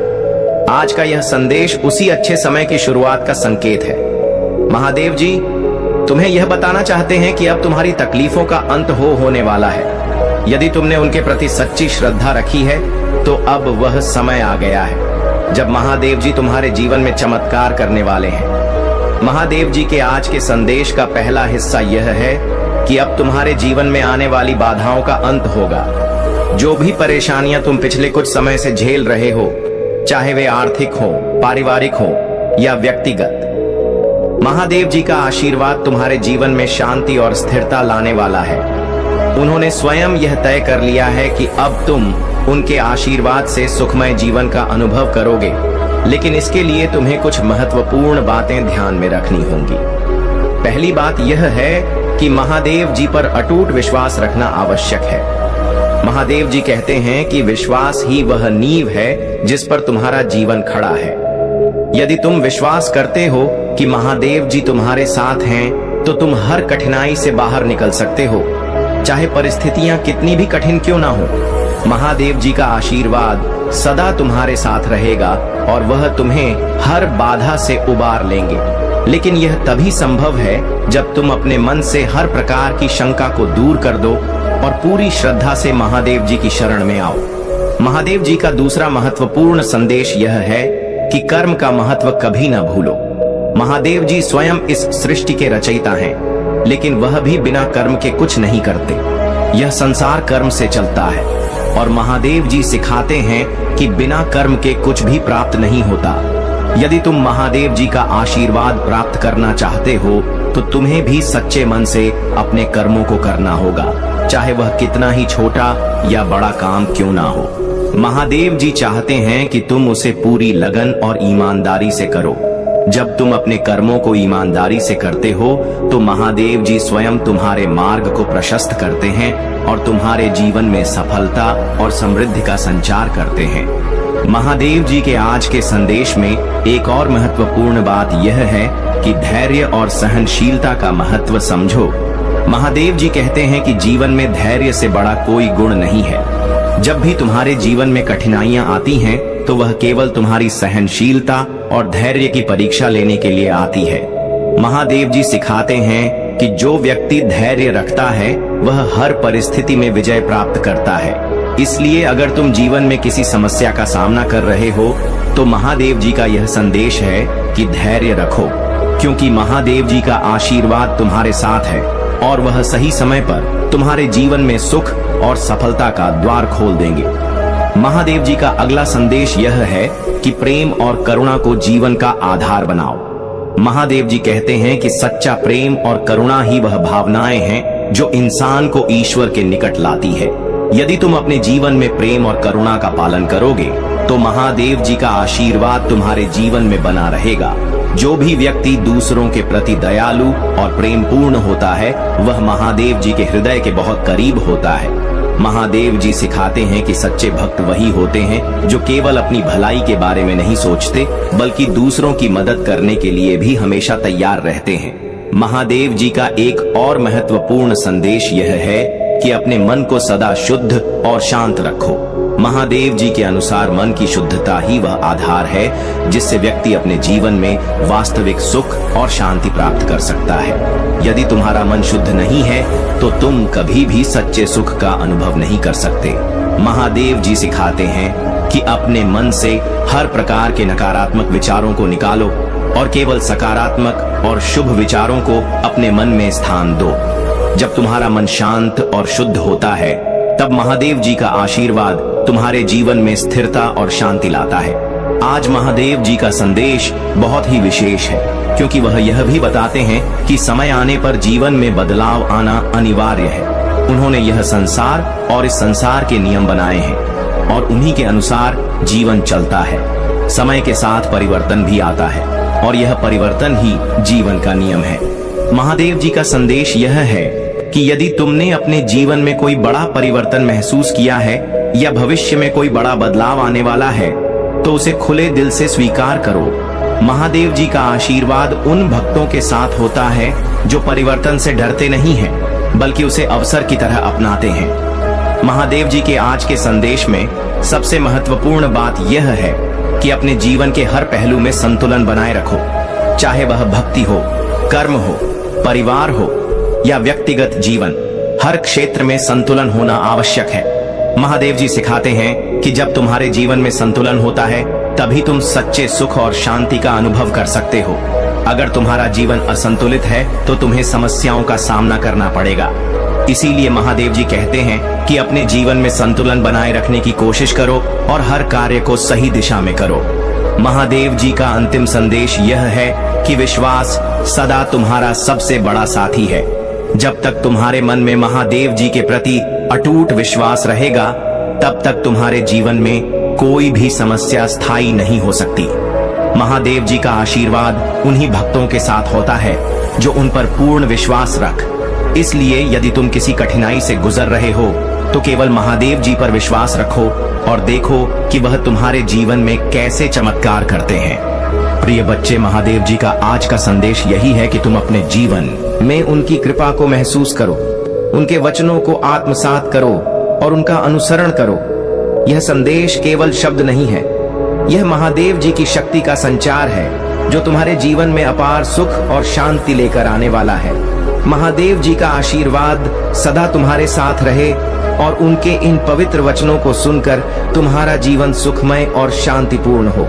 आज का यह संदेश उसी अच्छे समय की शुरुआत का संकेत है। महादेव जी तुम्हें यह बताना चाहते हैं कि अब तुम्हारी तकलीफों का अंत होने वाला है। यदि तुमने उनके प्रति सच्ची श्रद्धा रखी है तो अब वह समय आ गया है जब महादेव जी तुम्हारे जीवन में चमत्कार करने वाले हैं। महादेव जी के आज के संदेश का पहला हिस्सा यह है कि अब तुम्हारे जीवन में आने वाली बाधाओं का अंत होगा। जो भी परेशानियां तुम पिछले कुछ समय से झेल रहे हो, चाहे वे आर्थिक हो, पारिवारिक हो या व्यक्तिगत, महादेव जी का आशीर्वाद तुम्हारे जीवन में शांति और स्थिरता लाने वाला है। उन्होंने स्वयं यह तय कर लिया है कि अब तुम उनके आशीर्वाद से सुखमय जीवन का अनुभव करोगे, लेकिन इसके लिए तुम्हें कुछ महत्वपूर्ण बातें ध्यान में रखनी होंगी। पहली बात यह है कि महादेव जी पर अटूट विश्वास रखना आवश्यक है। महादेव जी कहते हैं कि विश्वास ही वह नींव है जिस पर तुम्हारा जीवन खड़ा है। यदि तुम विश्वास करते हो कि महादेव जी तुम्हारे साथ हैं तो तुम हर कठिनाई से बाहर निकल सकते हो, चाहे परिस्थितियां कितनी भी कठिन क्यों ना हो। महादेव जी का आशीर्वाद सदा तुम्हारे साथ रहेगा और वह तुम्हें हर बाधा से उबार लेंगे। लेकिन यह तभी संभव है जब तुम अपने मन से हर प्रकार की शंका को दूर कर दो और पूरी श्रद्धा से महादेव जी की शरण में आओ। महादेव जी का दूसरा महत्वपूर्ण संदेश यह है कि कर्म का महत्व कभी न भूलो। महादेव जी स्वयं इस सृष्टि के रचयिता हैं, लेकिन वह भी बिना कर्म के कुछ नहीं करते। यह संसार कर्म से चलता है और महादेव जी सिखाते हैं कि बिना कर्म के कुछ भी प्राप्त नहीं होता। यदि तुम महादेव जी का आशीर्वाद प्राप्त करना चाहते हो तो तुम्हें भी सच्चे मन से अपने कर्मों को करना होगा, चाहे वह कितना ही छोटा या बड़ा काम क्यों ना हो। महादेव जी चाहते हैं कि तुम उसे पूरी लगन और ईमानदारी से करो। जब तुम अपने कर्मों को ईमानदारी से करते हो तो महादेव जी स्वयं तुम्हारे मार्ग को प्रशस्त करते हैं और तुम्हारे जीवन में सफलता और समृद्धि का संचार करते हैं। महादेव जी के आज के संदेश में एक और महत्वपूर्ण बात यह है कि धैर्य और सहनशीलता का महत्व समझो। महादेव जी कहते हैं कि जीवन में धैर्य से बड़ा कोई गुण नहीं है। जब भी तुम्हारे जीवन में कठिनाइयां आती हैं तो वह केवल तुम्हारी सहनशीलता और धैर्य की परीक्षा लेने के लिए आती है। महादेव जी सिखाते हैं कि जो व्यक्ति धैर्य रखता है वह हर परिस्थिति में विजय प्राप्त करता है। इसलिए अगर तुम जीवन में किसी समस्या का सामना कर रहे हो तो महादेव जी का यह संदेश है कि धैर्य रखो, क्योंकि महादेव जी का आशीर्वाद तुम्हारे साथ है और वह सही समय पर तुम्हारे जीवन में सुख और सफलता का द्वार खोल देंगे। महादेव जी का अगला संदेश यह है कि प्रेम और करुणा को जीवन का आधार बनाओ। महादेव जी कहते हैं कि सच्चा प्रेम और करुणा ही वह भावनाएं हैं जो इंसान को ईश्वर के निकट लाती है। यदि तुम अपने जीवन में प्रेम और करुणा का पालन करोगे तो महादेव जी का आशीर्वाद तुम्हारे जीवन में बना रहेगा। जो भी व्यक्ति दूसरों के प्रति दयालु और प्रेम पूर्ण होता है वह महादेव जी के हृदय के बहुत करीब होता है। महादेव जी सिखाते हैं कि सच्चे भक्त वही होते हैं जो केवल अपनी भलाई के बारे में नहीं सोचते बल्कि दूसरों की मदद करने के लिए भी हमेशा तैयार रहते हैं। महादेव जी का एक और महत्वपूर्ण संदेश यह है कि अपने मन को सदा शुद्ध और शांत रखो। महादेव जी के अनुसार मन की शुद्धता ही वह आधार है जिससे व्यक्ति अपने जीवन में वास्तविक सुख और शांति प्राप्त कर सकता है। यदि तुम्हारा मन शुद्ध नहीं है तो तुम कभी भी सच्चे सुख का अनुभव नहीं कर सकते। महादेव जी सिखाते हैं कि अपने मन से हर प्रकार के नकारात्मक विचारों को निकालो और केवल सकारात्मक और शुभ विचारों को अपने मन में स्थान दो। जब तुम्हारा मन शांत और शुद्ध होता है तब महादेव जी का आशीर्वाद तुम्हारे जीवन में स्थिरता और शांति लाता है। आज महादेव जी का संदेश बहुत ही विशेष है क्योंकि वह यह भी बताते हैं कि समय आने पर जीवन में बदलाव आना अनिवार्य है। उन्होंने यह संसार और इस संसार के नियम बनाए हैं और उन्हीं के अनुसार जीवन चलता है। समय के साथ परिवर्तन भी आता है और यह परिवर्तन ही जीवन का नियम है। महादेव जी का संदेश यह है कि यदि तुमने अपने जीवन में कोई बड़ा परिवर्तन महसूस किया है या भविष्य में कोई बड़ा बदलाव आने वाला है तो उसे खुले दिल से स्वीकार करो। महादेव जी का आशीर्वाद उन भक्तों के साथ होता है जो परिवर्तन से डरते नहीं हैं बल्कि उसे अवसर की तरह अपनाते हैं। महादेव जी के आज के संदेश में सबसे महत्वपूर्ण बात यह है कि अपने जीवन के हर पहलू में संतुलन बनाए रखो, चाहे वह भक्ति हो, कर्म हो, परिवार हो या व्यक्तिगत जीवन। हर क्षेत्र में संतुलन होना आवश्यक है। महादेव जी सिखाते हैं कि जब तुम्हारे जीवन में संतुलन होता है तभी तुम सच्चे सुख और शांति का अनुभव कर सकते हो। अगर तुम्हारा जीवन असंतुलित है तो तुम्हें समस्याओं का सामना करना पड़ेगा। इसीलिए महादेव जी कहते हैं कि अपने जीवन में संतुलन बनाए रखने की कोशिश करो और हर कार्य को सही दिशा में करो। महादेव जी का अंतिम संदेश यह है कि विश्वास सदा तुम्हारा सबसे बड़ा साथी है। जब तक तुम्हारे मन में महादेव जी के प्रति अटूट विश्वास रहेगा तब तक तुम्हारे जीवन में कोई भी समस्या स्थायी नहीं हो सकती। महादेव जी का आशीर्वाद उन्हीं भक्तों के साथ होता है जो उन पर पूर्ण विश्वास रख। इसलिए यदि तुम किसी कठिनाई से गुजर रहे हो तो केवल महादेव जी पर विश्वास रखो और देखो कि वह तुम्हारे जीवन में कैसे चमत्कार करते हैं। प्रिय बच्चे, महादेव जी का आज का संदेश यही है कि तुम अपने जीवन में उनकी कृपा को महसूस करो, उनके वचनों को आत्मसात करो और उनका अनुसरण करो। यह संदेश केवल शब्द नहीं है, यह महादेव जी की शक्ति का संचार है जो तुम्हारे जीवन में अपार सुख और शांति लेकर आने वाला है। महादेव जी का आशीर्वाद सदा तुम्हारे साथ रहे और उनके इन पवित्र वचनों को सुनकर तुम्हारा जीवन सुखमय और शांतिपूर्ण हो।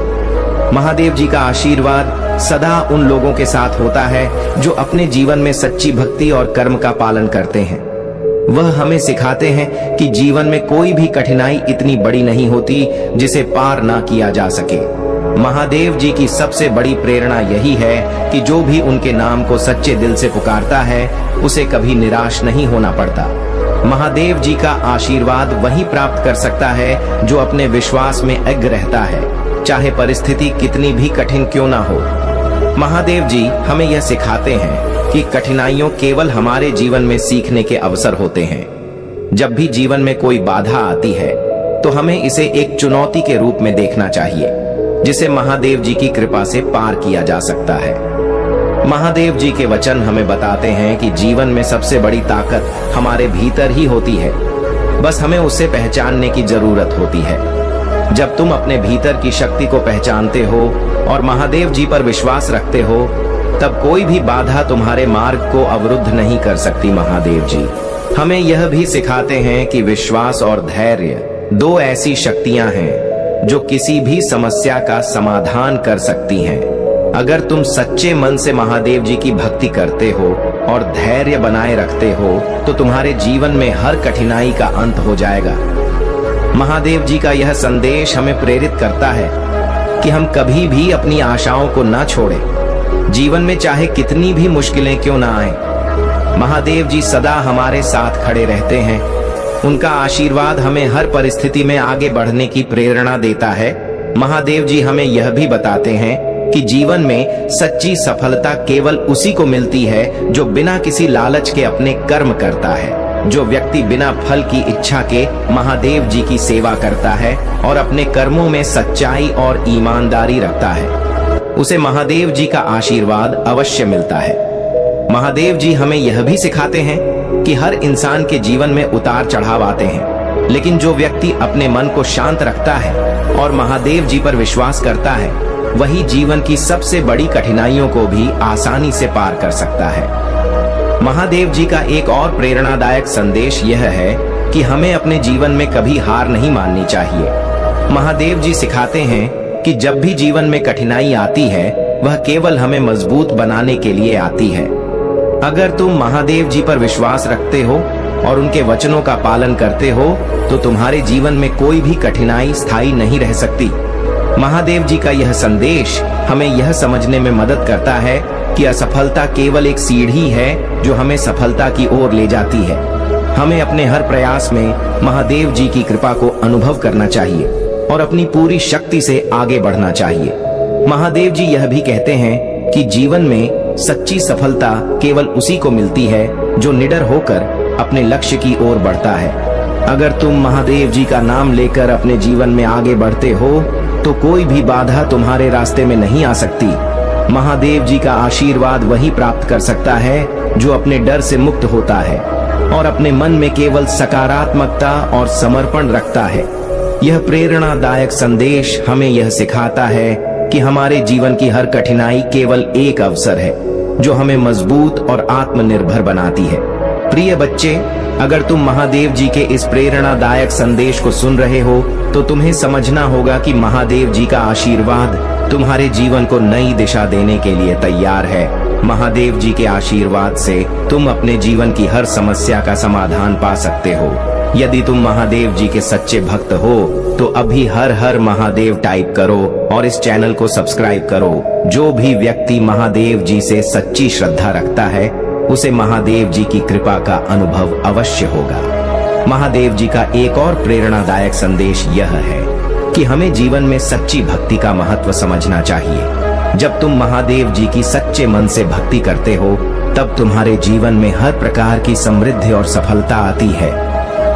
महादेव जी का आशीर्वाद सदा उन लोगों के साथ होता है जो अपने जीवन में सच्ची भक्ति और कर्म का पालन करते हैं। वह हमें सिखाते हैं कि जीवन में कोई भी कठिनाई इतनी बड़ी नहीं होती जिसे पार ना किया जा सके। महादेव जी की सबसे बड़ी प्रेरणा यही है कि जो भी उनके नाम को सच्चे दिल से पुकारता है उसे कभी निराश नहीं होना पड़ता। महादेव जी का आशीर्वाद वही प्राप्त कर सकता है जो अपने विश्वास में अग्र रहता है, चाहे परिस्थिति कितनी भी कठिन क्यों ना हो। महादेव जी हमें यह सिखाते हैं कि कठिनाइयों केवल हमारे जीवन में सीखने के अवसर होते हैं। जब भी जीवन में कोई बाधा आती है तो हमें इसे एक चुनौती के रूप में देखना चाहिए जिसे महादेव जी की कृपा से पार किया जा सकता है। महादेव जी के वचन हमें बताते हैं कि जीवन में सबसे बड़ी ताकत हमारे भीतर ही होती है, बस हमें उसे पहचानने की जरूरत होती है। जब तुम अपने भीतर की शक्ति को पहचानते हो और महादेव जी पर विश्वास रखते हो तब कोई भी बाधा तुम्हारे मार्ग को अवरुद्ध नहीं कर सकती। महादेव जी हमें यह भी सिखाते हैं कि विश्वास और धैर्य दो ऐसी शक्तियां हैं जो किसी भी समस्या का समाधान कर सकती हैं। अगर तुम सच्चे मन से महादेव जी की भक्ति करते हो और धैर्य बनाए रखते हो तो तुम्हारे जीवन में हर कठिनाई का अंत हो जाएगा। महादेव जी का यह संदेश हमें प्रेरित करता है कि हम कभी भी अपनी आशाओं को न छोड़ें, जीवन में चाहे कितनी भी मुश्किलें क्यों ना आए। महादेव जी सदा हमारे साथ खड़े रहते हैं। उनका आशीर्वाद हमें हर परिस्थिति में आगे बढ़ने की प्रेरणा देता है। महादेव जी हमें यह भी बताते हैं कि जीवन में सच्ची सफलता केवल उसी को मिलती है जो बिना किसी लालच के अपने कर्म करता है। जो व्यक्ति बिना फल की इच्छा के महादेव जी की सेवा करता है और अपने कर्मों में सच्चाई और ईमानदारी रखता है, उसे महादेव जी का आशीर्वाद अवश्य मिलता है। महादेव जी हमें यह भी सिखाते हैं कि हर इंसान के जीवन में उतार चढ़ाव आते हैं, लेकिन जो व्यक्ति अपने मन को शांत रखता है और महादेव जी पर विश्वास करता है, वही जीवन की सबसे बड़ी कठिनाइयों को भी आसानी से पार कर सकता है। महादेव जी का एक और प्रेरणादायक संदेश यह है कि हमें अपने जीवन में कभी हार नहीं माननी चाहिए। महादेव जी सिखाते हैं कि जब भी जीवन में कठिनाई आती है, वह केवल हमें मजबूत बनाने के लिए आती है। अगर तुम महादेव जी पर विश्वास रखते हो और उनके वचनों का पालन करते हो, तो तुम्हारे जीवन में कोई भी कठिनाई स्थायी नहीं रह सकती। महादेव जी का यह संदेश हमें यह समझने में मदद करता है कि असफलता केवल एक सीढ़ी है जो हमें सफलता की ओर ले जाती है। हमें अपने हर प्रयास में महादेव जी की कृपा को अनुभव करना चाहिए और अपनी पूरी शक्ति से आगे बढ़ना चाहिए। महादेव जी यह भी कहते हैं कि जीवन में सच्ची सफलता केवल उसी को मिलती है जो निडर होकर अपने लक्ष्य की ओर बढ़ता है। अगर तुम महादेव जी का नाम लेकर अपने जीवन में आगे बढ़ते हो, तो कोई भी बाधा तुम्हारे रास्ते में नहीं आ सकती। महादेव जी का आशीर्वाद वही प्राप्त कर सकता है जो अपने डर से मुक्त होता है और अपने मन में केवल सकारात्मकता और समर्पण रखता है। यह प्रेरणादायक संदेश हमें यह सिखाता है कि हमारे जीवन की हर कठिनाई केवल एक अवसर है जो हमें मजबूत और आत्मनिर्भर बनाती है। प्रिय बच्चे, अगर तुम महादेव जी के इस प्रेरणादायक संदेश को सुन रहे हो, तो तुम्हें समझना होगा कि महादेव जी का आशीर्वाद तुम्हारे जीवन को नई दिशा देने के लिए तैयार है। महादेव जी के आशीर्वाद से तुम अपने जीवन की हर समस्या का समाधान पा सकते हो। यदि तुम महादेव जी के सच्चे भक्त हो, तो अभी हर हर महादेव टाइप करो और इस चैनल को सब्सक्राइब करो। जो भी व्यक्ति महादेव जी से सच्ची श्रद्धा रखता है, उसे महादेव जी की कृपा का अनुभव अवश्य होगा। महादेव जी का एक और प्रेरणादायक संदेश यह है कि हमें जीवन में सच्ची भक्ति का महत्व समझना चाहिए। जब तुम महादेव जी की सच्चे मन से भक्ति करते हो, तब तुम्हारे जीवन में हर प्रकार की समृद्धि और सफलता आती है।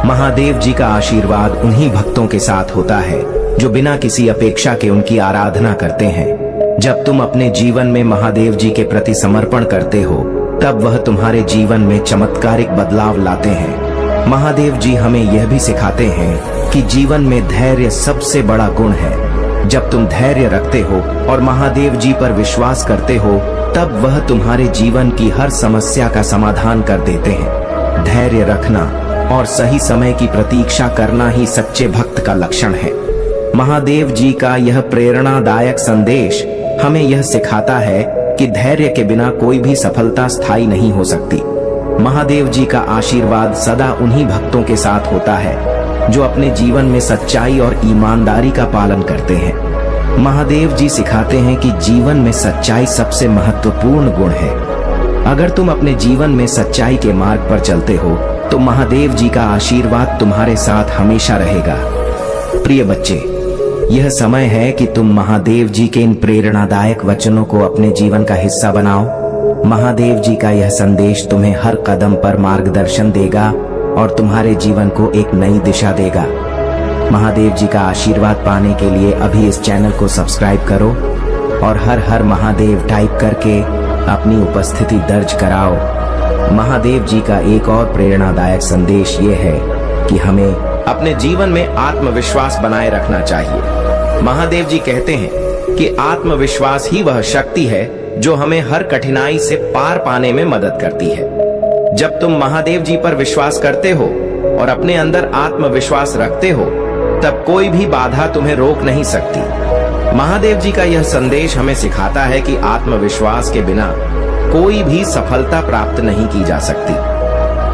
महादेव जी का आशीर्वाद उन्हीं भक्तों के साथ होता है जो बिना किसी अपेक्षा के उनकी आराधना करते हैं। जब तुम अपने जीवन में महादेव जी के प्रति समर्पण करते हो, तब वह तुम्हारे जीवन में चमत्कारिक बदलाव लाते हैं। महादेव जी हमें यह भी सिखाते हैं कि जीवन में धैर्य सबसे बड़ा गुण है। जब तुम धैर्य रखते हो और महादेव जी पर विश्वास करते हो, तब वह तुम्हारे जीवन की हर समस्या का समाधान कर देते हैं। धैर्य रखना और सही समय की प्रतीक्षा करना ही सच्चे भक्त का लक्षण है। महादेव जी का यह प्रेरणादायक संदेश हमें यह सिखाता है कि धैर्य के बिना कोई भी सफलता स्थायी नहीं हो सकती। महादेव जी का आशीर्वाद सदा उन्हीं भक्तों के साथ होता है जो अपने जीवन में सच्चाई और ईमानदारी का पालन करते हैं। महादेव जी सिखाते हैं कि जीवन में सच्चाई सबसे महत्वपूर्ण गुण है। अगर तुम अपने जीवन में सच्चाई के मार्ग पर चलते हो, तो महादेव जी का आशीर्वाद तुम्हारे साथ हमेशा रहेगा। प्रिय बच्चे, यह समय है कि तुम महादेव जी के इन प्रेरणादायक वचनों को अपने जीवन का हिस्सा बनाओ। महादेव जी का यह संदेश तुम्हें हर कदम पर मार्गदर्शन देगा और तुम्हारे जीवन को एक नई दिशा देगा। महादेव जी का आशीर्वाद पाने के लिए अभी इस चैनल को सब्सक्राइब करो और हर हर महादेव टाइप करके अपनी उपस्थिति दर्ज कराओ। महादेव जी का एक और प्रेरणादायक संदेश ये है कि हमें अपने जीवन में आत्मविश्वास बनाए रखना चाहिए। महादेव जी कहते हैं कि आत्मविश्वास ही वह शक्ति है जो हमें हर कठिनाई से पार पाने में मदद करती है। जब तुम महादेव जी पर विश्वास करते हो और अपने अंदर आत्मविश्वास रखते हो, तब कोई भी बाधा तुम्हें रोक नहीं सकती। महादेव जी का यह संदेश हमें सिखाता है कि आत्मविश्वास के बिना कोई भी सफलता प्राप्त नहीं की जा सकती।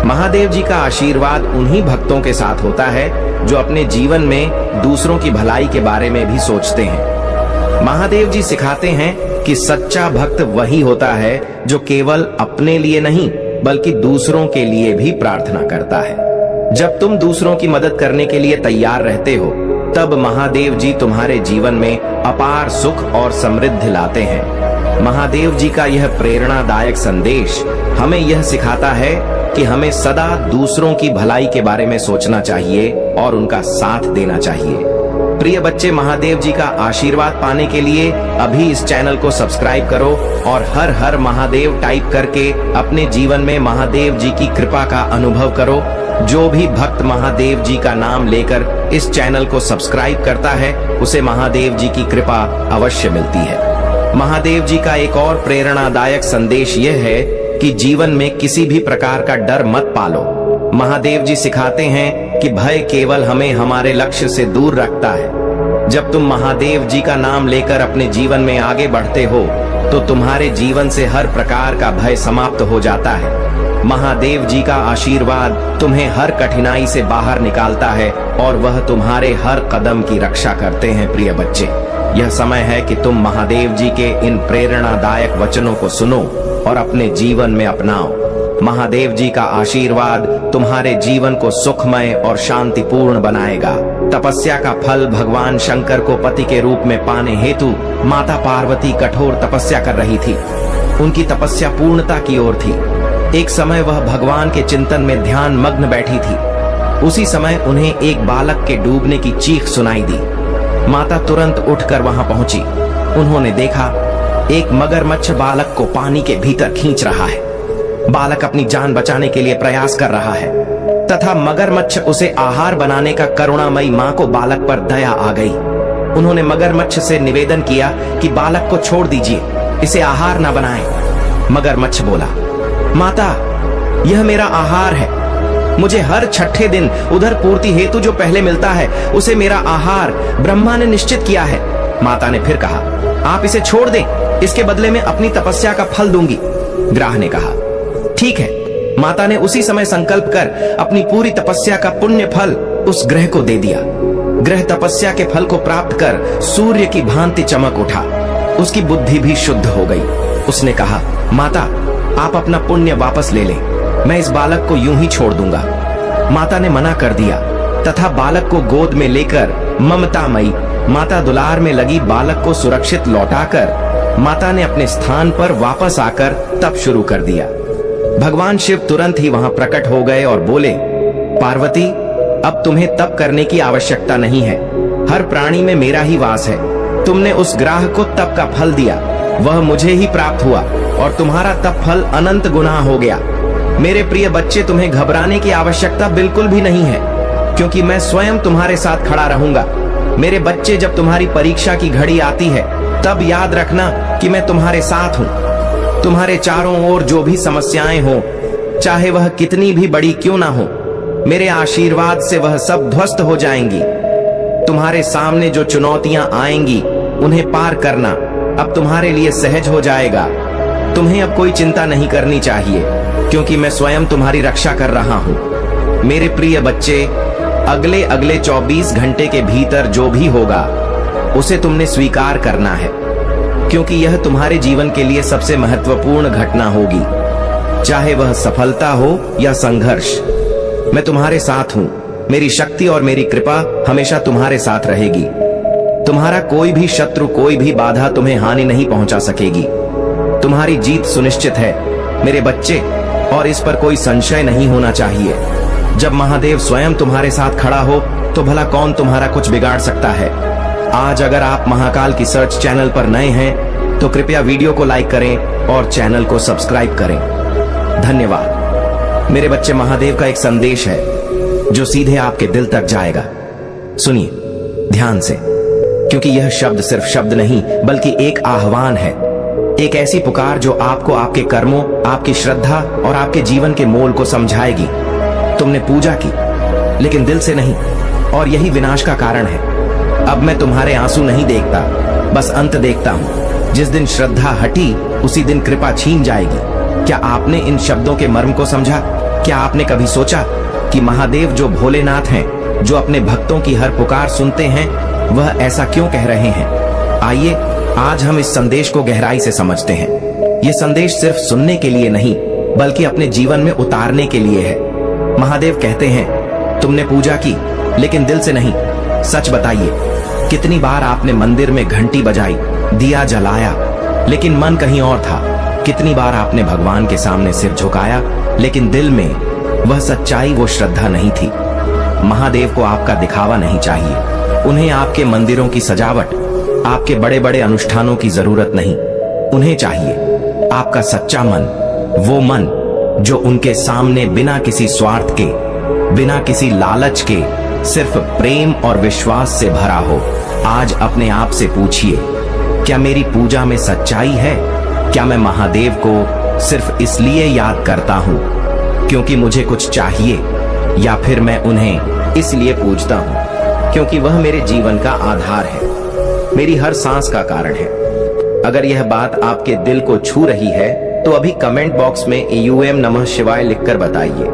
महादेव जी का आशीर्वाद उन्हीं भक्तों के साथ होता है जो अपने जीवन में दूसरों की भलाई के बारे में भी सोचते हैं। महादेव जी सिखाते हैं कि सच्चा भक्त वही होता है जो केवल अपने लिए नहीं बल्कि दूसरों के लिए भी प्रार्थना करता है। जब तुम दूसरों की मदद करने के लिए तैयार रहते हो तब महादेव जी तुम्हारे जीवन में अपार सुख और समृद्धि लाते हैं। महादेव जी का यह प्रेरणादायक संदेश हमें यह सिखाता है कि हमें सदा दूसरों की भलाई के बारे में सोचना चाहिए और उनका साथ देना चाहिए। प्रिय बच्चे, महादेव जी का आशीर्वाद पाने के लिए अभी इस चैनल को सब्सक्राइब करो और हर हर महादेव टाइप करके अपने जीवन में महादेव जी की कृपा का अनुभव करो। जो भी भक्त महादेव जी का नाम लेकर इस चैनल को सब्सक्राइब करता है उसे महादेव जी की कृपा अवश्य मिलती है। महादेव जी का एक और प्रेरणादायक संदेश यह है कि जीवन में किसी भी प्रकार का डर मत पालो। महादेव जी सिखाते हैं कि भय केवल हमें हमारे लक्ष्य से दूर रखता है। जब तुम महादेव जी का नाम लेकर अपने जीवन में आगे बढ़ते हो तो तुम्हारे जीवन से हर प्रकार का भय समाप्त हो जाता है। महादेव जी का आशीर्वाद तुम्हें हर कठिनाई से बाहर निकालता है और वह तुम्हारे हर कदम की रक्षा करते हैं। प्रिय बच्चे, यह समय है कि तुम महादेव जी के इन प्रेरणादायक वचनों को सुनो और अपने जीवन में अपनाओ। महादेव जी का आशीर्वाद तुम्हारे जीवन को सुखमय और शांतिपूर्ण बनाएगा। तपस्या का फल भगवान शंकर को पति के रूप में पाने हेतु माता पार्वती कठोर तपस्या कर रही थी। उनकी तपस्या पूर्णता की ओर थी। एक समय वह भगवान के चिंतन में ध्यान मग्न बैठी थी। उसी समय उन्हें एक बालक के डूबने की चीख सुनाई दी। माता तुरंत उठकर वहां पहुंची। उन्होंने देखा एक मगरमच्छ बालक को पानी के भीतर खींच रहा है। बालक अपनी जान बचाने के लिए प्रयास कर रहा है तथा मगरमच्छ उसे आहार बनाने का करुणामयी मां को बालक पर दया आ गई। उन्होंने मगरमच्छ से निवेदन किया कि बालक को छोड़ दीजिए, इसे आहार न बनाएं। मगरमच्छ बोला, माता, यह मेरा आहार है। मुझे हर छठे दिन उधर पूर्ति हेतु जो पहले मिलता है उसे मेरा आहार ब्रह्मा ने निश्चित किया है। माता ने फिर कहा, आप इसे छोड़ दें, इसके बदले में अपनी तपस्या का फल दूंगी। ग्राह ने कहा, ठीक है। माता ने उसी समय संकल्प कर अपनी पूरी तपस्या का पुण्य फल उस ग्रह को दे दिया। ग्रह तपस्या के फल को प्राप्त कर सूर्य की भांति चमक उठा। उसकी बुद्धि भी शुद्ध हो गई। उसने कहा, माता, आप अपना पुण्य वापस ले लें, मैं इस बालक को यूं ही छोड़ दूंगा। माता ने मना कर दिया तथा बालक को गोद में लेकर ममतामयी माता दुलार में लगी बालक को सुरक्षित लौटाकर माता ने अपने स्थान पर वापस आकर तप शुरू कर दिया। भगवान शिव तुरंत ही वहां प्रकट हो गए और बोले, पार्वती, अब तुम्हें तप करने की आवश्यकता नहीं है। हर प्राणी में मेरा ही वास है। तुमने उस ग्राह को तप का फल दिया, वह मुझे ही प्राप्त हुआ और तुम्हारा तप फल अनंत गुना हो गया। मेरे प्रिय बच्चे, तुम्हें घबराने की आवश्यकता बिल्कुल भी नहीं है, क्योंकि मैं स्वयं तुम्हारे साथ खड़ा रहूंगा। मेरे बच्चे, जब तुम्हारी परीक्षा की घड़ी आती है तब याद रखना कि मैं तुम्हारे साथ हूं। तुम्हारे चारों ओर जो भी समस्याएं हो, चाहे वह कितनी भी बड़ी क्यों ना हो, मेरे आशीर्वाद से वह सब ध्वस्त हो जाएंगी। तुम्हारे सामने जो चुनौतियां आएंगी उन्हें पार करना अब तुम्हारे लिए सहज हो जाएगा। तुम्हें अब कोई चिंता नहीं करनी चाहिए, क्योंकि मैं स्वयं तुम्हारी रक्षा कर रहा हूं। मेरे प्रिय बच्चे, अगले 24 घंटे के भीतर जो भी होगा उसे तुमने स्वीकार करना है, क्योंकि यह तुम्हारे जीवन के लिए सबसे महत्वपूर्ण घटना होगी। चाहे वह सफलता हो या संघर्ष, मैं तुम्हारे साथ हूं। मेरी शक्ति और मेरी कृपा हमेशा तुम्हारे साथ रहेगी। तुम्हारा कोई भी शत्रु, कोई भी बाधा तुम्हें हानि नहीं पहुंचा सकेगी। तुम्हारी जीत सुनिश्चित है मेरे बच्चे, और इस पर कोई संशय नहीं होना चाहिए। जब महादेव स्वयं तुम्हारे साथ खड़ा हो तो भला कौन तुम्हारा कुछ बिगाड़ सकता है। आज अगर आप महाकाल की सर्च चैनल पर नए हैं तो कृपया वीडियो को लाइक करें और चैनल को सब्सक्राइब करें। धन्यवाद। मेरे बच्चे, महादेव का एक संदेश है जो सीधे आपके दिल तक जाएगा। सुनिए ध्यान से, क्योंकि यह शब्द सिर्फ शब्द नहीं बल्कि एक आह्वान है, एक ऐसी पुकार जो आपको आपके कर्मों, आपकी श्रद्धा और आपके जीवन के मोल को समझाएगी। तुमने पूजा की लेकिन दिल से नहीं, और यही विनाश का कारण है। अब मैं तुम्हारे आंसू नहीं देखता, बस अंत देखता हूं। जिस दिन श्रद्धा हटी उसी दिन कृपा छीन जाएगी। क्या आपने इन शब्दों के मर्म को समझा? क्या आपने कभी सोचा कि महादेव जो भोलेनाथ हैं, जो अपने भक्तों की हर पुकार सुनते हैं, वह ऐसा क्यों कह रहे हैं? आइए आज हम इस संदेश को गहराई से समझते हैं। यह संदेश सिर्फ सुनने के लिए नहीं, बल्कि अपने जीवन में उतारने के लिए है। महादेव कहते हैं, तुमने पूजा की लेकिन दिल से नहीं। सच बताइए, कितनी बार आपने मंदिर में घंटी बजाई, दिया जलाया, लेकिन मन कहीं और था? कितनी बार आपने भगवान के सामने सिर झुकाया, लेकिन दिल में वह सच्चाई, वो श्रद्धा नहीं थी? महादेव को आपका दिखावा नहीं चाहिए। उन्हें आपके मंदिरों की सजावट, आपके बड़े बड़े अनुष्ठानों की जरूरत नहीं। उन्हें चाहिए आपका सच्चा मन, वो मन जो उनके सामने बिना किसी स्वार्थ के, बिना किसी लालच के, सिर्फ प्रेम और विश्वास से भरा हो। आज अपने आप से पूछिए, क्या मेरी पूजा में सच्चाई है? क्या मैं महादेव को सिर्फ इसलिए याद करता हूं क्योंकि मुझे कुछ चाहिए, या फिर मैं उन्हें इसलिए पूजता हूं क्योंकि वह मेरे जीवन का आधार है, मेरी हर सांस का कारण है? अगर यह बात आपके दिल को छू रही है तो अभी कमेंट बॉक्स में AUM नमः शिवाय लिखकर बताइए।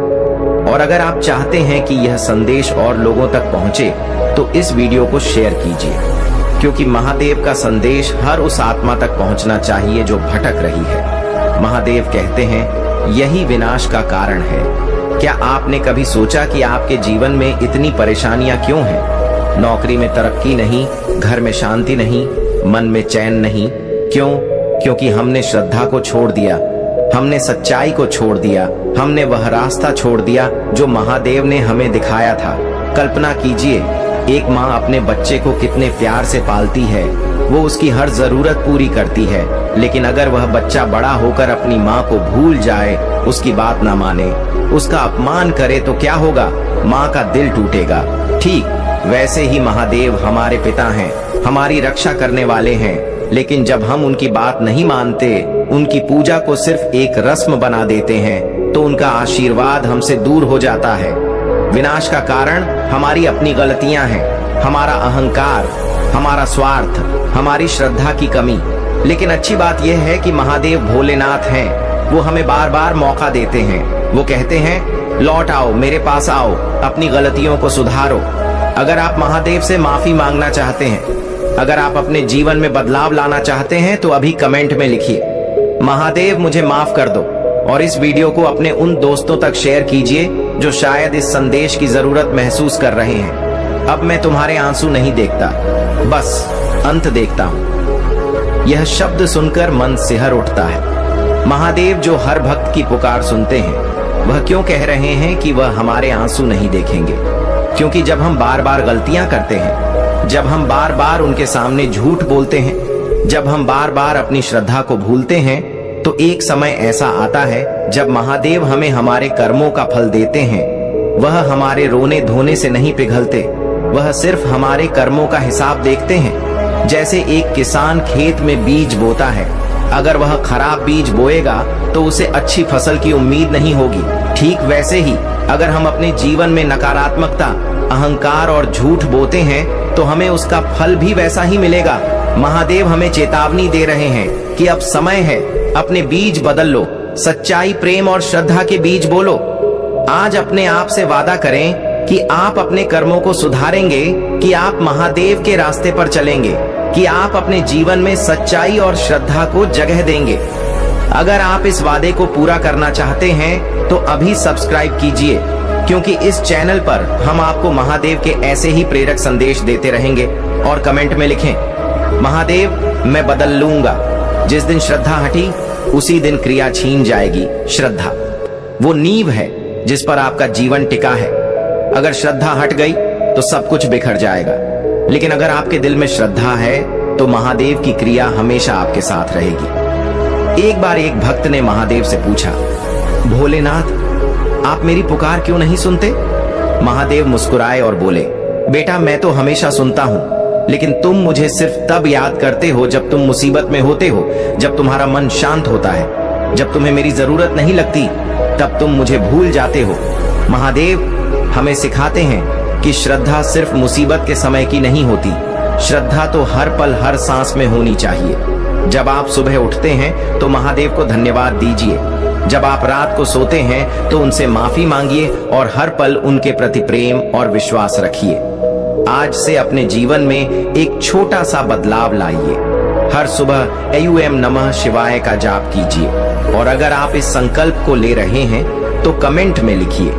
और अगर आप चाहते हैं कि यह संदेश और लोगों तक पहुंचे तो इस वीडियो को शेयर कीजिए, क्योंकि महादेव का संदेश हर उस आत्मा तक पहुंचना चाहिए जो भटक रही है। महादेव कहते हैं, यही विनाश का कारण है। क्या आपने कभी सोचा कि आपके जीवन में इतनी परेशानियां क्यों हैं? नौकरी में तरक्की नहीं, घर में शांति नहीं, मन में चैन नहीं। क्यों? क्योंकि हमने श्रद्धा को छोड़ दिया, हमने सच्चाई को छोड़ दिया, हमने वह रास्ता छोड़ दिया जो महादेव ने हमें दिखाया था। कल्पना कीजिए, एक माँ अपने बच्चे को कितने प्यार से पालती है, वो उसकी हर जरूरत पूरी करती है, लेकिन अगर वह बच्चा बड़ा होकर अपनी माँ को भूल जाए, उसकी बात ना माने, उसका अपमान करे तो क्या होगा? माँ का दिल टूटेगा। ठीक वैसे ही महादेव हमारे पिता हैं, हमारी रक्षा करने वाले हैं, लेकिन जब हम उनकी बात नहीं मानते, उनकी पूजा को सिर्फ एक रस्म बना देते हैं, तो उनका आशीर्वाद हमसे दूर हो जाता है। विनाश का कारण हमारी अपनी गलतियां हैं, हमारा अहंकार, हमारा स्वार्थ, हमारी श्रद्धा की कमी। लेकिन अच्छी बात यह है कि महादेव भोलेनाथ हैं, वो हमें बार बार मौका देते हैं। वो कहते हैं, लौट आओ, मेरे पास आओ, अपनी गलतियों को सुधारो। अगर आप महादेव से माफी मांगना चाहते हैं, अगर आप अपने जीवन में बदलाव लाना चाहते हैं, तो अभी कमेंट में लिखिए, महादेव मुझे माफ कर दो, और इस वीडियो को अपने उन दोस्तों तक शेयर कीजिए जो शायद इस संदेश की जरूरत महसूस कर रहे हैं। अब मैं तुम्हारे आंसू नहीं देखता, बस अंत देखता हूं। यह शब्द सुनकर मन सिहर उठता है। महादेव जो हर भक्त की पुकार सुनते हैं, वह क्यों कह रहे हैं कि वह हमारे आंसू नहीं देखेंगे? क्योंकि जब हम बार बार गलतियां करते हैं, जब हम बार बार उनके सामने झूठ बोलते हैं, जब हम बार बार अपनी श्रद्धा को भूलते हैं, तो एक समय ऐसा आता है जब महादेव हमें हमारे कर्मों का फल देते हैं। वह हमारे रोने धोने से नहीं पिघलते, वह सिर्फ हमारे कर्मों का हिसाब देखते हैं। जैसे एक किसान खेत में बीज बोता है, अगर वह खराब बीज बोएगा तो उसे अच्छी फसल की उम्मीद नहीं होगी। ठीक वैसे ही अगर हम अपने जीवन में नकारात्मकता, अहंकार और झूठ बोते हैं, तो हमें उसका फल भी वैसा ही मिलेगा। महादेव हमें चेतावनी दे रहे हैं कि अब समय है, अपने बीज बदल लो, सच्चाई, प्रेम और श्रद्धा के बीज बोलो। आज अपने आप से वादा करें कि आप अपने कर्मों को सुधारेंगे, कि आप महादेव के रास्ते पर चलेंगे, कि आप अपने जीवन में सच्चाई और श्रद्धा को जगह देंगे। अगर आप इस वादे को पूरा करना चाहते हैं तो अभी सब्सक्राइब कीजिए, क्योंकि इस चैनल पर हम आपको महादेव के ऐसे ही प्रेरक संदेश देते रहेंगे। और कमेंट में लिखें, महादेव मैं बदल लूंगा। जिस दिन श्रद्धा हटी, उसी दिन क्रिया छीन जाएगी। श्रद्धा वो नींव है जिस पर आपका जीवन टिका है। अगर श्रद्धा हट गई तो सब कुछ बिखर जाएगा, लेकिन अगर आपके दिल में श्रद्धा है तो महादेव की क्रिया हमेशा आपके साथ रहेगी। एक बार एक भक्त ने महादेव से पूछा, भोलेनाथ आप मेरी पुकार क्यों नहीं सुनते? महादेव मुस्कुराए और बोले, बेटा मैं तो हमेशा सुनता हूं, लेकिन तुम मुझे सिर्फ तब याद करते हो जब तुम मुसीबत में होते हो, जब तुम्हारा मन शांत होता है, जब तुम्हें मेरी जरूरत नहीं लगती, तब तुम मुझे भूल जाते हो। महादेव हमें सिखाते हैं कि श्रद्धा सिर्फ मुसीबत के समय की नहीं होती, श्रद्धा तो हर पल हर सांस में होनी चाहिए। जब आप सुबह उठते हैं तो महादेव को धन्यवाद दीजिए। जब आप रात को सोते हैं तो उनसे माफी मांगिए और हर पल उनके प्रति प्रेम और विश्वास रखिए। आज से अपने जीवन में एक छोटा सा बदलाव लाइए। हर सुबह एयूएम नमः शिवाय का जाप कीजिए और अगर आप इस संकल्प को ले रहे हैं तो कमेंट में लिखिए,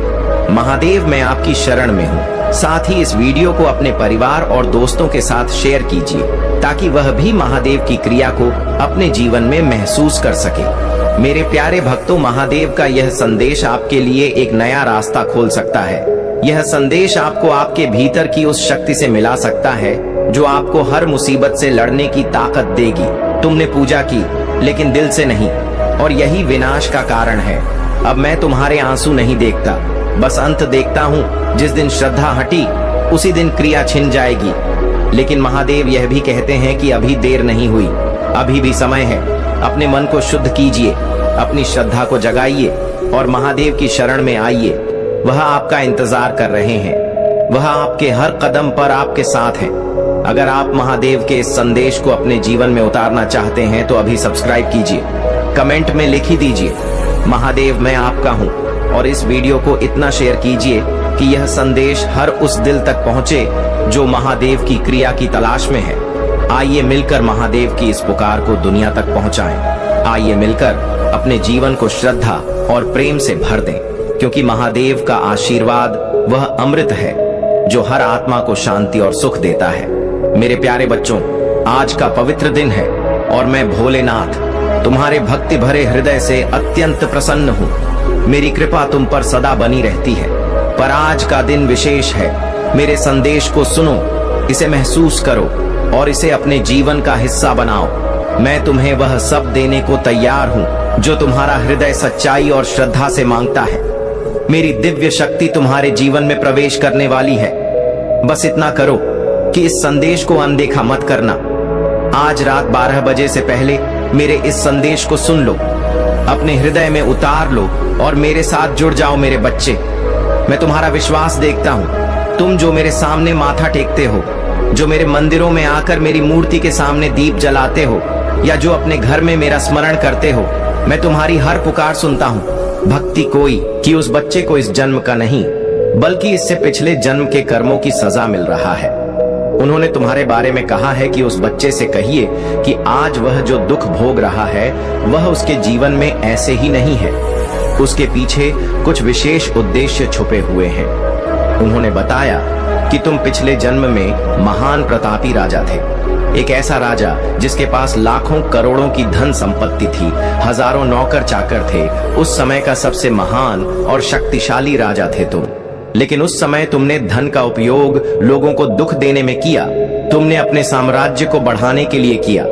महादेव मैं आपकी शरण में हूँ। साथ ही इस वीडियो को अपने परिवार और दोस्तों के साथ शेयर कीजिए ताकि वह भी महादेव की क्रिया को अपने जीवन में महसूस कर सके। मेरे प्यारे भक्तों, महादेव का यह संदेश आपके लिए एक नया रास्ता खोल सकता है। यह संदेश आपको आपके भीतर की उस शक्ति से मिला सकता है जो आपको हर मुसीबत से लड़ने की ताकत देगी। तुमने पूजा की लेकिन दिल से नहीं, और यही विनाश का कारण है। अब मैं तुम्हारे आंसू नहीं देखता, बस अंत देखता हूँ। जिस दिन श्रद्धा हटी उसी दिन क्रिया छिन जाएगी। लेकिन महादेव यह भी कहते हैं कि अभी देर नहीं हुई, अभी भी समय है। अपने मन को शुद्ध कीजिए, अपनी श्रद्धा को जगाइए और महादेव की शरण में आइए। वह आपका इंतजार कर रहे हैं, वह आपके हर कदम पर आपके साथ हैं। अगर आप महादेव के इस संदेश को अपने जीवन में उतारना चाहते हैं तो अभी सब्सक्राइब कीजिए, कमेंट में लिख ही दीजिए महादेव मैं आपका हूँ, और इस वीडियो को इतना शेयर कीजिए कि यह संदेश हर उस दिल तक पहुँचे जो महादेव की क्रिया की तलाश में है। आइए मिलकर महादेव की इस पुकार को दुनिया तक पहुँचाएं। आइए मिलकर अपने जीवन को श्रद्धा और प्रेम से भर दें, क्योंकि महादेव का आशीर्वाद वह अमृत है जो हर आत्मा को शांति और सुख देता है। मेरे प्यारे बच्चों, आज का पवित्र दिन है और मैं भोलेनाथ तुम्हारे भक्ति भरे हृदय से अत्यंत प्रसन्न हूँ। मेरी कृपा तुम पर सदा बनी रहती है। पर आज का दिन विशेष है। मेरे संदेश को सुनो, इसे महसूस करो और इसे अपने जीवन का हिस्सा बनाओ। मैं तुम्हें वह सब देने को तैयार हूँ जो तुम्हारा हृदय सच्चाई और श्रद्धा से मांगता है। मेरी दिव्य शक्ति तुम्हारे जीवन में प्रवेश करने वाली है। बस इतना करो कि इस संदेश को अनदेखा मत करना। आज रात 12 बजे से पहले मेरे इस संदेश को सुन लो, अपने हृदय में उतार लो और मेरे साथ जुड़ जाओ। मेरे बच्चे, मैं तुम्हारा विश्वास देखता हूँ। तुम जो मेरे सामने माथा टेकते हो, जो मेरे मंदिरों में आकर मेरी मूर्ति के सामने दीप जलाते हो, या जो अपने घर में मेरा स्मरण करते हो, मैं तुम्हारी हर पुकार सुनता हूँ। भक्ति कोई कि उस बच्चे को इस जन्म का नहीं, बल्कि इससे पिछले जन्म के कर्मों की सजा मिल रहा है। उन्होंने तुम्हारे बारे में कहा है कि उस बच्चे से कहिए कि आज वह जो दुख भोग रहा है वह उसके जीवन में ऐसे ही नहीं है। उसके पीछे कुछ विशेष उद्देश्य छुपे हुए हैं। उन्होंने बताया कि तुम पिछले जन्म में महान प्रतापी राजा थे, एक ऐसा राजा जिसके पास लाखों करोड़ों की धन संपत्ति थी, हजारों नौकर चाकर थे। उस समय का सबसे महान और शक्तिशाली राजा थे तुम। लेकिन उस समय तुमने धन का उपयोग लोगों को दुख देने में किया। तुमने अपने साम्राज्य को बढ़ाने के लिए किया,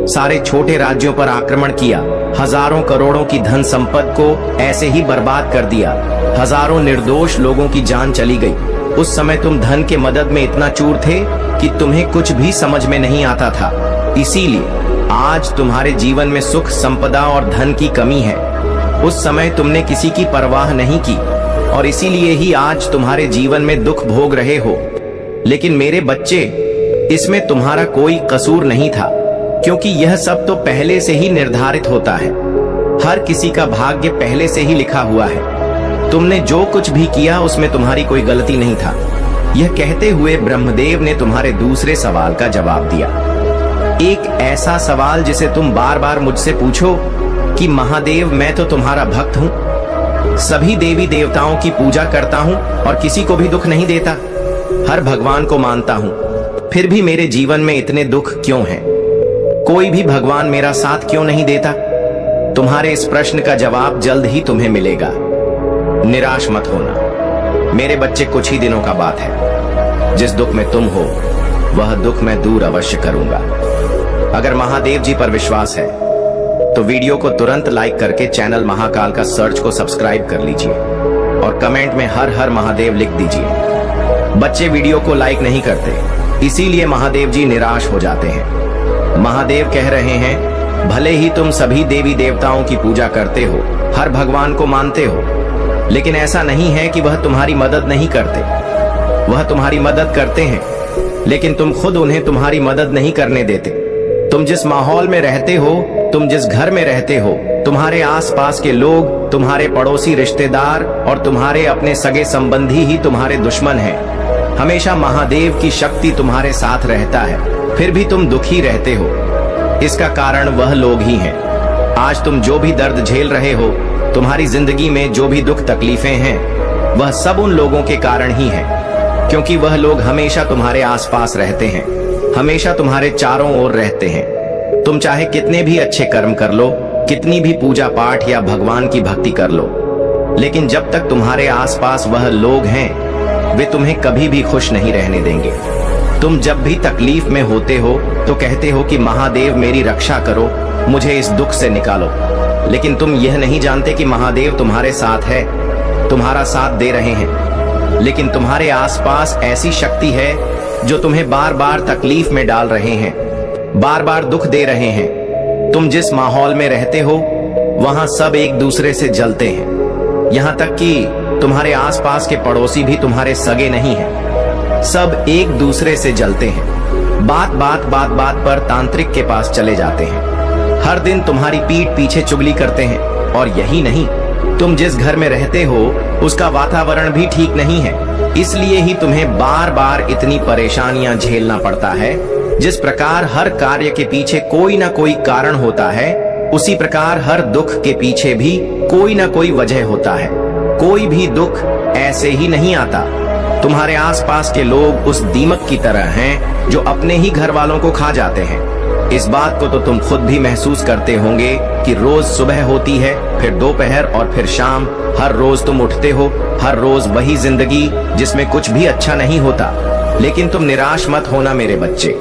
सारे छोटे राज्यों पर आक्रमण किया, हजारों करोड़ों की धन संपत्ति को ऐसे ही बर्बाद कर दिया। हजारों निर्दोष लोगों की जान चली गई। उस समय तुम धन के मदद में इतना चूर थे कि तुम्हें कुछ भी समझ में नहीं आता था। इसीलिए आज तुम्हारे जीवन में सुख, संपदा और धन की कमी है। उस समय तुमने किसी की परवाह नहीं की और इसीलिए ही आज तुम्हारे जीवन में दुख भोग रहे हो। लेकिन मेरे बच्चे, इसमें तुम्हारा कोई कसूर नहीं था, क्योंकि यह सब तो पहले से ही निर्धारित होता है। हर किसी का भाग्य पहले से ही लिखा हुआ है। तुमने जो कुछ भी किया उसमें तुम्हारी कोई गलती नहीं था। यह कहते हुए ब्रह्मदेव ने तुम्हारे दूसरे सवाल का जवाब दिया, एक ऐसा सवाल जिसे तुम बार बार मुझसे पूछो कि महादेव मैं तो तुम्हारा भक्त हूँ, सभी देवी देवताओं की पूजा करता हूँ और किसी को भी दुख नहीं देता, हर भगवान को मानता हूँ, फिर भी मेरे जीवन में इतने दुख क्यों हैं? कोई भी भगवान मेरा साथ क्यों नहीं देता? तुम्हारे इस प्रश्न का जवाब जल्द ही तुम्हें मिलेगा। निराश मत होना मेरे बच्चे, कुछ ही दिनों का बात है। जिस दुख में तुम हो वह दुख मैं दूर अवश्य करूंगा। अगर महादेव जी पर विश्वास है तो वीडियो को तुरंत लाइक करके चैनल महाकाल का सर्च को सब्सक्राइब कर लीजिए और कमेंट में हर हर महादेव लिख दीजिए। बच्चे वीडियो को लाइक नहीं करते, इसीलिए महादेव जी निराश हो जाते हैं। महादेव कह रहे हैं, भले ही तुम सभी देवी देवताओं की पूजा करते हो, हर भगवान को मानते हो, लेकिन ऐसा नहीं है कि वह तुम्हारी मदद नहीं करते। वह तुम्हारी मदद करते हैं, लेकिन तुम खुद उन्हें तुम्हारी मदद नहीं करने देते। तुम जिस माहौल में रहते हो तुम जिस घर में रहते हो, तुम्हारे आसपास के लोग, तुम्हारे पड़ोसी रिश्तेदार और तुम्हारे अपने सगे संबंधी ही तुम्हारे दुश्मन हैं। हमेशा महादेव की शक्ति तुम्हारे साथ रहता है, फिर भी तुम दुखी रहते हो। इसका कारण वह लोग ही हैं। आज तुम जो भी दर्द झेल रहे हो, तुम्हारी जिंदगी में जो भी दुख तकलीफें हैं, वह सब उन लोगों के कारण ही है, क्योंकि वह लोग हमेशा तुम्हारे आसपास रहते हैं, हमेशा तुम्हारे चारों ओर रहते हैं। तुम चाहे कितने भी अच्छे कर्म कर लो, कितनी भी पूजा पाठ या भगवान की भक्ति कर लो, लेकिन जब तक तुम्हारे आसपास वह लोग हैं, वे तुम्हें कभी भी खुश नहीं रहने देंगे। तुम जब भी तकलीफ में होते हो तो कहते हो कि महादेव मेरी रक्षा करो, मुझे इस दुख से निकालो, लेकिन तुम यह नहीं जानते कि महादेव तुम्हारे साथ है, तुम्हारा साथ दे रहे हैं। लेकिन तुम्हारे आसपास ऐसी शक्ति है जो तुम्हें बार बार तकलीफ में डाल रहे हैं, बार बार दुख दे रहे हैं। तुम जिस माहौल में रहते हो, वहां सब एक दूसरे से जलते हैं। यहां तक कि तुम्हारे आसपास के पड़ोसी भी तुम्हारे सगे नहीं हैं। सब एक दूसरे से जलते हैं। बात बात पर तांत्रिक के पास चले जाते हैं। हर दिन तुम्हारी पीठ पीछे चुगली करते हैं। और यही नहीं, तुम जिस घर में रहते हो उसका वातावरण भी ठीक नहीं है। इसलिए ही तुम्हें बार बार इतनी परेशानियां झेलना पड़ता है। जिस प्रकार हर कार्य के पीछे कोई ना कोई कारण होता है, उसी प्रकार हर दुख के पीछे भी कोई ना कोई वजह होता है। कोई भी दुख ऐसे ही नहीं आता। तुम्हारे आसपास के लोग उस दीमक की तरह हैं जो अपने ही घर वालों को खा जाते हैं। इस बात को तो तुम खुद भी महसूस करते होंगे कि रोज सुबह होती है, फिर दोपहर और फिर शाम। हर रोज तुम उठते हो, हर रोज वही जिंदगी जिसमें कुछ भी अच्छा नहीं होता। लेकिन तुम निराश मत होना मेरे बच्चे,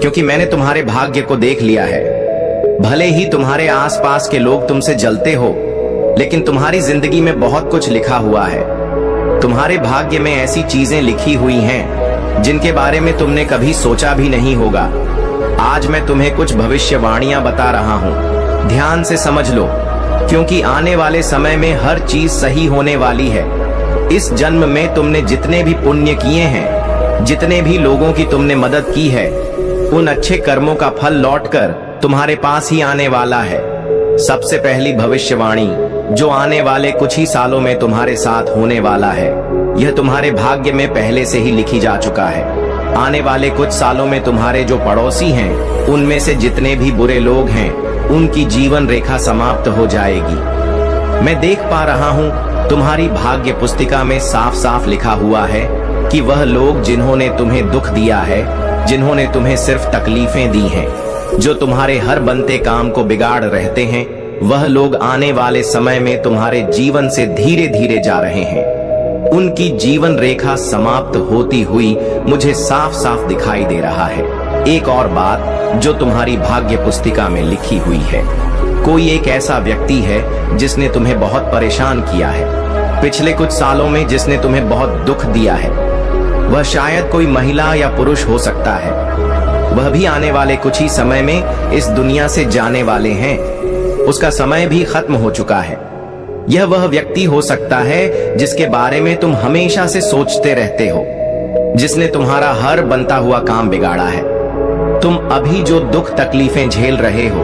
क्योंकि मैंने तुम्हारे भाग्य को देख लिया है। भले ही तुम्हारे आसपास के लोग तुमसे जलते हो, लेकिन तुम्हारी जिंदगी में बहुत कुछ लिखा हुआ है। तुम्हारे भाग्य में ऐसी चीजें लिखी हुई हैं जिनके बारे में तुमने कभी सोचा भी नहीं होगा। आज मैं तुम्हें कुछ भविष्यवाणियां बता रहा हूं, ध्यान से समझ लो, क्योंकि आने वाले समय में हर चीज सही होने वाली है। इस जन्म में तुमने जितने भी पुण्य किए हैं, जितने भी लोगों की तुमने मदद की है, उन अच्छे कर्मों का फल लौटकर तुम्हारे पास ही आने वाला है। सबसे पहली भविष्यवाणी जो आने वाले कुछ ही सालों में तुम्हारे साथ होने वाला है, यह तुम्हारे भाग्य में पहले से ही लिखी जा चुका है। आने वाले कुछ सालों में तुम्हारे जो पड़ोसी हैं, उनमें से जितने भी बुरे लोग हैं, उनकी जीवन रेखा समाप्त हो जाएगी। मैं देख पा रहा हूँ तुम्हारी भाग्य पुस्तिका में साफ साफ लिखा हुआ है कि वह लोग जिन्होंने तुम्हें दुख दिया है, जिन्होंने तुम्हें सिर्फ तकलीफें दी हैं, जो तुम्हारे हर बनते काम को बिगाड़ रहते हैं, वह लोग आने वाले समय में तुम्हारे जीवन से धीरे धीरे जा रहे हैं। उनकी जीवन रेखा समाप्त होती हुई मुझे साफ साफ दिखाई दे रहा है। एक और बात जो तुम्हारी भाग्य पुस्तिका में लिखी हुई है, कोई एक ऐसा व्यक्ति है जिसने तुम्हें बहुत परेशान किया है। पिछले कुछ सालों में जिसने तुम्हें बहुत दुख दिया है, वह शायद कोई महिला या पुरुष हो सकता है। वह भी आने वाले कुछ ही समय में इस दुनिया से जाने वाले हैं। उसका समय भी खत्म हो चुका है। यह वह व्यक्ति हो सकता है जिसके बारे में तुम हमेशा से सोचते रहते हो, जिसने तुम्हारा हर बनता हुआ काम बिगाड़ा है। तुम अभी जो दुख तकलीफें झेल रहे हो,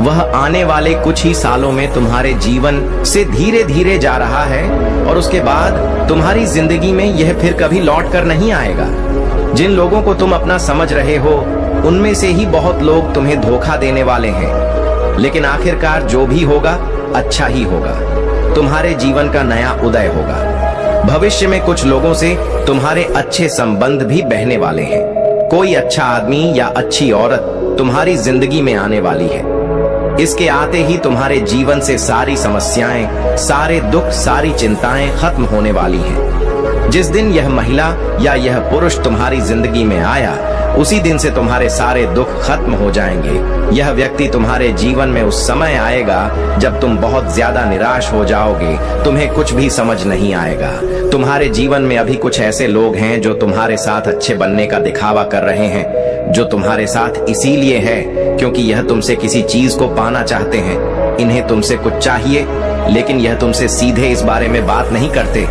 वह आने वाले कुछ ही सालों में तुम्हारे जीवन से धीरे धीरे जा रहा है, और उसके बाद तुम्हारी जिंदगी में यह फिर कभी लौट कर नहीं आएगा। जिन लोगों को तुम अपना समझ रहे हो, उनमें से ही बहुत लोग तुम्हें धोखा देने वाले हैं। लेकिन आखिरकार जो भी होगा, अच्छा ही होगा। तुम्हारे जीवन का नया उदय होगा। भविष्य में कुछ लोगों से तुम्हारे अच्छे संबंध भी बहने वाले हैं। कोई अच्छा आदमी या अच्छी औरत तुम्हारी जिंदगी में आने वाली है। इसके आते ही तुम्हारे जीवन से सारी समस्याएं, सारे दुख, सारी चिंताएं खत्म होने वाली हैं। जिस दिन यह महिला या यह पुरुष तुम्हारी जिंदगी में आया, उसी दिन से तुम्हारे सारे दुख खत्म हो जाएंगे। यह व्यक्ति तुम्हारे जीवन में उस समय आएगा जब तुम बहुत ज्यादा निराश हो जाओगे, तुम्हें कुछ भी समझ नहीं आएगा। तुम्हारे जीवन में अभी कुछ ऐसे लोग हैं जो तुम्हारे साथ अच्छे बनने का दिखावा कर रहे हैं, जो तुम्हारे साथ इसीलिए है क्योंकि यह तुमसे किसी चीज को पाना चाहते हैं। इन्हें तुमसे कुछ चाहिए, लेकिन यह तुमसे सीधे इस बारे में बात नहीं करते।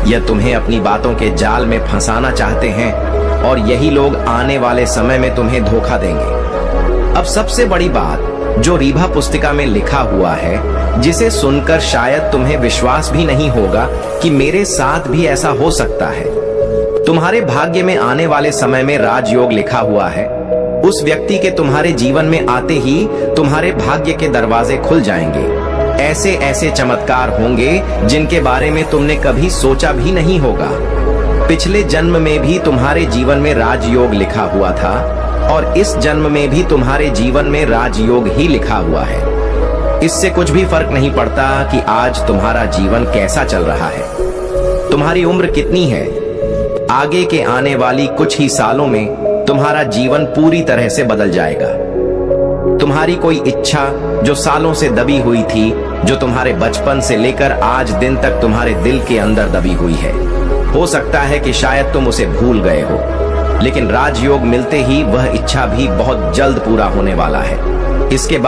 यह तुम्हें अपनी बातों के जाल में फंसाना चाहते हैं, और यही लोग आने वाले समय में तुम्हें धोखा देंगे। अब सबसे बड़ी बात, जो रीभा पुस्तिका में लिखा हुआ है, जिसे सुनकर शायद तुम्हें विश्वास भी नहीं होगा कि मेरे साथ भी ऐसा हो सकता है। तुम्हारे भाग्य में आने वाले समय में राजयोग लिखा हुआ है। उस व्यक्ति के तुम्हारे जीवन में आते ही तुम्हारे भाग्य के दरवाजे खुल जाएंगे। ऐसे ऐसे चमत्कार होंगे जिनके बारे में तुमने कभी सोचा भी नहीं होगा। पिछले जन्म में भी तुम्हारे जीवन में राजयोग लिखा हुआ था और इस जन्म में भी तुम्हारे जीवन में राजयोग ही लिखा हुआ है। इससे कुछ भी फर्क नहीं पड़ता कि आज तुम्हारा जीवन कैसा चल रहा है, तुम्हारी उम्र कितनी है। आगे के आने वाली कुछ ही सालों में तुम्हारा जीवन पूरी तरह से बदल जाएगा। तुम्हारी कोई इच्छा जो सालों से दबी हुई थी, जो तुम्हारे बचपन से लेकर आज दिन तक तुम्हारे दिल के अंदर दबी हुई है, हो सकता है कि शायद तुम उसे भूल गए हो, लेकिन राजयोग मिलते ही वह इच्छा भी बहुत जल्द पूरा होने वाला है। इसके बाद